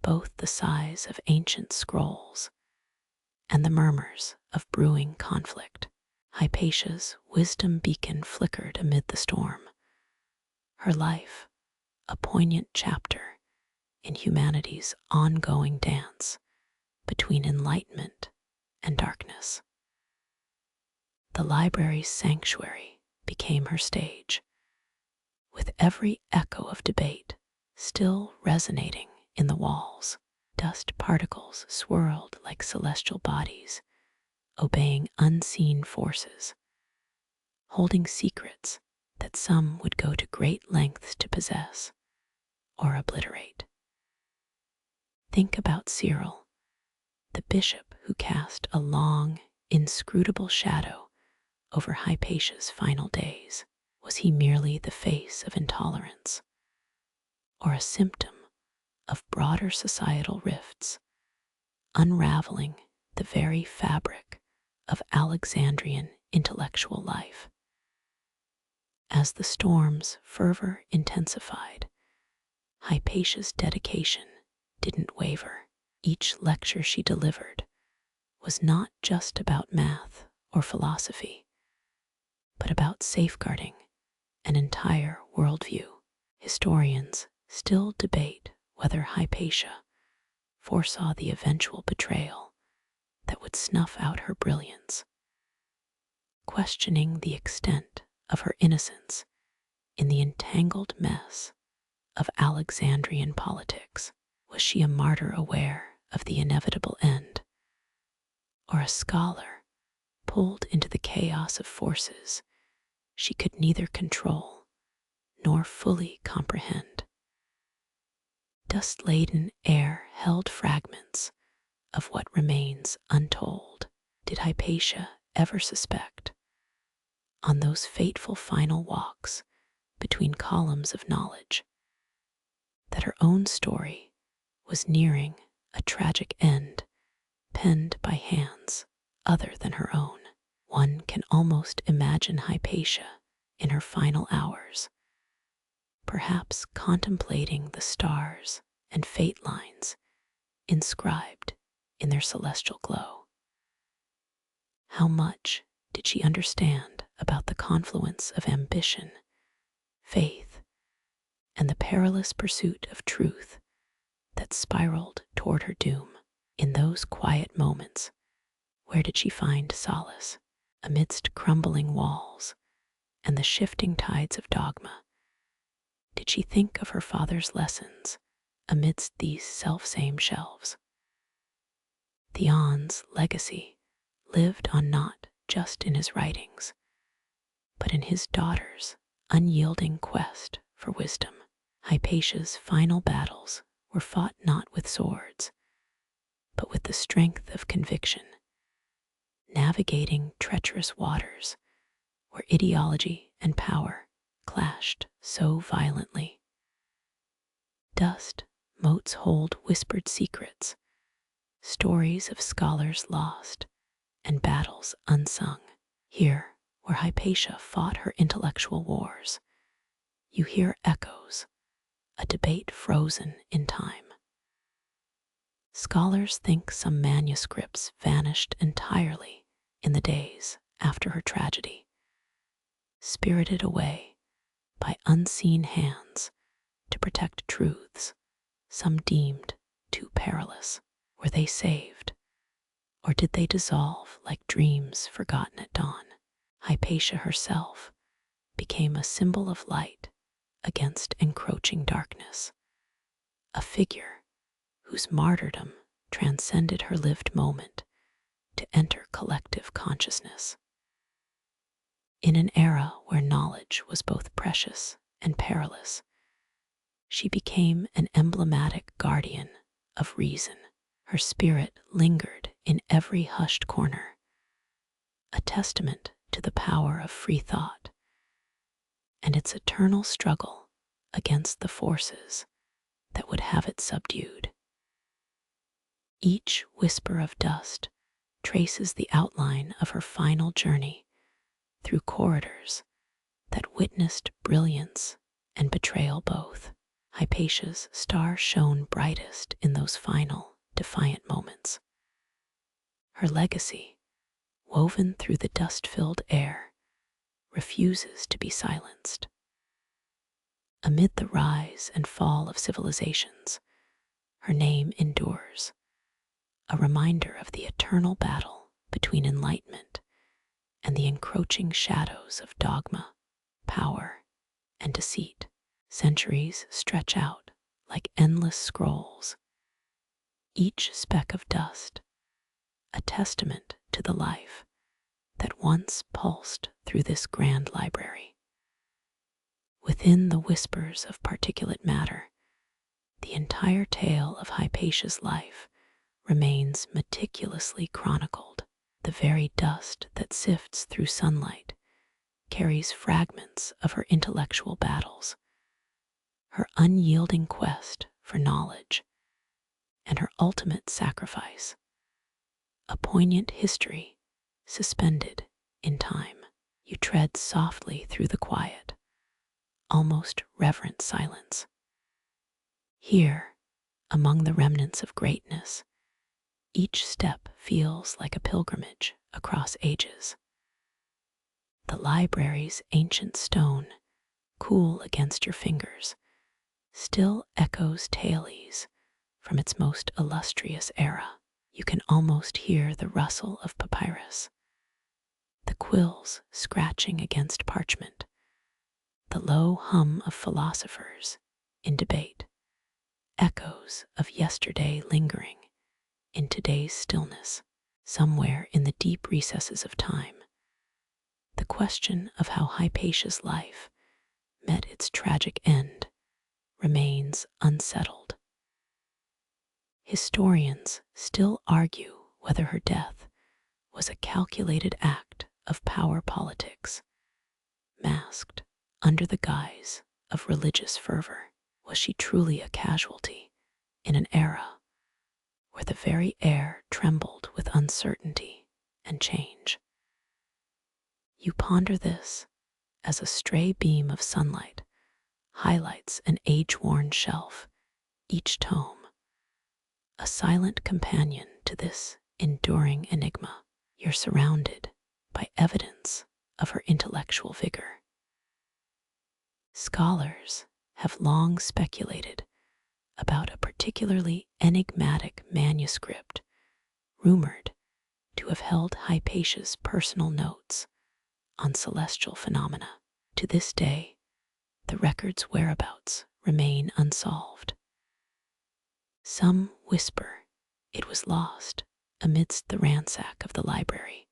both the sighs of ancient scrolls and the murmurs of brewing conflict. Hypatia's wisdom beacon flickered amid the storm, her life a poignant chapter in humanity's ongoing dance between enlightenment and darkness. The library's sanctuary became her stage, with every echo of debate still resonating in the walls. Dust particles swirled like celestial bodies, obeying unseen forces, holding secrets that some would go to great lengths to possess or obliterate. Think about Cyril, the bishop who cast a long, inscrutable shadow over Hypatia's final days. Was he merely the face of intolerance, or a symptom of broader societal rifts, unraveling the very fabric of Alexandrian intellectual life? As the storm's fervor intensified, Hypatia's dedication didn't waver. Each lecture she delivered was not just about math or philosophy, but about safeguarding an entire worldview. Historians still debate whether Hypatia foresaw the eventual betrayal that would snuff out her brilliance, questioning the extent of her innocence in the entangled mess of Alexandrian politics. Was she a martyr aware of the inevitable end, or a scholar pulled into the chaos of forces she could neither control nor fully comprehend? Dust-laden air held fragments of what remains untold. Did Hypatia ever suspect, on those fateful final walks between columns of knowledge, that her own story was nearing a tragic end, penned by hands other than her own? One can almost imagine Hypatia in her final hours, perhaps contemplating the stars and fate lines inscribed in their celestial glow. How much did she understand about the confluence of ambition, faith, and the perilous pursuit of truth that spiraled toward her doom? In those quiet moments, where did she find solace? Amidst crumbling walls and the shifting tides of dogma, did she think of her father's lessons amidst these selfsame shelves? Theon's legacy lived on not just in his writings, but in his daughter's unyielding quest for wisdom. Hypatia's final battles were fought not with swords, but with the strength of conviction, navigating treacherous waters where ideology and power clashed so violently. Dust motes hold whispered secrets, stories of scholars lost and battles unsung. Here, where Hypatia fought her intellectual wars, you hear echoes, a debate frozen in time. Scholars think some manuscripts vanished entirely in the days after her tragedy, spirited away by unseen hands to protect truths some deemed too perilous. Were they saved, or did they dissolve like dreams forgotten at dawn? Hypatia herself became a symbol of light against encroaching darkness, a figure whose martyrdom transcended her lived moment to enter collective consciousness. In an era where knowledge was both precious and perilous, she became an emblematic guardian of reason. Her spirit lingered in every hushed corner, a testament to the power of free thought and its eternal struggle against the forces that would have it subdued. Each whisper of dust traces the outline of her final journey through corridors that witnessed brilliance and betrayal both. Hypatia's star shone brightest in those final, defiant moments. Her legacy, woven through the dust-filled air, refuses to be silenced. Amid the rise and fall of civilizations, her name endures, a reminder of the eternal battle between enlightenment and the encroaching shadows of dogma, power, and deceit. Centuries stretch out like endless scrolls, each speck of dust a testament to the life that once pulsed through this grand library. Within the whispers of particulate matter, the entire tale of Hypatia's life remains meticulously chronicled. The very dust that sifts through sunlight carries fragments of her intellectual battles, her unyielding quest for knowledge, and her ultimate sacrifice, a poignant history suspended in time. You tread softly through the quiet, almost reverent silence. Here, among the remnants of greatness, each step feels like a pilgrimage across ages. The library's ancient stone, cool against your fingers, still echoes tales from its most illustrious era. You can almost hear the rustle of papyrus, the quills scratching against parchment, the low hum of philosophers in debate, echoes of yesterday lingering in today's stillness. Somewhere in the deep recesses of time, the question of how Hypatia's life met its tragic end remains unsettled. Historians still argue whether her death was a calculated act of power politics, masked under the guise of religious fervor. Was she truly a casualty in an era where the very air trembled with uncertainty and change? You ponder this as a stray beam of sunlight highlights an age-worn shelf, each tome a silent companion to this enduring enigma. You're surrounded by evidence of her intellectual vigor. Scholars have long speculated about a particularly enigmatic manuscript rumored to have held Hypatia's personal notes on celestial phenomena. To this day, the record's whereabouts remain unsolved. Some whisper it was lost amidst the ransack of the library,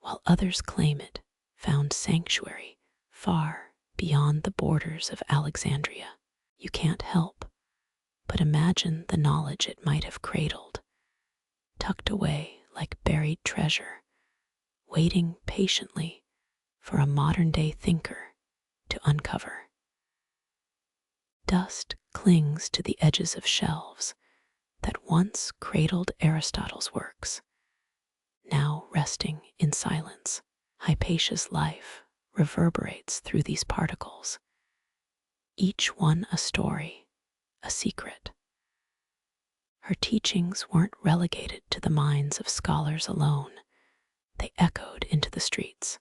while others claim it found sanctuary far beyond the borders of Alexandria. You can't help but imagine the knowledge it might have cradled, tucked away like buried treasure, waiting patiently for a modern-day thinker to uncover. Dust clings to the edges of shelves that once cradled Aristotle's works, now resting in silence. Hypatia's life reverberates through these particles, each one a story, a secret. Her teachings weren't relegated to the minds of scholars alone. They echoed into the streets,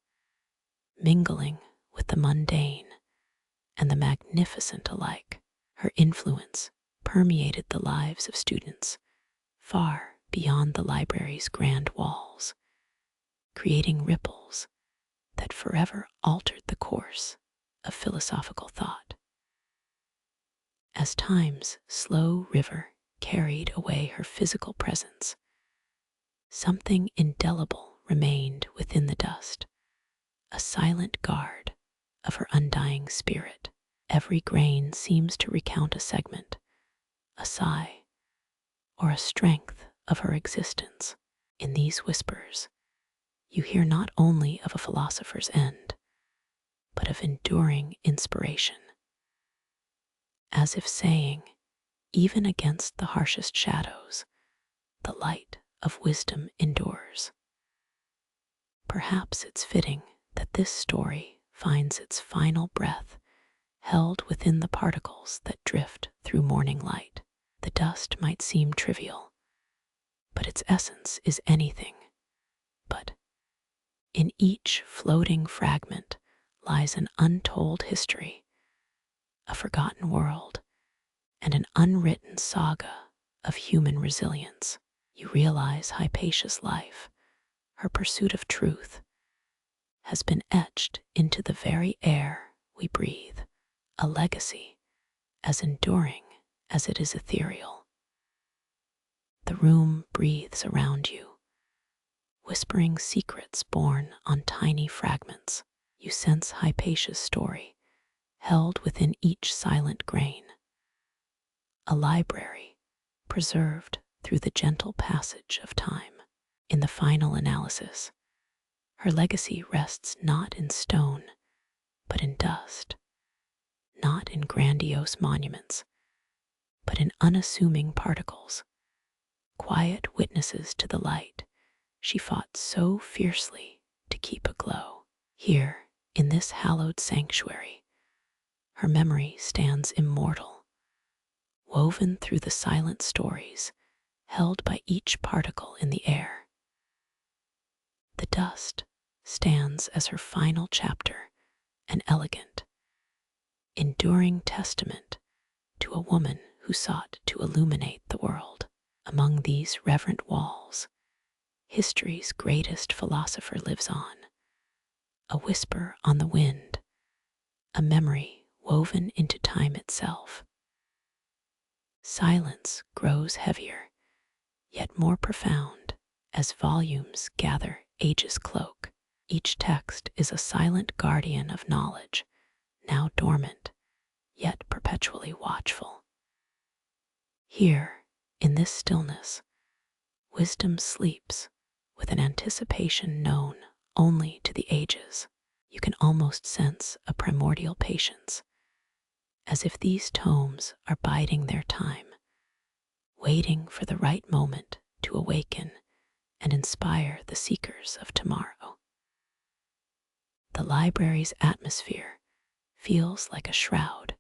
mingling with the mundane and the magnificent alike. Her influence permeated the lives of students far beyond the library's grand walls, creating ripples that forever altered the course of philosophical thought. As time's slow river carried away her physical presence, something indelible remained within the dust, a silent guard of her undying spirit. Every grain seems to recount a segment, a sigh, or a strength of her existence. In these whispers, you hear not only of a philosopher's end, but of enduring inspiration, as if saying, even against the harshest shadows, the light of wisdom endures. Perhaps it's fitting that this story finds its final breath held within the particles that drift through morning light. The dust might seem trivial, but its essence is anything but. In each floating fragment lies an untold history, a forgotten world, and an unwritten saga of human resilience. You realize Hypatia's life, her pursuit of truth, has been etched into the very air we breathe, a legacy as enduring as it is ethereal. The room breathes around you, whispering secrets born on tiny fragments. You sense Hypatia's story, held within each silent grain. A library, preserved through the gentle passage of time. In the final analysis, her legacy rests not in stone, but in dust, not in grandiose monuments, but in unassuming particles, quiet witnesses to the light she fought so fiercely to keep aglow. Here, in this hallowed sanctuary, her memory stands immortal, woven through the silent stories held by each particle in the air. The dust stands as her final chapter, an elegant, enduring testament to a woman who sought to illuminate the world. Among these reverent walls, history's greatest philosopher lives on, a whisper on the wind, a memory woven into time itself. Silence grows heavier, yet more profound, as volumes gather age's cloak. Each text is a silent guardian of knowledge, now dormant, yet perpetually watchful. Here, in this stillness, wisdom sleeps with an anticipation known only to the ages. You can almost sense a primordial patience, as if these tomes are biding their time, waiting for the right moment to awaken and inspire the seekers of tomorrow. The library's atmosphere feels like a shroud,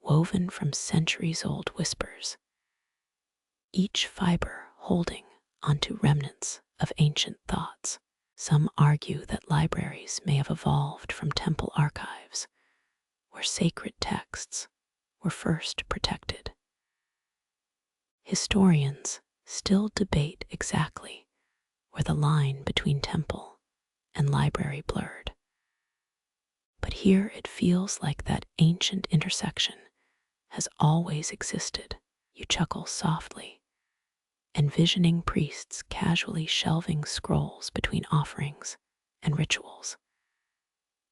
woven from centuries-old whispers, each fiber holding onto remnants of ancient thoughts. Some argue that libraries may have evolved from temple archives, where sacred texts were first protected. Historians still debate exactly where the line between temple and library blurred. But here it feels like that ancient intersection has always existed. You chuckle softly, envisioning priests casually shelving scrolls between offerings and rituals.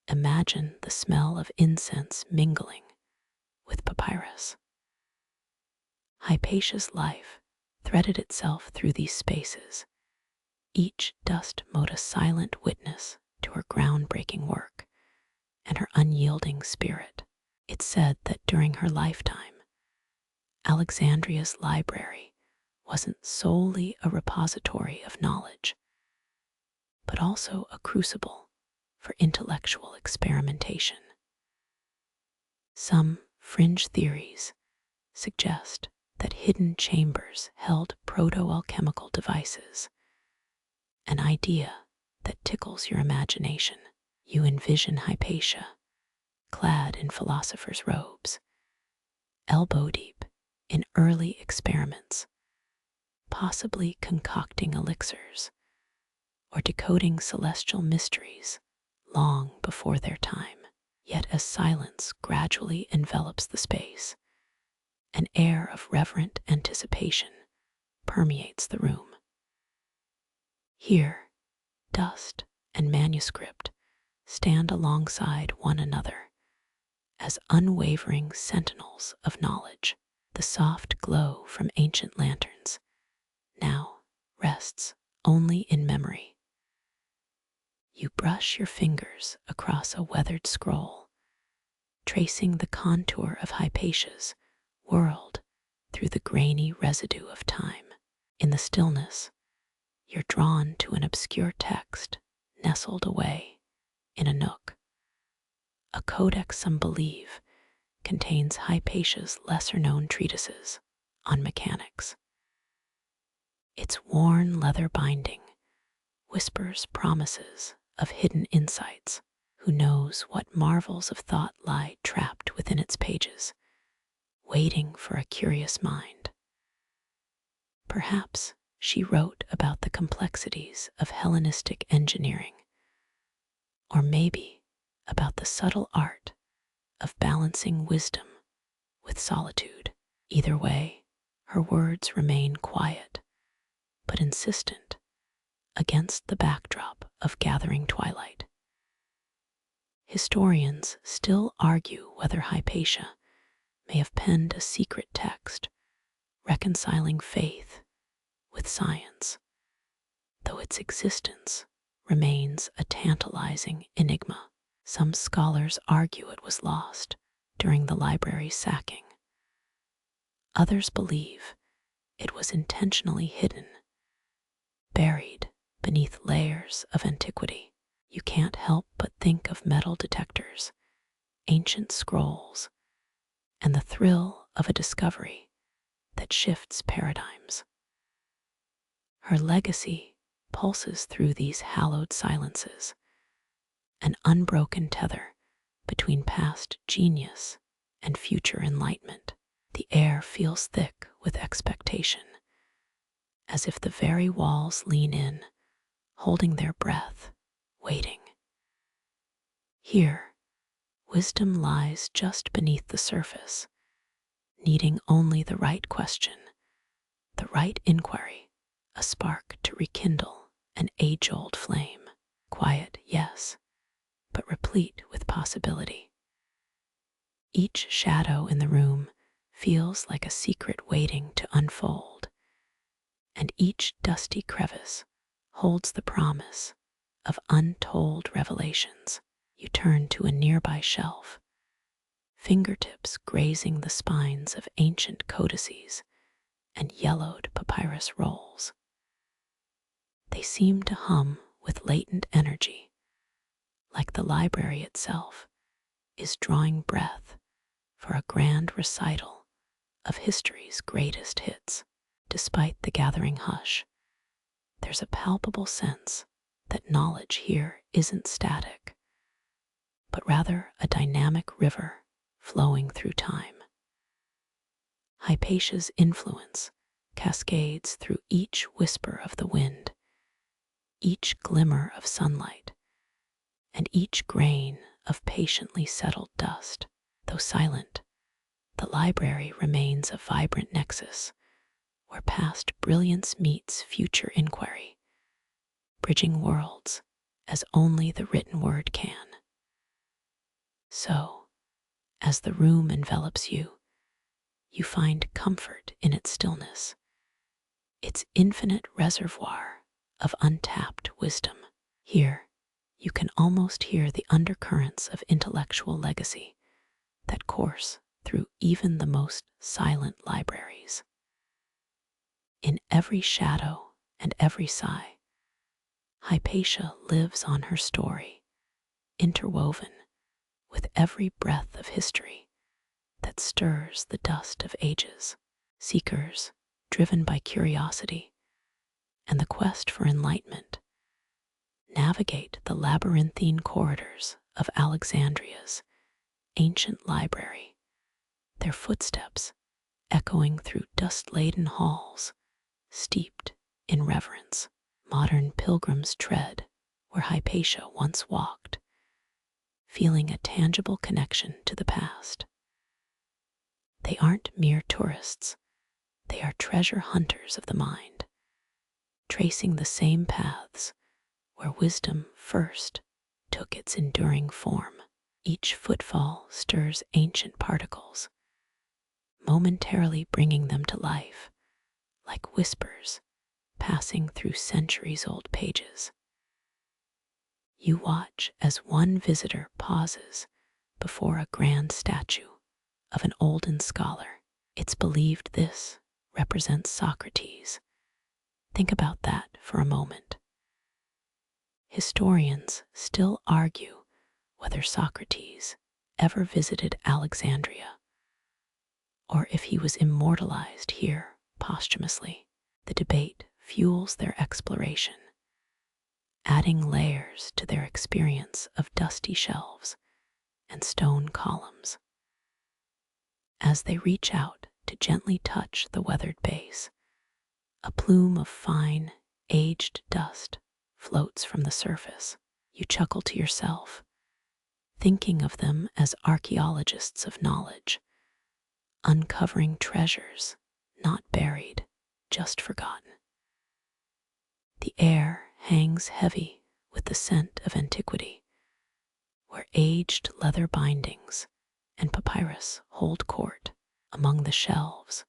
Imagine the smell of incense mingling with papyrus. Hypatia's life threaded itself through these spaces, each dust mote a silent witness to her groundbreaking work and her unyielding spirit. It's said that during her lifetime, Alexandria's library wasn't solely a repository of knowledge, but also a crucible for intellectual experimentation. Some fringe theories suggest that hidden chambers held proto-alchemical devices, an idea that tickles your imagination. You envision Hypatia, clad in philosopher's robes, elbow deep in early experiments, possibly concocting elixirs or decoding celestial mysteries long before their time. Yet as silence gradually envelops the space, an air of reverent anticipation permeates the room. Here, dust and manuscript stand alongside one another as unwavering sentinels of knowledge. The soft glow from ancient lanterns now rests only in memory. You brush your fingers across a weathered scroll, tracing the contour of Hypatia's world through the grainy residue of time. In the stillness, you're drawn to an obscure text nestled away in a nook. A codex some believe contains Hypatia's lesser-known treatises on mechanics. Its worn leather binding whispers promises of hidden insights. Who knows what marvels of thought lie trapped within its pages, waiting for a curious mind. Perhaps she wrote about the complexities of Hellenistic engineering, or maybe about the subtle art of balancing wisdom with solitude. Either way, her words remain quiet, but insistent, against the backdrop of gathering twilight. Historians still argue whether Hypatia may have penned a secret text reconciling faith with science, though its existence remains a tantalizing enigma. Some scholars argue it was lost during the library's sacking. Others believe it was intentionally hidden, buried beneath layers of antiquity. You can't help but think of metal detectors, ancient scrolls, and the thrill of a discovery that shifts paradigms. Her legacy pulses through these hallowed silences, an unbroken tether between past genius and future enlightenment. The air feels thick with expectation, as if the very walls lean in, holding their breath, waiting. Here, wisdom lies just beneath the surface, needing only the right question, the right inquiry, a spark to rekindle an age-old flame. Quiet, yes, but replete with possibility. Each shadow in the room feels like a secret waiting to unfold, and each dusty crevice holds the promise of untold revelations. You turn to a nearby shelf, fingertips grazing the spines of ancient codices and yellowed papyrus rolls. They seem to hum with latent energy, like the library itself is drawing breath for a grand recital of history's greatest hits. Despite the gathering hush, there's a palpable sense that knowledge here isn't static, but rather a dynamic river flowing through time. Hypatia's influence cascades through each whisper of the wind, each glimmer of sunlight, and each grain of patiently settled dust. Though silent, the library remains a vibrant nexus where past brilliance meets future inquiry, bridging worlds as only the written word can. So, as the room envelops you, you find comfort in its stillness, its infinite reservoir of untapped wisdom. Here, you can almost hear the undercurrents of intellectual legacy that course through even the most silent libraries. In every shadow and every sigh, Hypatia lives on her story, interwoven with every breath of history that stirs the dust of ages. Seekers, driven by curiosity and the quest for enlightenment, navigate the labyrinthine corridors of Alexandria's ancient library, their footsteps echoing through dust-laden halls steeped in reverence. Modern pilgrims tread where Hypatia once walked, feeling a tangible connection to the past. They aren't mere tourists, they are treasure hunters of the mind, tracing the same paths where wisdom first took its enduring form. Each footfall stirs ancient particles, momentarily bringing them to life, like whispers passing through centuries-old pages. You watch as one visitor pauses before a grand statue of an olden scholar. It's believed this represents Socrates. Think about that for a moment. Historians still argue whether Socrates ever visited Alexandria, or if he was immortalized here posthumously. The debate fuels their exploration, adding layers to their experience of dusty shelves and stone columns. As they reach out to gently touch the weathered base, a plume of fine, aged dust floats from the surface. You chuckle to yourself, thinking of them as archaeologists of knowledge, uncovering treasures not buried, just forgotten. The air hangs heavy with the scent of antiquity, where aged leather bindings and papyrus hold court among the shelves.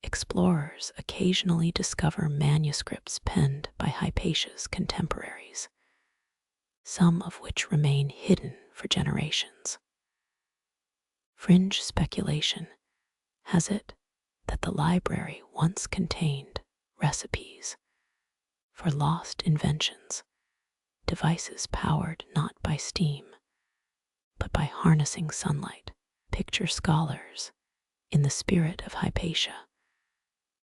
Explorers occasionally discover manuscripts penned by Hypatia's contemporaries, some of which remain hidden for generations. Fringe speculation has it that the library once contained recipes for lost inventions, devices powered not by steam, but by harnessing sunlight. Picture scholars, in the spirit of Hypatia,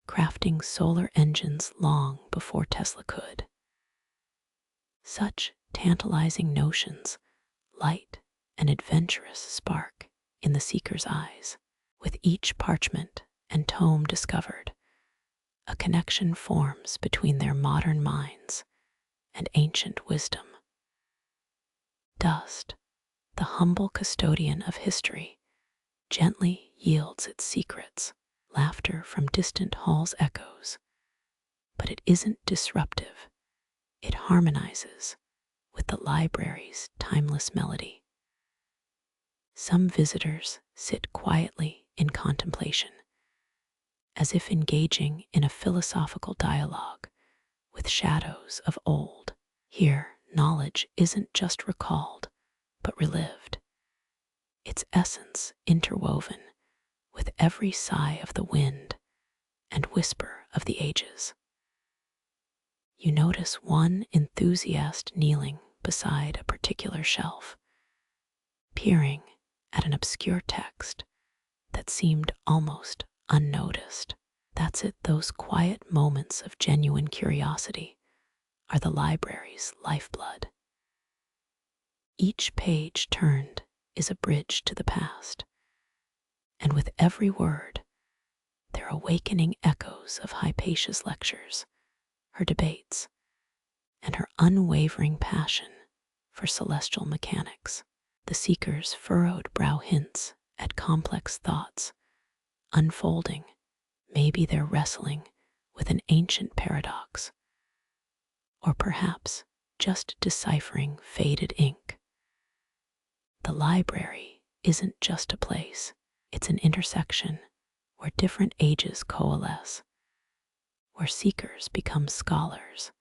crafting solar engines long before Tesla could. Such tantalizing notions light an adventurous spark in the seeker's eyes. With each parchment and tome discovered, a connection forms between their modern minds and ancient wisdom. Dust, the humble custodian of history, gently yields its secrets. Laughter from distant halls echoes, but it isn't disruptive. It harmonizes with the library's timeless melody. Some visitors sit quietly in contemplation, as if engaging in a philosophical dialogue with shadows of old. Here, knowledge isn't just recalled, but relived, its essence interwoven with every sigh of the wind and whisper of the ages. You notice one enthusiast kneeling beside a particular shelf, peering at an obscure text that seemed almost unnoticed. That's it, those quiet moments of genuine curiosity are the library's lifeblood. Each page turned is a bridge to the past, and with every word, they're awakening echoes of Hypatia's lectures, her debates, and her unwavering passion for celestial mechanics. The seeker's furrowed brow hints at complex thoughts unfolding. Maybe they're wrestling with an ancient paradox, or perhaps just deciphering faded ink. The library isn't just a place, it's an intersection where different ages coalesce, where seekers become scholars,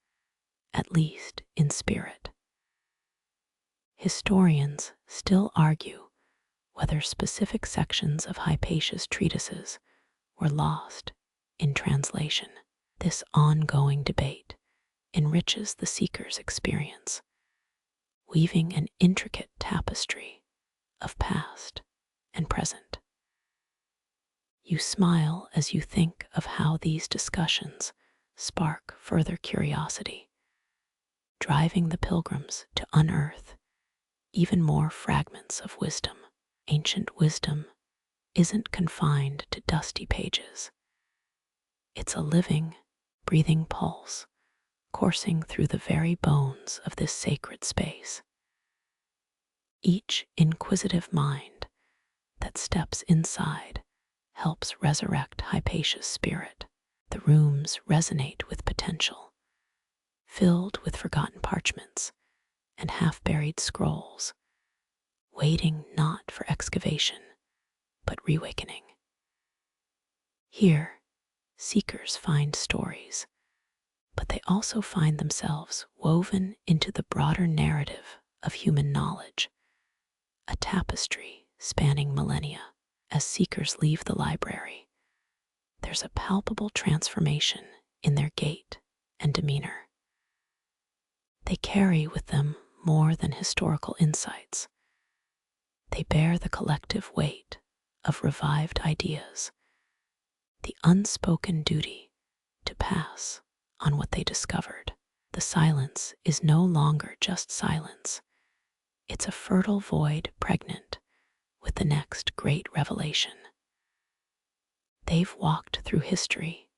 at least in spirit. Historians still argue whether specific sections of Hypatia's treatises were lost in translation. This ongoing debate enriches the seeker's experience, weaving an intricate tapestry of past and present. You smile as you think of how these discussions spark further curiosity, driving the pilgrims to unearth even more fragments of wisdom. Ancient wisdom isn't confined to dusty pages. It's a living, breathing pulse coursing through the very bones of this sacred space. Each inquisitive mind that steps inside helps resurrect Hypatia's spirit. The rooms resonate with potential, filled with forgotten parchments and half-buried scrolls, waiting not for excavation, but reawakening. Here, seekers find stories, but they also find themselves woven into the broader narrative of human knowledge, a tapestry spanning millennia. As seekers leave the library, there's a palpable transformation in their gait and demeanor. They carry with them more than historical insights. They bear the collective weight of revived ideas, the unspoken duty to pass on what they discovered. The silence is no longer just silence. It's a fertile void pregnant with the next great revelation. They've walked through history,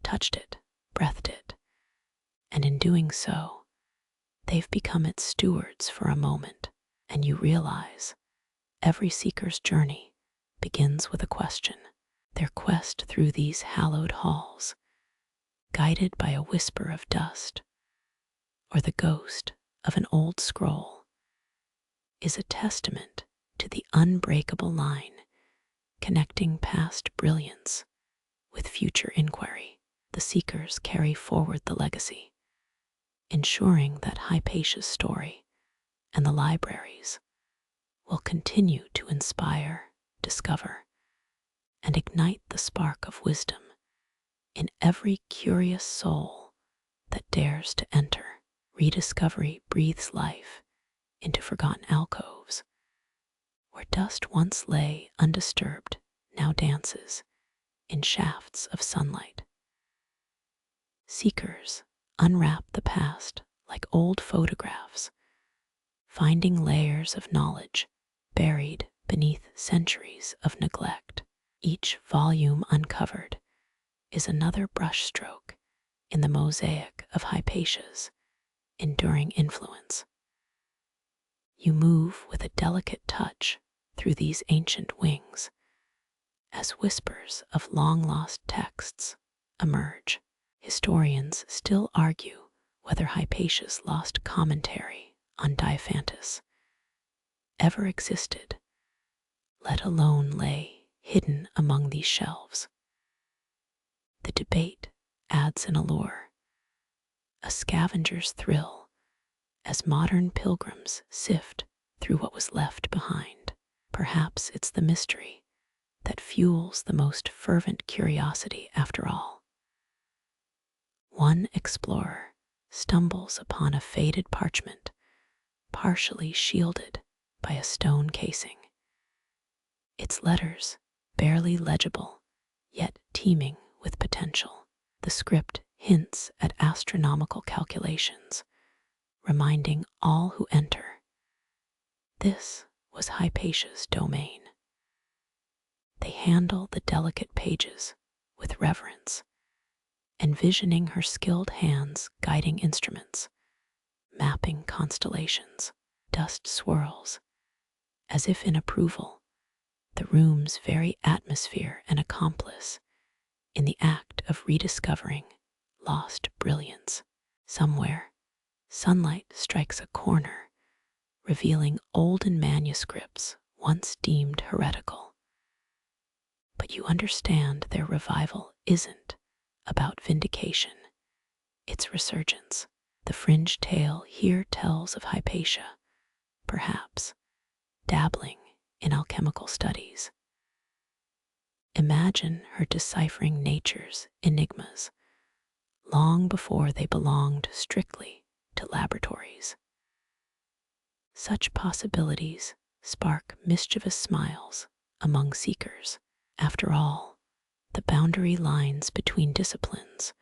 touched it, breathed it, and in doing so, they've become its stewards for a moment. And you realize every seeker's journey begins with a question. their quest through these hallowed halls, guided by a whisper of dust or the ghost of an old scroll, is a testament to the unbreakable line connecting past brilliance with future inquiry. The seekers carry forward the legacy, ensuring that Hypatia's story and the libraries will continue to inspire, discover, and ignite the spark of wisdom in every curious soul that dares to enter. Rediscovery breathes life into forgotten alcoves where dust once lay undisturbed, now dances in shafts of sunlight. Seekers unwrap the past like old photographs, finding layers of knowledge buried beneath centuries of neglect. Each volume uncovered is another brushstroke in the mosaic of Hypatia's enduring influence. You move with a delicate touch through these ancient wings as whispers of long-lost texts emerge. Historians still argue whether Hypatia's lost commentary on Diophantus ever existed, let alone lay hidden among these shelves. The debate adds an allure, a scavenger's thrill, as modern pilgrims sift through what was left behind. Perhaps it's the mystery that fuels the most fervent curiosity after all. One explorer stumbles upon a faded parchment, partially shielded by a stone casing. Its letters barely legible, yet teeming with potential. The script hints at astronomical calculations, reminding all who enter this was Hypatia's domain. They handle the delicate pages with reverence, envisioning her skilled hands guiding instruments, mapping constellations. Dust swirls, as if in approval, the room's very atmosphere an accomplice in the act of rediscovering lost brilliance. Somewhere, sunlight strikes a corner, revealing olden manuscripts once deemed heretical. But you understand their revival isn't about vindication, it's resurgence. The fringe tale here tells of Hypatia, perhaps dabbling in alchemical studies. Imagine her deciphering nature's enigmas long before they belonged strictly to laboratories. Such possibilities spark mischievous smiles among seekers. After all, the boundary lines between disciplines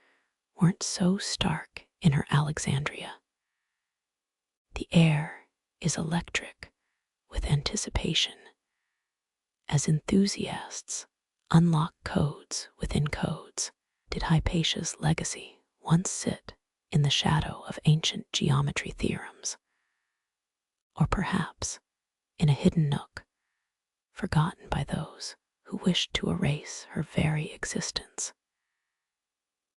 weren't so stark in her Alexandria. The air is electric with anticipation as enthusiasts unlock codes within codes. Did Hypatia's legacy once sit in the shadow of ancient geometry theorems? Or perhaps in a hidden nook, forgotten by those who wished to erase her very existence?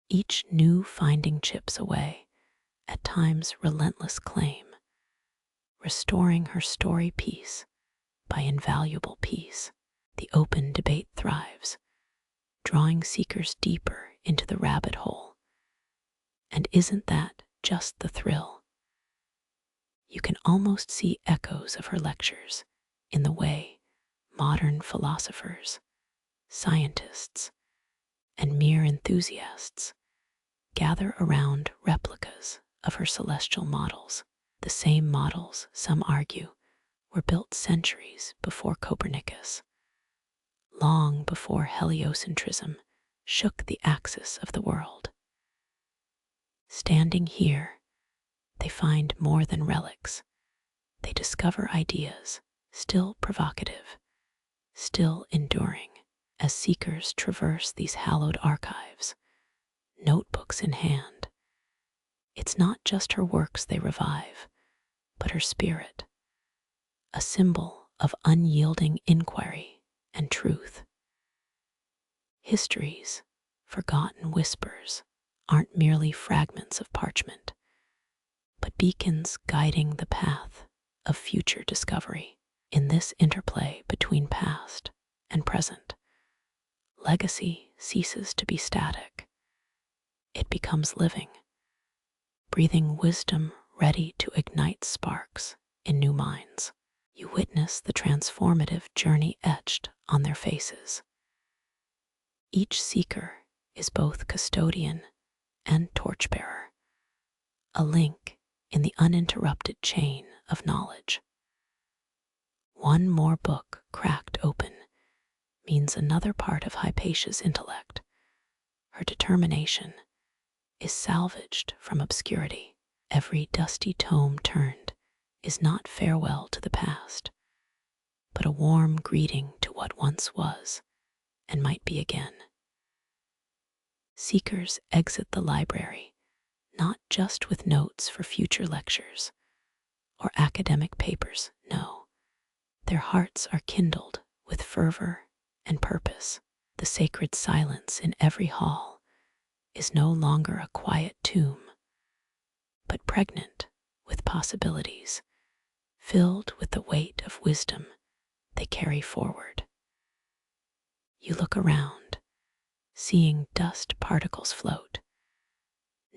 Each new finding chips away at time's relentless claim, restoring her story piece by invaluable piece. The open debate thrives, drawing seekers deeper into the rabbit hole. And isn't that just the thrill? You can almost see echoes of her lectures in the way modern philosophers, scientists, and mere enthusiasts gather around replicas of her celestial models. The same models, some argue, were built centuries before Copernicus, long before heliocentrism shook the axis of the world. Standing here, they find more than relics. They discover ideas, still provocative, still enduring. As seekers traverse these hallowed archives, notebooks in hand, it's not just her works they revive, but her spirit, a symbol of unyielding inquiry and truth. History's forgotten whispers aren't merely fragments of parchment, but beacons guiding the path of future discovery. In this interplay between past and present, legacy ceases to be static. It becomes living, breathing wisdom ready to ignite sparks in new minds. You witness the transformative journey etched on their faces. Each seeker is both custodian and torchbearer, a link in the uninterrupted chain of knowledge. One more book cracked open means another part of Hypatia's intellect, her determination, is salvaged from obscurity. Every dusty tome turned is not farewell to the past, but a warm greeting to what once was and might be again. Seekers exit the library not just with notes for future lectures or academic papers, no. Their hearts are kindled with fervor and purpose. The sacred silence in every hall is no longer a quiet tomb, but pregnant with possibilities, filled with the weight of wisdom they carry forward. You look around, seeing dust particles float,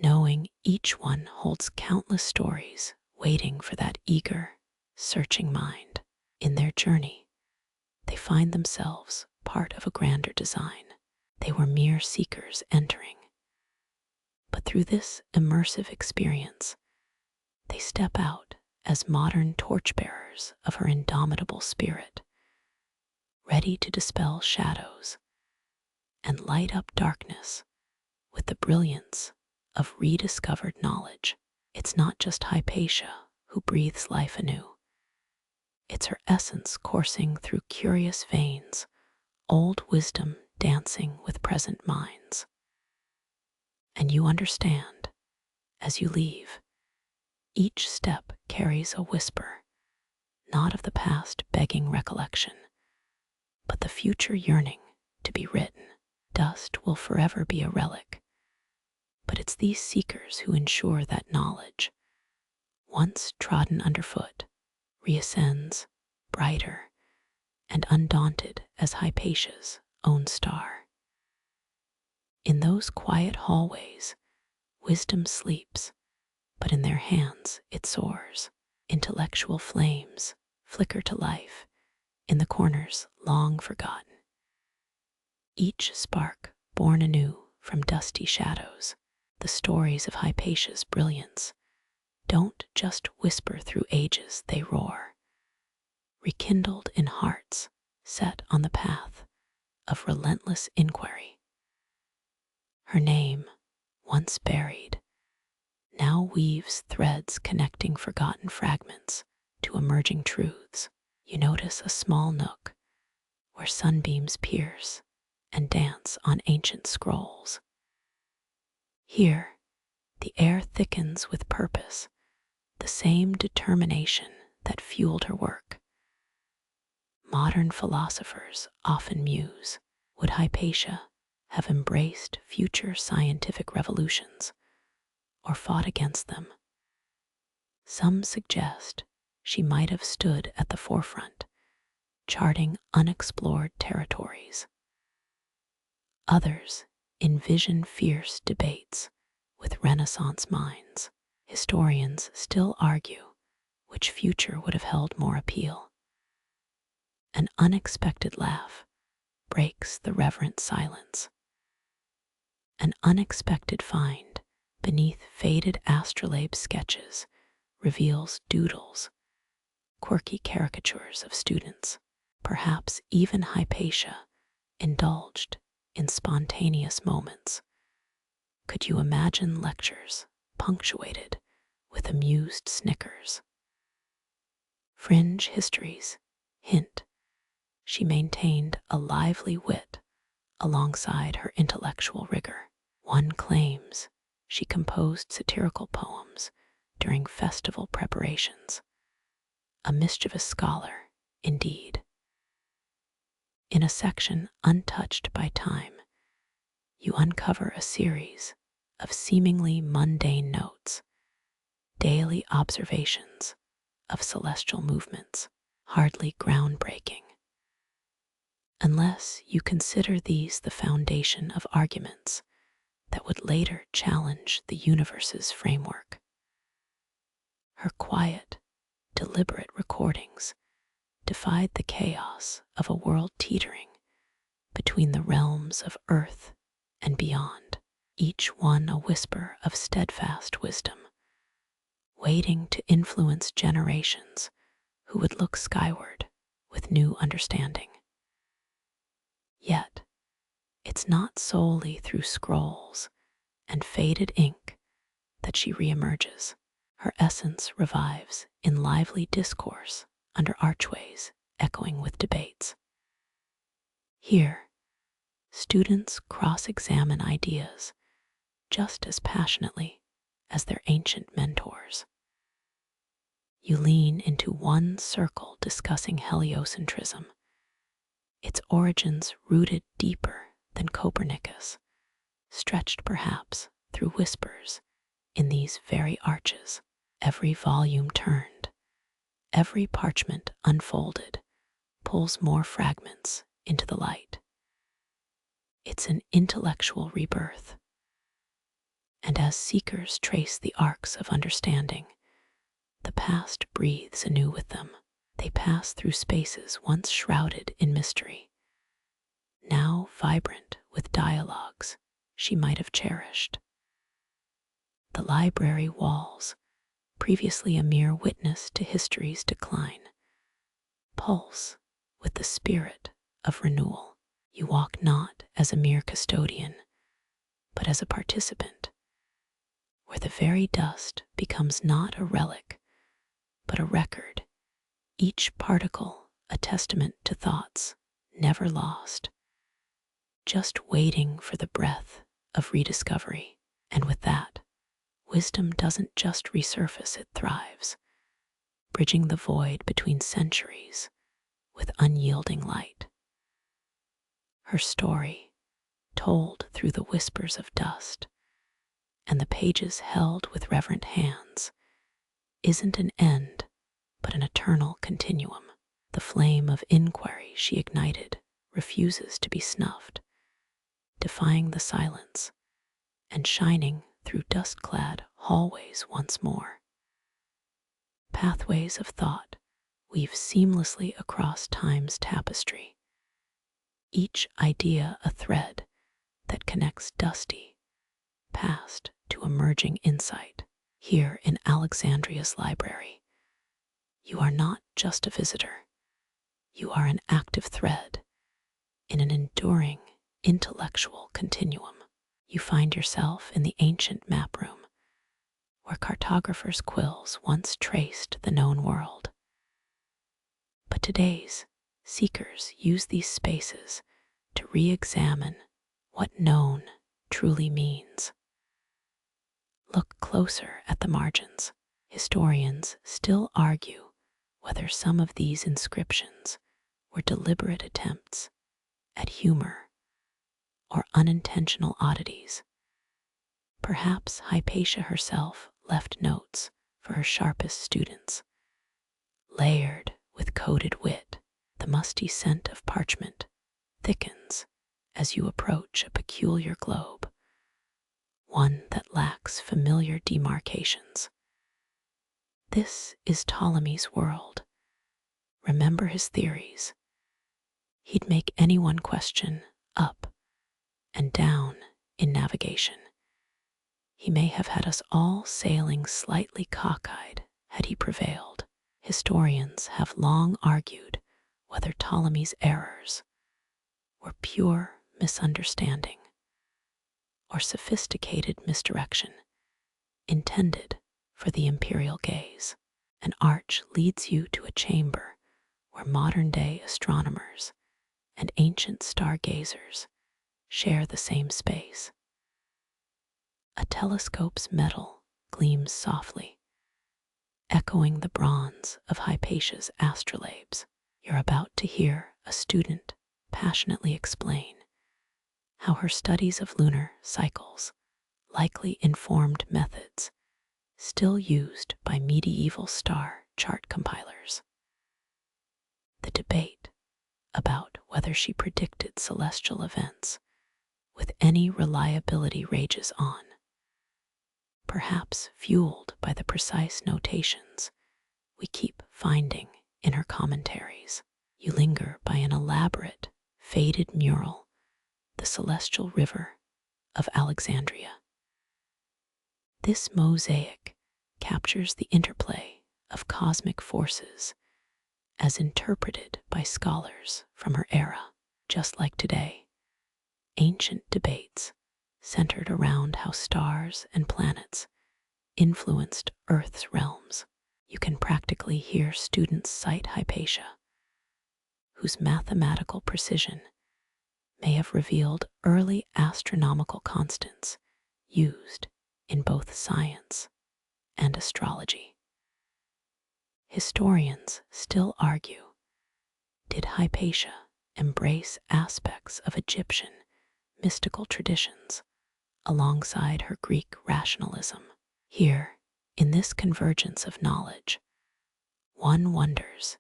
knowing each one holds countless stories waiting for that eager, searching mind. In their journey, they find themselves part of a grander design. They were mere seekers entering, but through this immersive experience, they step out as modern torchbearers of her indomitable spirit, ready to dispel shadows and light up darkness with the brilliance of rediscovered knowledge. It's not just Hypatia who breathes life anew. It's her essence coursing through curious veins, old wisdom dancing with present minds. And you understand, as you leave, each step carries a whisper, not of the past begging recollection, but the future yearning to be written. Dust will forever be a relic, but it's these seekers who ensure that knowledge, once trodden underfoot, reascends, brighter and undaunted as Hypatia's own star. In those quiet hallways, wisdom sleeps, but in their hands it soars. Intellectual flames flicker to life in the corners long forgotten. Each spark born anew from dusty shadows. The stories of Hypatia's brilliance don't just whisper through ages, they roar, rekindled in hearts set on the path of relentless inquiry. Her name, once buried, now weaves threads connecting forgotten fragments to emerging truths. You notice a small nook where sunbeams pierce and dance on ancient scrolls. Here, the air thickens with purpose, the same determination that fueled her work. Modern philosophers often muse, would Hypatia have embraced future scientific revolutions or fought against them? Some suggest she might have stood at the forefront, charting unexplored territories. Others envision fierce debates with Renaissance minds. Historians still argue which future would have held more appeal. An unexpected laugh breaks the reverent silence. An unexpected find beneath faded astrolabe sketches reveals doodles, quirky caricatures of students. Perhaps even Hypatia indulged in spontaneous moments. Could you imagine lectures punctuated with amused snickers? Fringe histories hint she maintained a lively wit alongside her intellectual rigor. One claims she composed satirical poems during festival preparations. A mischievous scholar, indeed. In a section untouched by time, you uncover a series of seemingly mundane notes, daily observations of celestial movements, hardly groundbreaking, unless you consider these the foundation of arguments that would later challenge the universe's framework. Her quiet, deliberate recordings defied the chaos of a world teetering between the realms of earth and beyond, each one a whisper of steadfast wisdom, waiting to influence generations who would look skyward with new understanding. Yet, it's not solely through scrolls and faded ink that she reemerges. Her essence revives in lively discourse under archways echoing with debates. Here, students cross-examine ideas just as passionately as their ancient mentors. You lean into one circle discussing heliocentrism, its origins rooted deeper than Copernicus, stretched perhaps through whispers in these very arches. Every volume turned, every parchment unfolded, pulls more fragments into the light. It's an intellectual rebirth. And as seekers trace the arcs of understanding, the past breathes anew with them. They pass through spaces once shrouded in mystery, now vibrant with dialogues she might have cherished. The library walls, previously a mere witness to history's decline, pulse with the spirit of renewal. You walk not as a mere custodian, but as a participant, where the very dust becomes not a relic, but a record, each particle a testament to thoughts never lost, just waiting for the breath of rediscovery. And with that, wisdom doesn't just resurface, it thrives, bridging the void between centuries with unyielding light. Her story, told through the whispers of dust and the pages held with reverent hands, isn't an end, but an eternal continuum. The flame of inquiry she ignited refuses to be snuffed, defying the silence and shining through dust-clad hallways once more. Pathways of thought weave seamlessly across time's tapestry, each idea a thread that connects dusty past to emerging insight. Here in Alexandria's library, you are not just a visitor. You are an active thread in an enduring intellectual continuum. You find yourself in the ancient map room, where cartographers' quills once traced the known world. But today's seekers use these spaces to re-examine what known truly means. Look closer at the margins. Historians still argue whether some of these inscriptions were deliberate attempts at humor or unintentional oddities. Perhaps Hypatia herself left notes for her sharpest students. Layered with coded wit, the musty scent of parchment thickens as you approach a peculiar globe, one that lacks familiar demarcations. This is Ptolemy's world. Remember his theories. He'd make anyone question up and down in navigation. He may have had us all sailing slightly cockeyed had he prevailed. Historians have long argued whether Ptolemy's errors were pure misunderstanding or sophisticated misdirection intended for the imperial gaze. An arch leads you to a chamber where modern-day astronomers and ancient stargazers share the same space. A telescope's metal gleams softly, echoing the bronze of Hypatia's astrolabes. You're about to hear a student passionately explain how her studies of lunar cycles likely informed methods still used by medieval star chart compilers. The debate about whether she predicted celestial events with any reliability rages on, perhaps fueled by the precise notations we keep finding in her commentaries. You linger by an elaborate, faded mural, the celestial river of Alexandria. This mosaic captures the interplay of cosmic forces as interpreted by scholars from her era. Just like today, ancient debates centered around how stars and planets influenced Earth's realms. You can practically hear students cite Hypatia, whose mathematical precision may have revealed early astronomical constants used in both science and astrology. Historians still argue, did Hypatia embrace aspects of Egyptian mystical traditions alongside her Greek rationalism? Here, in this convergence of knowledge, one wonders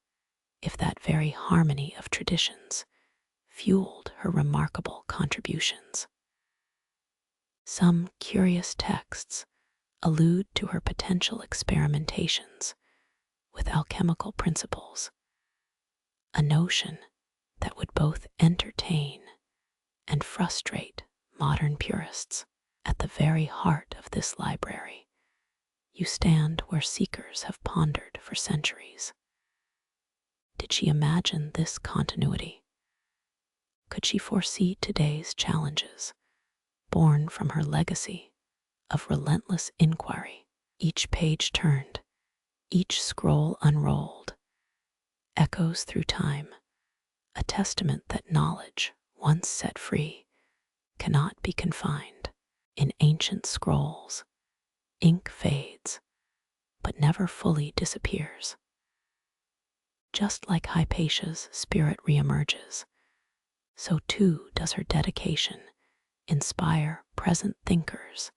if that very harmony of traditions fueled her remarkable contributions. Some curious texts allude to her potential experimentations with alchemical principles, a notion that would both entertain and frustrate modern purists. At the very heart of this library, you stand where seekers have pondered for centuries. Did she imagine this continuity? Could she foresee today's challenges, born from her legacy of relentless inquiry? Each page turned, each scroll unrolled, echoes through time, a testament that knowledge, once set free, cannot be confined. In ancient scrolls, ink fades, but never fully disappears. Just like Hypatia's spirit reemerges, so too does her dedication inspire present thinkers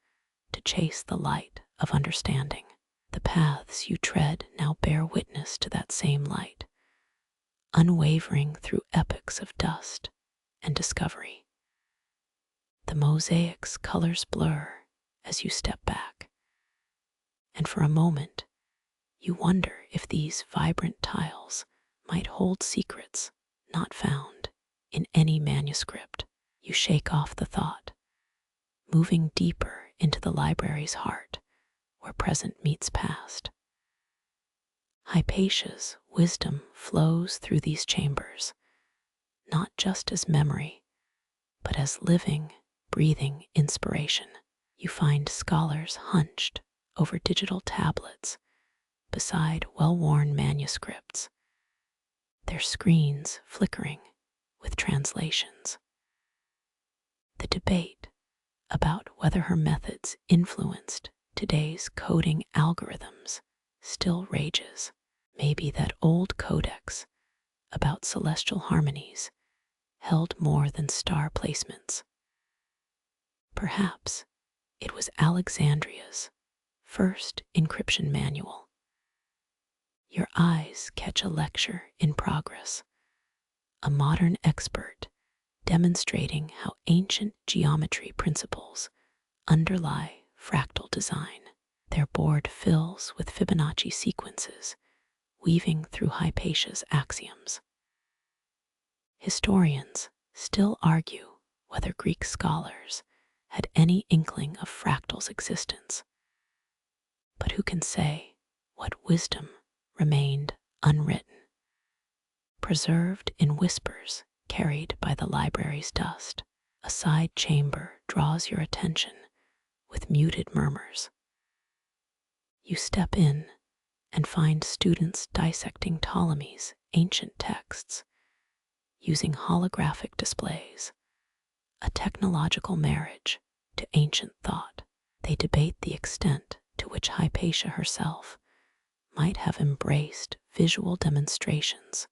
to chase the light of understanding. The paths you tread now bear witness to that same light, unwavering through epochs of dust and discovery. The mosaic's colors blur as you step back, and for a moment you wonder if these vibrant tiles might hold secrets not found in any manuscript. You shake off the thought, moving deeper into the library's heart where present meets past. Hypatia's wisdom flows through these chambers, not just as memory, but as living, breathing inspiration. You find scholars hunched over digital tablets beside well-worn manuscripts, their screens flickering with translations. The debate about whether her methods influenced today's coding algorithms still rages. Maybe that old codex about celestial harmonies held more than star placements. Perhaps it was Alexandria's first encryption manual. Your eyes catch a lecture in progress, a modern expert demonstrating how ancient geometry principles underlie fractal design. Their board fills with Fibonacci sequences, weaving through Hypatia's axioms. Historians still argue whether Greek scholars had any inkling of fractals' existence. But who can say what wisdom remained unwritten, preserved in whispers carried by the library's dust? A side chamber draws your attention with muted murmurs. You step in and find students dissecting Ptolemy's ancient texts using holographic displays, a technological marriage to ancient thought. They debate the extent to which Hypatia herself might have embraced visual demonstrations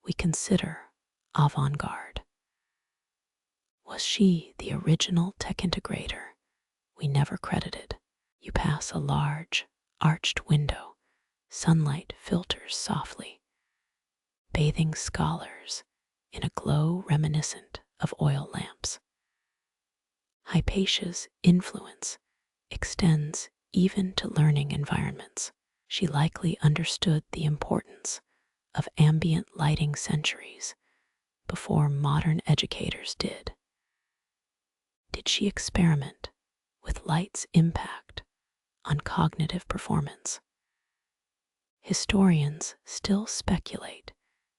we consider avant-garde. Was she the original tech integrator we never credited? You pass a large, arched window. Sunlight filters softly, bathing scholars in a glow reminiscent of oil lamps. Hypatia's influence extends even to learning environments. She likely understood the importance of ambient lighting centuries before modern educators did. Did she experiment with light's impact on cognitive performance? Historians still speculate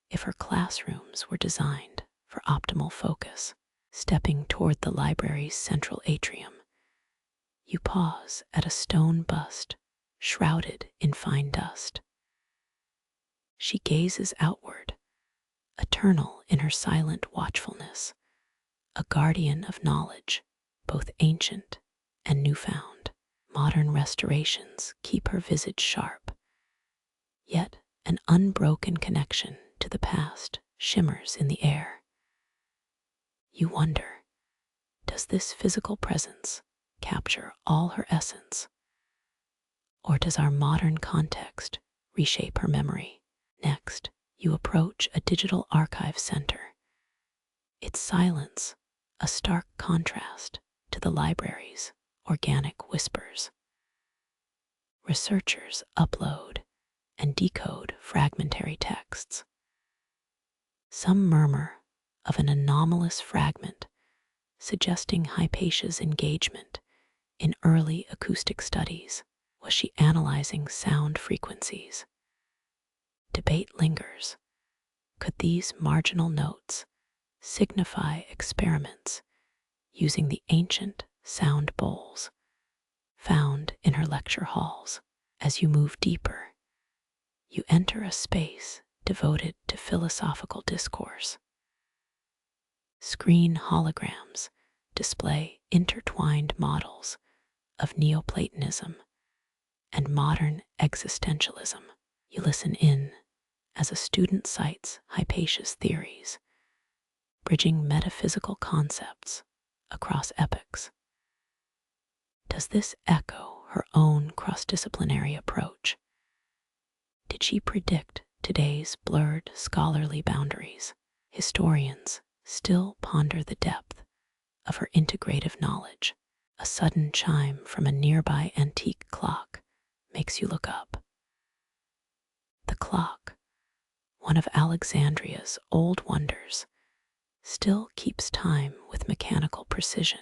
if her classrooms were designed for optimal focus. Stepping toward the library's central atrium, you pause at a stone bust shrouded in fine dust. She gazes outward, eternal in her silent watchfulness, a guardian of knowledge, both ancient and newfound. Modern restorations keep her visage sharp, yet an unbroken connection to the past shimmers in the air. You wonder, does this physical presence capture all her essence? Or does our modern context reshape her memory? Next, you approach a digital archive center. Its silence, a stark contrast to the library's organic whispers. Researchers upload and decode fragmentary texts. Some murmur of an anomalous fragment suggesting Hypatia's engagement in early acoustic studies. Was she analyzing sound frequencies? Debate lingers. Could these marginal notes signify experiments using the ancient sound bowls found in her lecture halls? As you move deeper, you enter a space devoted to philosophical discourse. Screen holograms display intertwined models of Neoplatonism and modern existentialism. You listen in as a student cites Hypatia's theories, bridging metaphysical concepts across epochs. Does this echo her own cross-disciplinary approach? Did she predict today's blurred scholarly boundaries? Historians still ponder the depth of her integrative knowledge. A sudden chime from a nearby antique clock makes you look up. The clock, one of Alexandria's old wonders, still keeps time with mechanical precision,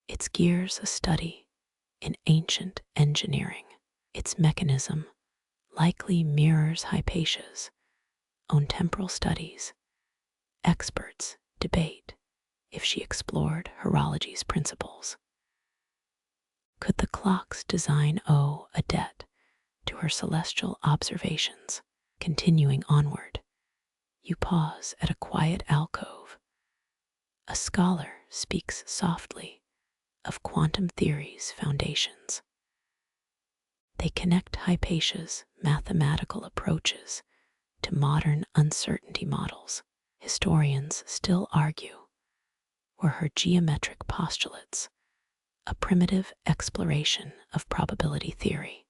its gears a study in ancient engineering. Its mechanism likely mirrors Hypatia's own temporal studies. Experts debate if she explored horology's principles. Could the clock's design owe a debt to her celestial observations? Continuing onward, you pause at a quiet alcove. A scholar speaks softly of quantum theory's foundations. They connect Hypatia's mathematical approaches to modern uncertainty models. Historians still argue, were her geometric postulates a primitive exploration of probability theory?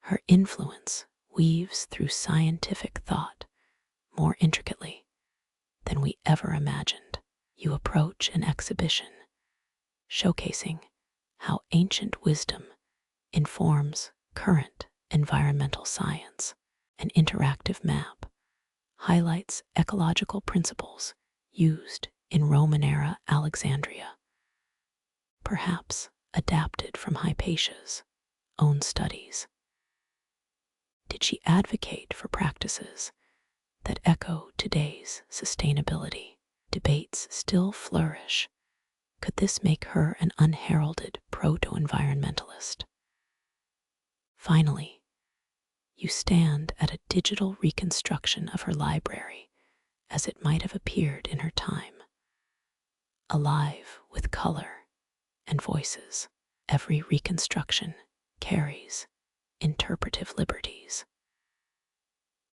Her influence weaves through scientific thought more intricately than we ever imagined. You approach an exhibition showcasing how ancient wisdom informs current environmental science. An interactive map highlights ecological principles used in Roman-era Alexandria, perhaps adapted from Hypatia's own studies. Did she advocate for practices that echo today's sustainability? Debates still flourish. Could this make her an unheralded proto-environmentalist? Finally, you stand at a digital reconstruction of her library as it might have appeared in her time, alive with color and voices. Every reconstruction carries interpretive liberties.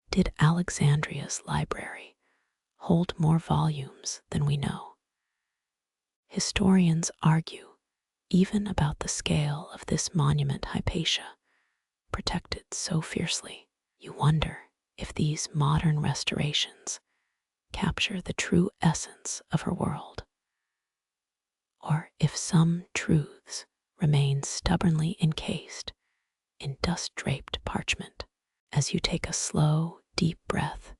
Did Alexandria's library hold more volumes than we know? Historians argue even about the scale of this monument Hypatia, protected so fiercely. You wonder if these modern restorations capture the true essence of her world, or if some truths remain stubbornly encased in dust-draped parchment. As you take a slow, deep breath,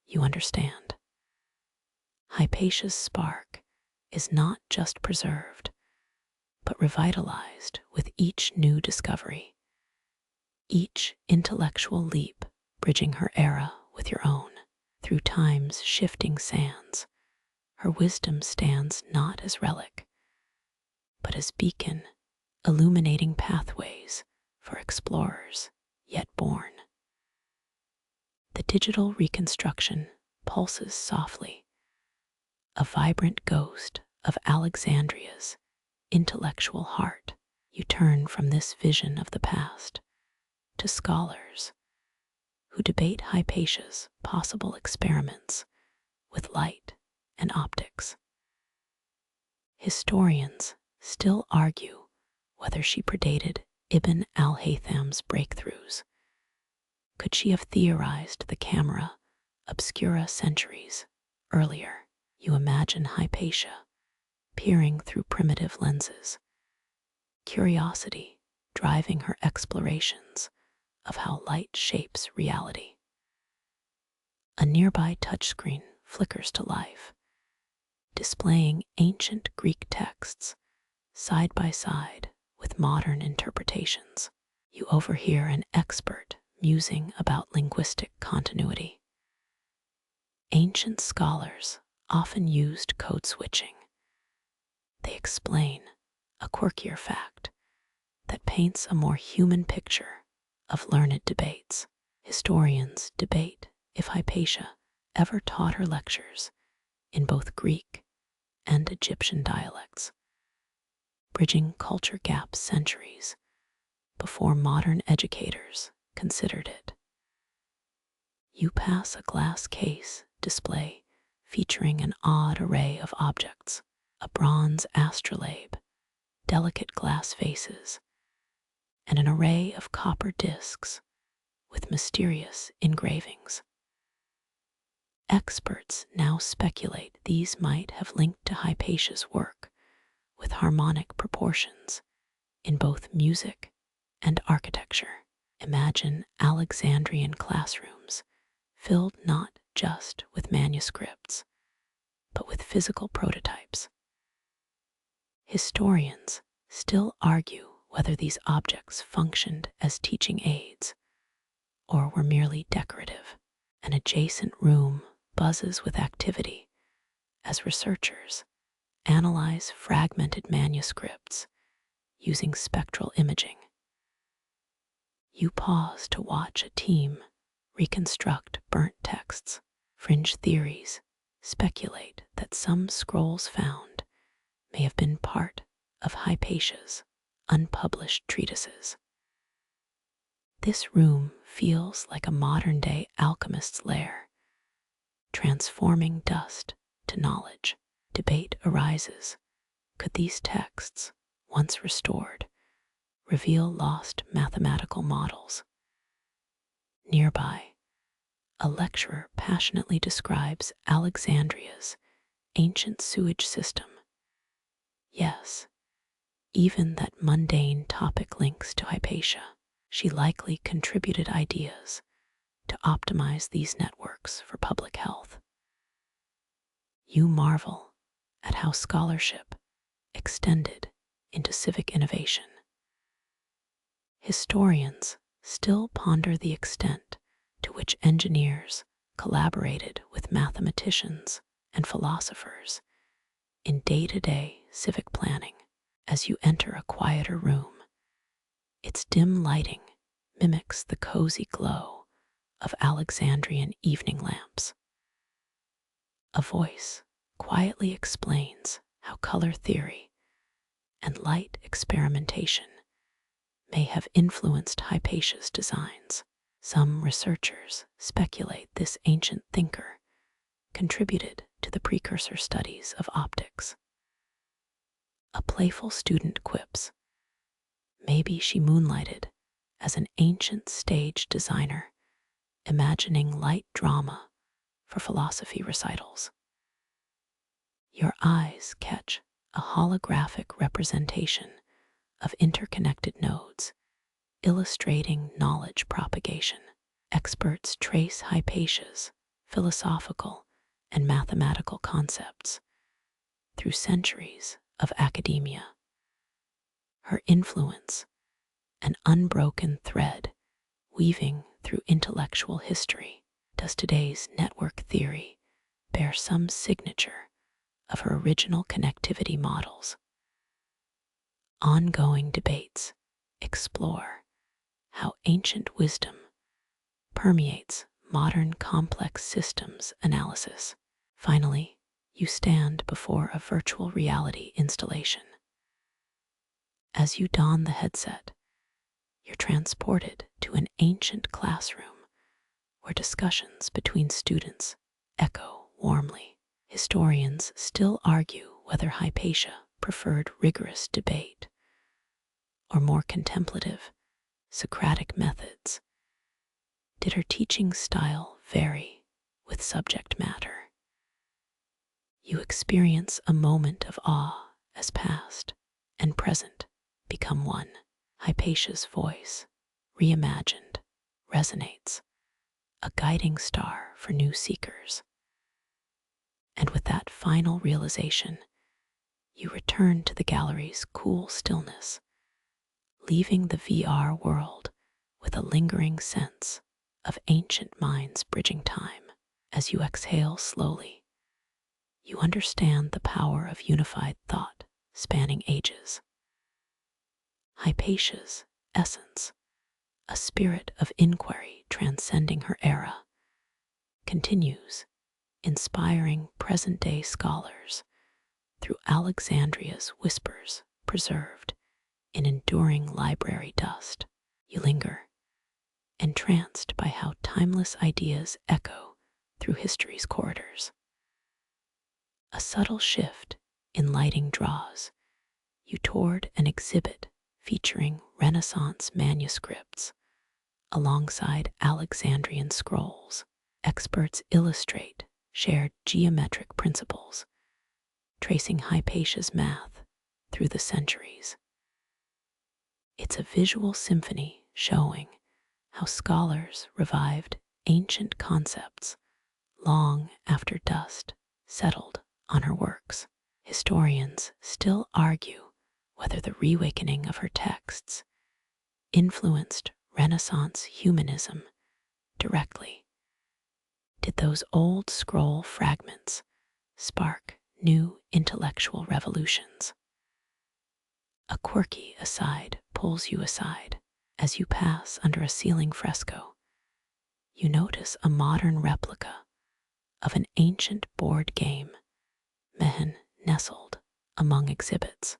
you understand. Hypatia's spark is not just preserved, but revitalized with each new discovery, each intellectual leap bridging her era with your own. Through time's shifting sands, her wisdom stands not as relic, but as beacon, illuminating pathways for explorers yet born. The digital reconstruction pulses softly, a vibrant ghost of Alexandria's intellectual heart. You turn from this vision of the past to scholars who debate Hypatia's possible experiments with light and optics. Historians still argue whether she predated Ibn al-Haytham's breakthroughs. Could she have theorized the camera obscura centuries earlier? You imagine Hypatia peering through primitive lenses, curiosity driving her explorations of how light shapes reality. A nearby touchscreen flickers to life, displaying ancient Greek texts side by side with modern interpretations. You overhear an expert musing about linguistic continuity. Ancient scholars often used code switching. They explain a quirkier fact that paints a more human picture of learned debates. Historians debate if Hypatia ever taught her lectures in both Greek and Egyptian dialects, bridging culture gaps centuries before modern educators considered it. You pass a glass case display featuring an odd array of objects, a bronze astrolabe, delicate glass vases, and an array of copper discs with mysterious engravings. Experts now speculate these might have linked to Hypatia's work with harmonic proportions in both music and architecture. Imagine Alexandrian classrooms filled not just with manuscripts, but with physical prototypes. Historians still argue whether these objects functioned as teaching aids or were merely decorative. An adjacent room buzzes with activity as researchers analyze fragmented manuscripts using spectral imaging. You pause to watch a team reconstruct burnt texts. Fringe theories speculate that some scrolls found may have been part of Hypatia's unpublished treatises. This room feels like a modern-day alchemist's lair, transforming dust to knowledge. Debate arises. Could these texts, once restored, reveal lost mathematical models? Nearby, a lecturer passionately describes Alexandria's ancient sewage system. Yes, even that mundane topic links to Hypatia. She likely contributed ideas to optimize these networks for public health. You marvel at how scholarship extended into civic innovation. Historians still ponder the extent to which engineers collaborated with mathematicians and philosophers in day-to-day civic planning. As you enter a quieter room, its dim lighting mimics the cozy glow of Alexandrian evening lamps. A voice quietly explains how color theory and light experimentation may have influenced Hypatia's designs. Some researchers speculate this ancient thinker contributed to the precursor studies of optics. playful student quips. Maybe she moonlighted as an ancient stage designer, imagining light drama for philosophy recitals. Your eyes catch a holographic representation of interconnected nodes, illustrating knowledge propagation. Experts trace Hypatia's philosophical and mathematical concepts through centuries of academia. Her influence, an unbroken thread weaving through intellectual history. Does today's network theory bear some signature of her original connectivity models? Ongoing debates explore how ancient wisdom permeates modern complex systems analysis. Finally, you stand before a virtual reality installation. As you don the headset, you're transported to an ancient classroom where discussions between students echo warmly. Historians still argue whether Hypatia preferred rigorous debate or more contemplative, Socratic methods. Did her teaching style vary with subject matter? You experience a moment of awe as past and present become one. Hypatia's voice, reimagined, resonates, a guiding star for new seekers. And with that final realization, you return to the gallery's cool stillness, leaving the VR world with a lingering sense of ancient minds bridging time. As you exhale slowly, you understand the power of unified thought spanning ages. Hypatia's essence, a spirit of inquiry transcending her era, continues, inspiring present-day scholars through Alexandria's whispers preserved in enduring library dust. You linger, entranced by how timeless ideas echo through history's corridors. A subtle shift in lighting draws you toward an exhibit featuring Renaissance manuscripts alongside Alexandrian scrolls. Experts illustrate shared geometric principles, tracing Hypatia's math through the centuries. It's a visual symphony showing how scholars revived ancient concepts long after dust settled on her works. Historians still argue whether the reawakening of her texts influenced Renaissance humanism directly. Did those old scroll fragments spark new intellectual revolutions? A quirky aside pulls you aside. As you pass under a ceiling fresco, you notice a modern replica of an ancient board game, Mehen, nestled among exhibits.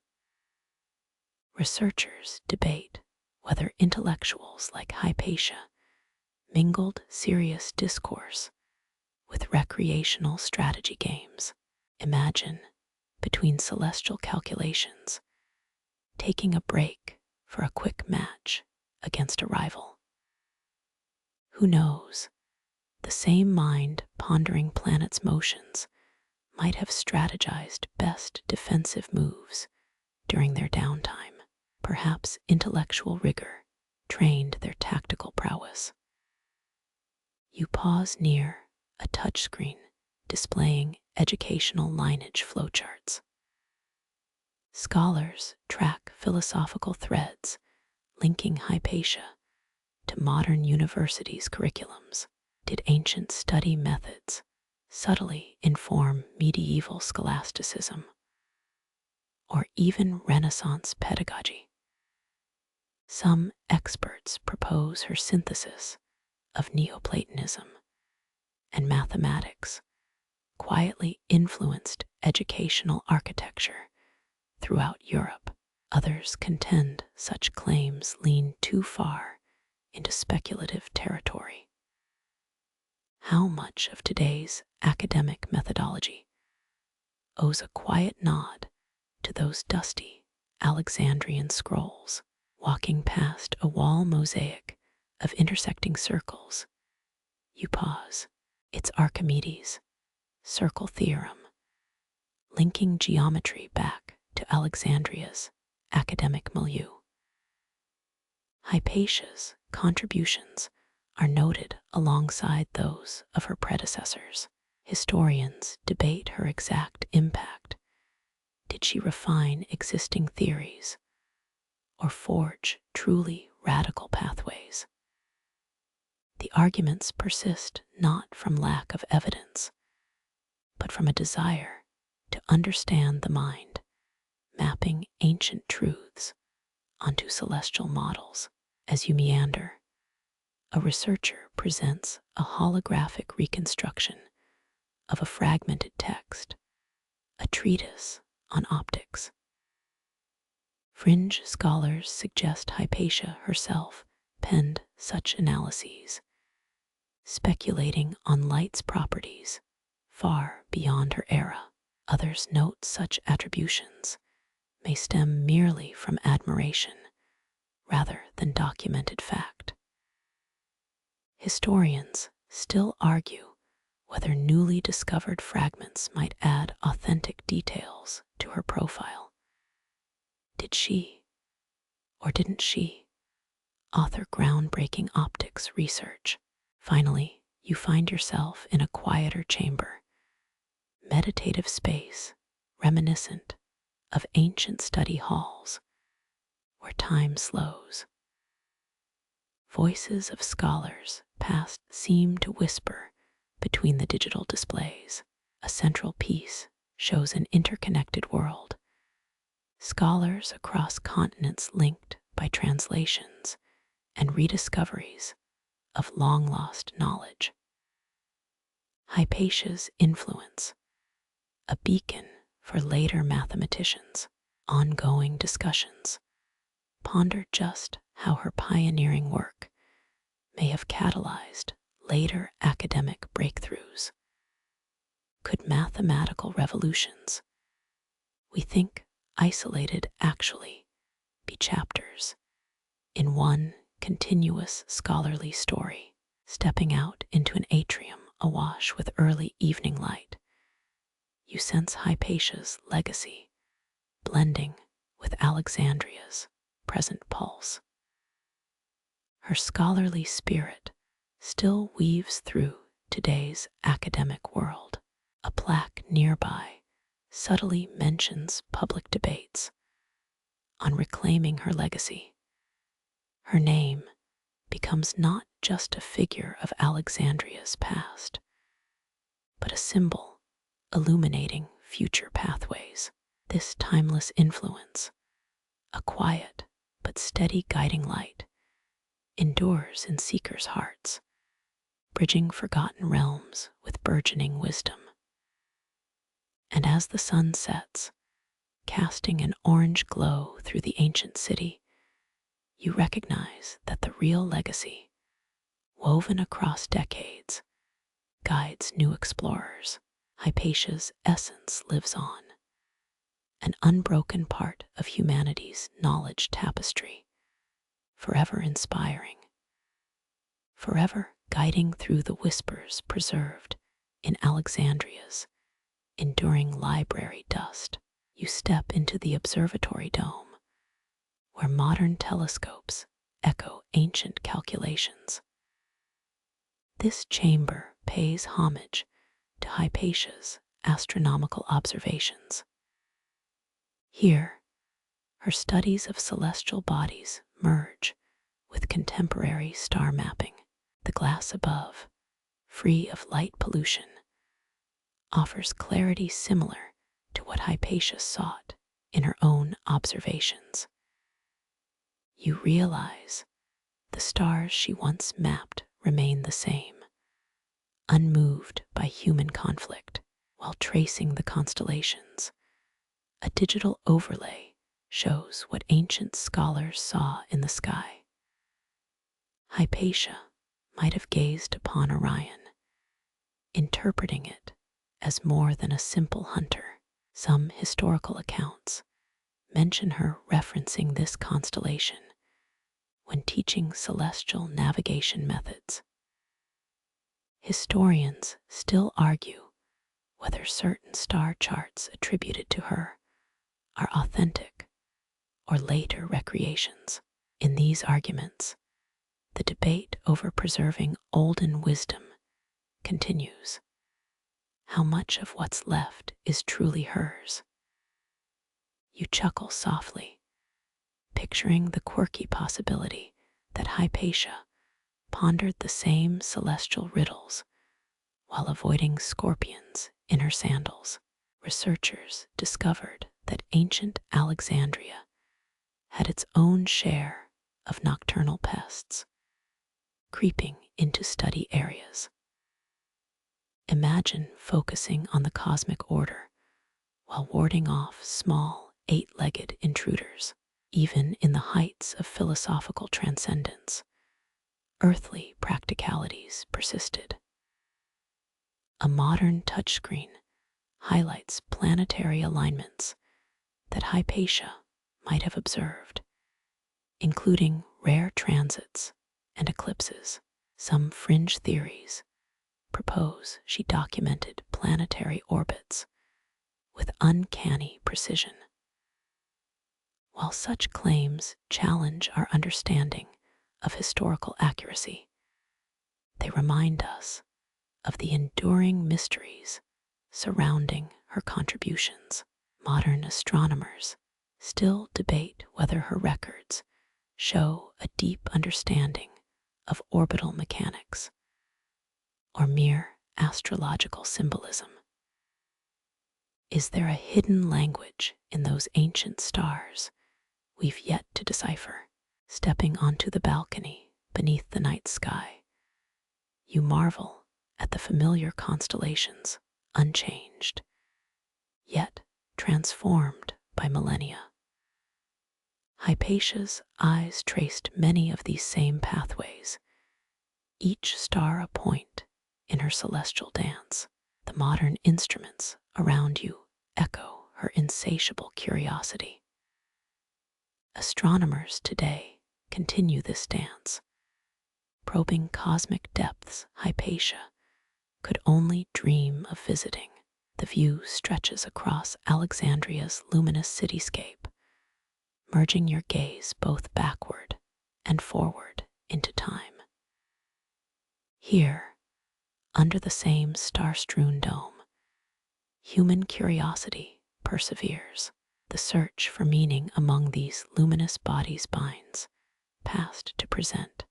Researchers debate whether intellectuals like Hypatia mingled serious discourse with recreational strategy games. Imagine, between celestial calculations, taking a break for a quick match against a rival. Who knows, the same mind pondering planets' motions might have strategized best defensive moves during their downtime. Perhaps intellectual rigor trained their tactical prowess. You pause near a touchscreen displaying educational lineage flowcharts. Scholars track philosophical threads linking Hypatia to modern universities' curriculums. Did ancient study methods subtly inform medieval scholasticism or even Renaissance pedagogy? Some experts propose her synthesis of Neoplatonism and mathematics quietly influenced educational architecture throughout Europe. Others contend such claims lean too far into speculative territory. How much of today's academic methodology owes a quiet nod to those dusty Alexandrian scrolls. Walking past a wall mosaic of intersecting circles, you pause. It's Archimedes' circle theorem, linking geometry back to Alexandria's academic milieu. Hypatia's contributions are noted alongside those of her predecessors. Historians debate her exact impact. Did she refine existing theories or forge truly radical pathways? The arguments persist not from lack of evidence, but from a desire to understand the mind, mapping ancient truths onto celestial models. As you meander, a researcher presents a holographic reconstruction of a fragmented text, a treatise on optics. Fringe scholars suggest Hypatia herself penned such analyses, speculating on light's properties far beyond her era. Others note such attributions may stem merely from admiration rather than documented fact. Historians still argue whether newly discovered fragments might add authentic details to her profile. Did she, or didn't she, author groundbreaking optics research? Finally, you find yourself in a quieter chamber, meditative space reminiscent of ancient study halls where time slows. Voices of scholars past seem to whisper between the digital displays. A central piece shows an interconnected world, scholars across continents linked by translations and rediscoveries of long-lost knowledge. Hypatia's influence, a beacon for later mathematicians. Ongoing discussions ponder just how her pioneering work may have catalyzed later academic breakthroughs. Could mathematical revolutions, we think isolated, actually be chapters in one continuous scholarly story? Stepping out into an atrium awash with early evening light, you sense Hypatia's legacy blending with Alexandria's present pulse. Her scholarly spirit still weaves through today's academic world. A plaque nearby subtly mentions public debates on reclaiming her legacy. Her name becomes not just a figure of Alexandria's past, but a symbol illuminating future pathways. This timeless influence, a quiet but steady guiding light, endures in seekers' hearts, bridging forgotten realms with burgeoning wisdom. And as the sun sets, casting an orange glow through the ancient city, you recognize that the real legacy, woven across decades, guides new explorers. Hypatia's essence lives on, an unbroken part of humanity's knowledge tapestry, forever inspiring, forever guiding through the whispers preserved in Alexandria's enduring library dust. You step into the observatory dome, where modern telescopes echo ancient calculations. This chamber pays homage to Hypatia's astronomical observations. Here, her studies of celestial bodies merge with contemporary star mapping. The glass above, free of light pollution, offers clarity similar to what Hypatia sought in her own observations. You realize the stars she once mapped remain the same, unmoved by human conflict. While tracing the constellations, a digital overlay shows what ancient scholars saw in the sky. Hypatia might have gazed upon Orion, interpreting it as more than a simple hunter. Some historical accounts mention her referencing this constellation when teaching celestial navigation methods. Historians still argue whether certain star charts attributed to her are authentic or later recreations. In these arguments, the debate over preserving olden wisdom continues. How much of what's left is truly hers? You chuckle softly, picturing the quirky possibility that Hypatia pondered the same celestial riddles while avoiding scorpions in her sandals. Researchers discovered that ancient Alexandria had its own share of nocturnal pests, creeping into study areas. Imagine focusing on the cosmic order while warding off small, eight-legged intruders. Even in the heights of philosophical transcendence, earthly practicalities persisted. A modern touchscreen highlights planetary alignments that Hypatia might have observed, including rare transits and eclipses. Some fringe theories propose she documented planetary orbits with uncanny precision. While such claims challenge our understanding of historical accuracy, they remind us of the enduring mysteries surrounding her contributions. Modern astronomers still debate whether her records show a deep understanding of orbital mechanics or mere astrological symbolism. Is there a hidden language in those ancient stars we've yet to decipher? Stepping onto the balcony beneath the night sky, you marvel at the familiar constellations, unchanged, yet transformed by millennia. Hypatia's eyes traced many of these same pathways, each star a point in her celestial dance. The modern instruments around you echo her insatiable curiosity. Astronomers today continue this dance, probing cosmic depths Hypatia could only dream of visiting. The view stretches across Alexandria's luminous cityscape, merging your gaze both backward and forward into time. Here, under the same star-strewn dome, human curiosity perseveres. The search for meaning among these luminous bodies binds, past to present,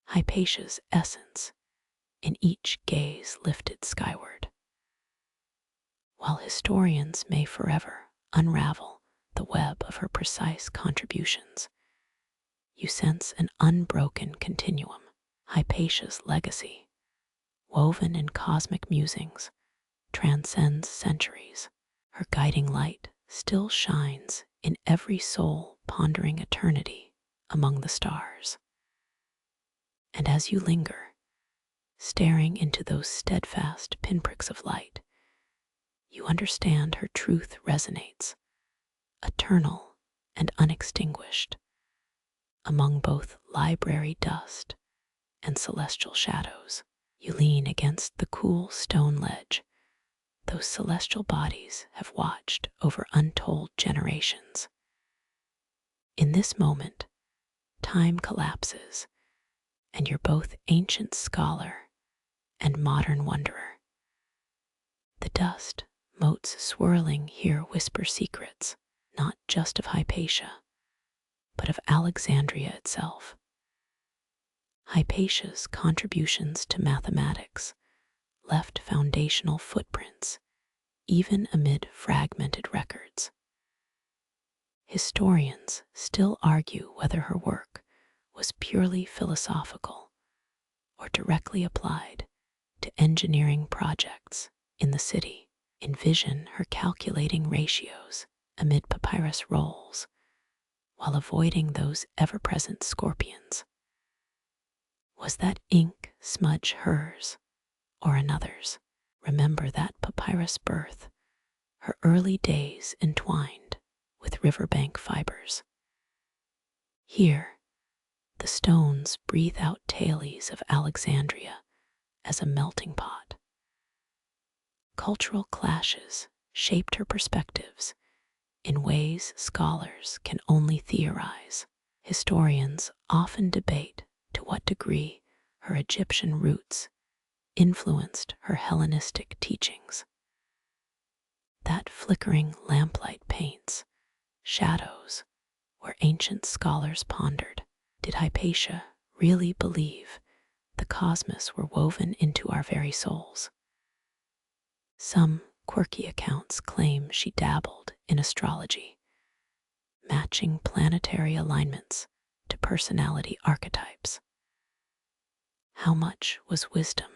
Hypatia's essence in each gaze lifted skyward. While historians may forever unravel the web of her precise contributions, you sense an unbroken continuum. Hypatia's legacy, woven in cosmic musings, transcends centuries. Her guiding light still shines in every soul pondering eternity among the stars. And as you linger, staring into those steadfast pinpricks of light, you understand her truth resonates, eternal and unextinguished, among both library dust and celestial shadows. You lean against the cool stone ledge those celestial bodies have watched over untold generations. In this moment, time collapses, and you're both ancient scholar and modern wanderer. The dust motes swirling here whisper secrets, not just of Hypatia, but of Alexandria itself. Hypatia's contributions to mathematics left foundational footprints, even amid fragmented records. Historians still argue whether her work was purely philosophical or directly applied to engineering projects in the city. Envision her calculating ratios amid papyrus rolls while avoiding those ever-present scorpions. Was that ink smudge hers or another's? Remember that papyrus birth, her early days entwined with riverbank fibers. Here, the stones breathe out tales of Alexandria as a melting pot. Cultural clashes shaped her perspectives in ways scholars can only theorize. Historians often debate to what degree her Egyptian roots influenced her Hellenistic teachings. That flickering lamplight paints shadows where ancient scholars pondered, did Hypatia really believe the cosmos were woven into our very souls? Some quirky accounts claim she dabbled in astrology, matching planetary alignments to personality archetypes. How much was wisdom?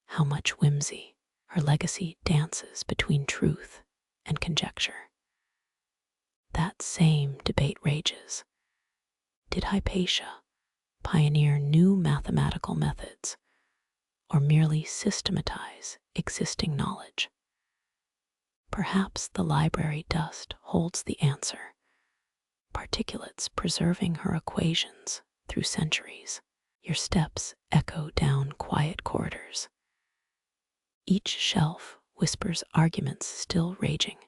How much whimsy? Her legacy dances between truth and conjecture. That same debate rages. Did Hypatia pioneer new mathematical methods or merely systematize existing knowledge? Perhaps the library dust holds the answer, particulates preserving her equations through centuries. Your steps echo down quiet corridors. Each shelf whispers arguments still raging.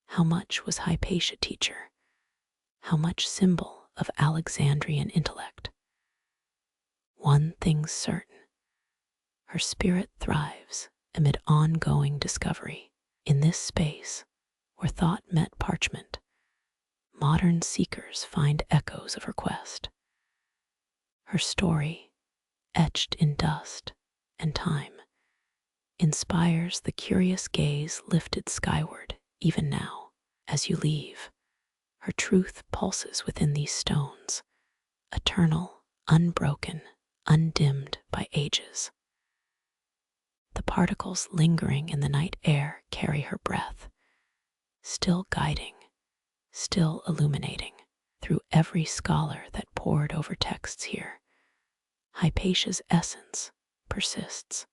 How much was Hypatia teacher? How much symbol of Alexandrian intellect? One thing's certain. Her spirit thrives amid ongoing discovery. In this space, where thought met parchment, modern seekers find echoes of her quest. Her story, etched in dust and time, inspires the curious gaze lifted skyward even now. As you leave, her truth pulses within these stones, eternal, unbroken, undimmed by ages. The particles lingering in the night air carry her breath, still guiding, still illuminating. Through every scholar that pored over texts here, Hypatia's essence persists,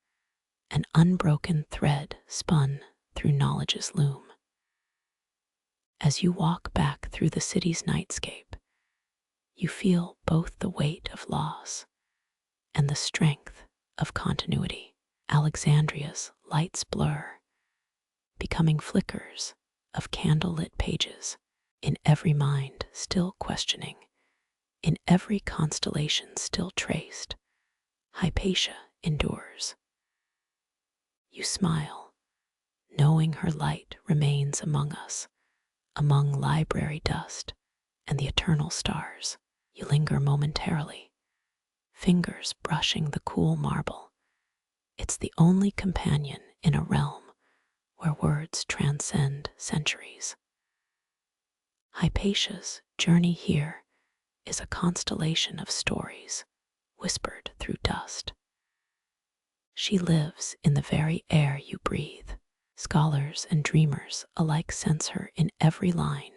an unbroken thread spun through knowledge's loom. As you walk back through the city's nightscape, you feel both the weight of loss and the strength of continuity. Alexandria's lights blur, becoming flickers of candlelit pages, in every mind still questioning, in every constellation still traced. Hypatia endures. You smile, knowing her light remains among us, among library dust and the eternal stars. You linger momentarily, fingers brushing the cool marble. It's the only companion in a realm where words transcend centuries. Hypatia's journey here is a constellation of stories whispered through dust. She lives in the very air you breathe. Scholars and dreamers alike sense her in every line,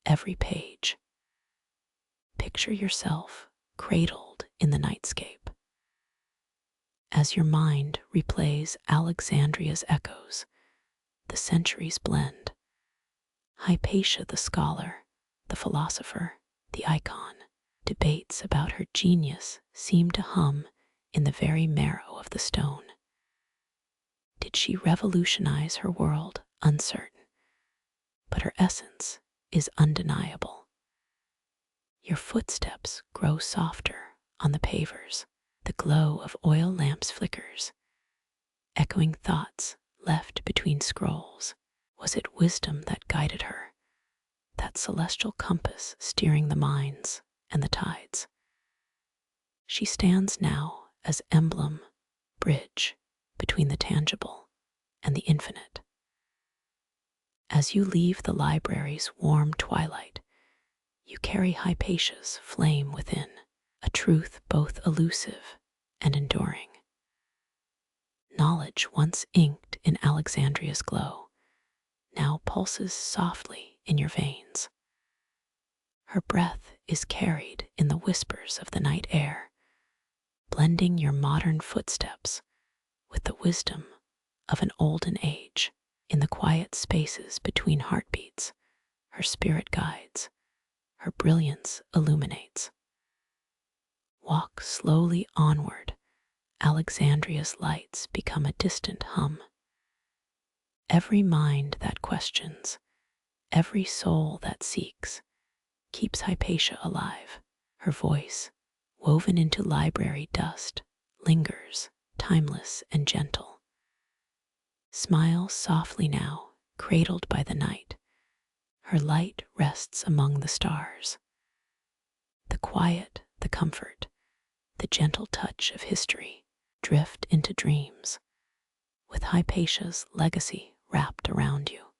every page. Picture yourself cradled in the nightscape. As your mind replays Alexandria's echoes, the centuries blend. Hypatia the scholar, the philosopher, the icon, debates about her genius seem to hum in the very marrow of the stone. Did she revolutionize her world? Uncertain, but her essence is undeniable. Your footsteps grow softer on the pavers. The glow of oil lamps flickers, echoing thoughts left between scrolls. Was it wisdom that guided her, that celestial compass steering the minds and the tides? She stands now as emblem, bridge between the tangible and the infinite. As you leave the library's warm twilight, you carry Hypatia's flame within, a truth both elusive and enduring. Knowledge once inked in Alexandria's glow now pulses softly in your veins. Her breath is carried in the whispers of the night air, blending your modern footsteps with the wisdom of an olden age. In the quiet spaces between heartbeats, her spirit guides, her brilliance illuminates. Walk slowly onward, Alexandria's lights become a distant hum. Every mind that questions, every soul that seeks, keeps Hypatia alive. Her voice, woven into library dust, lingers, timeless and gentle. Smile softly now, cradled by the night. Her light rests among the stars. The quiet, the comfort, the gentle touch of history drift into dreams, with Hypatia's legacy wrapped around you.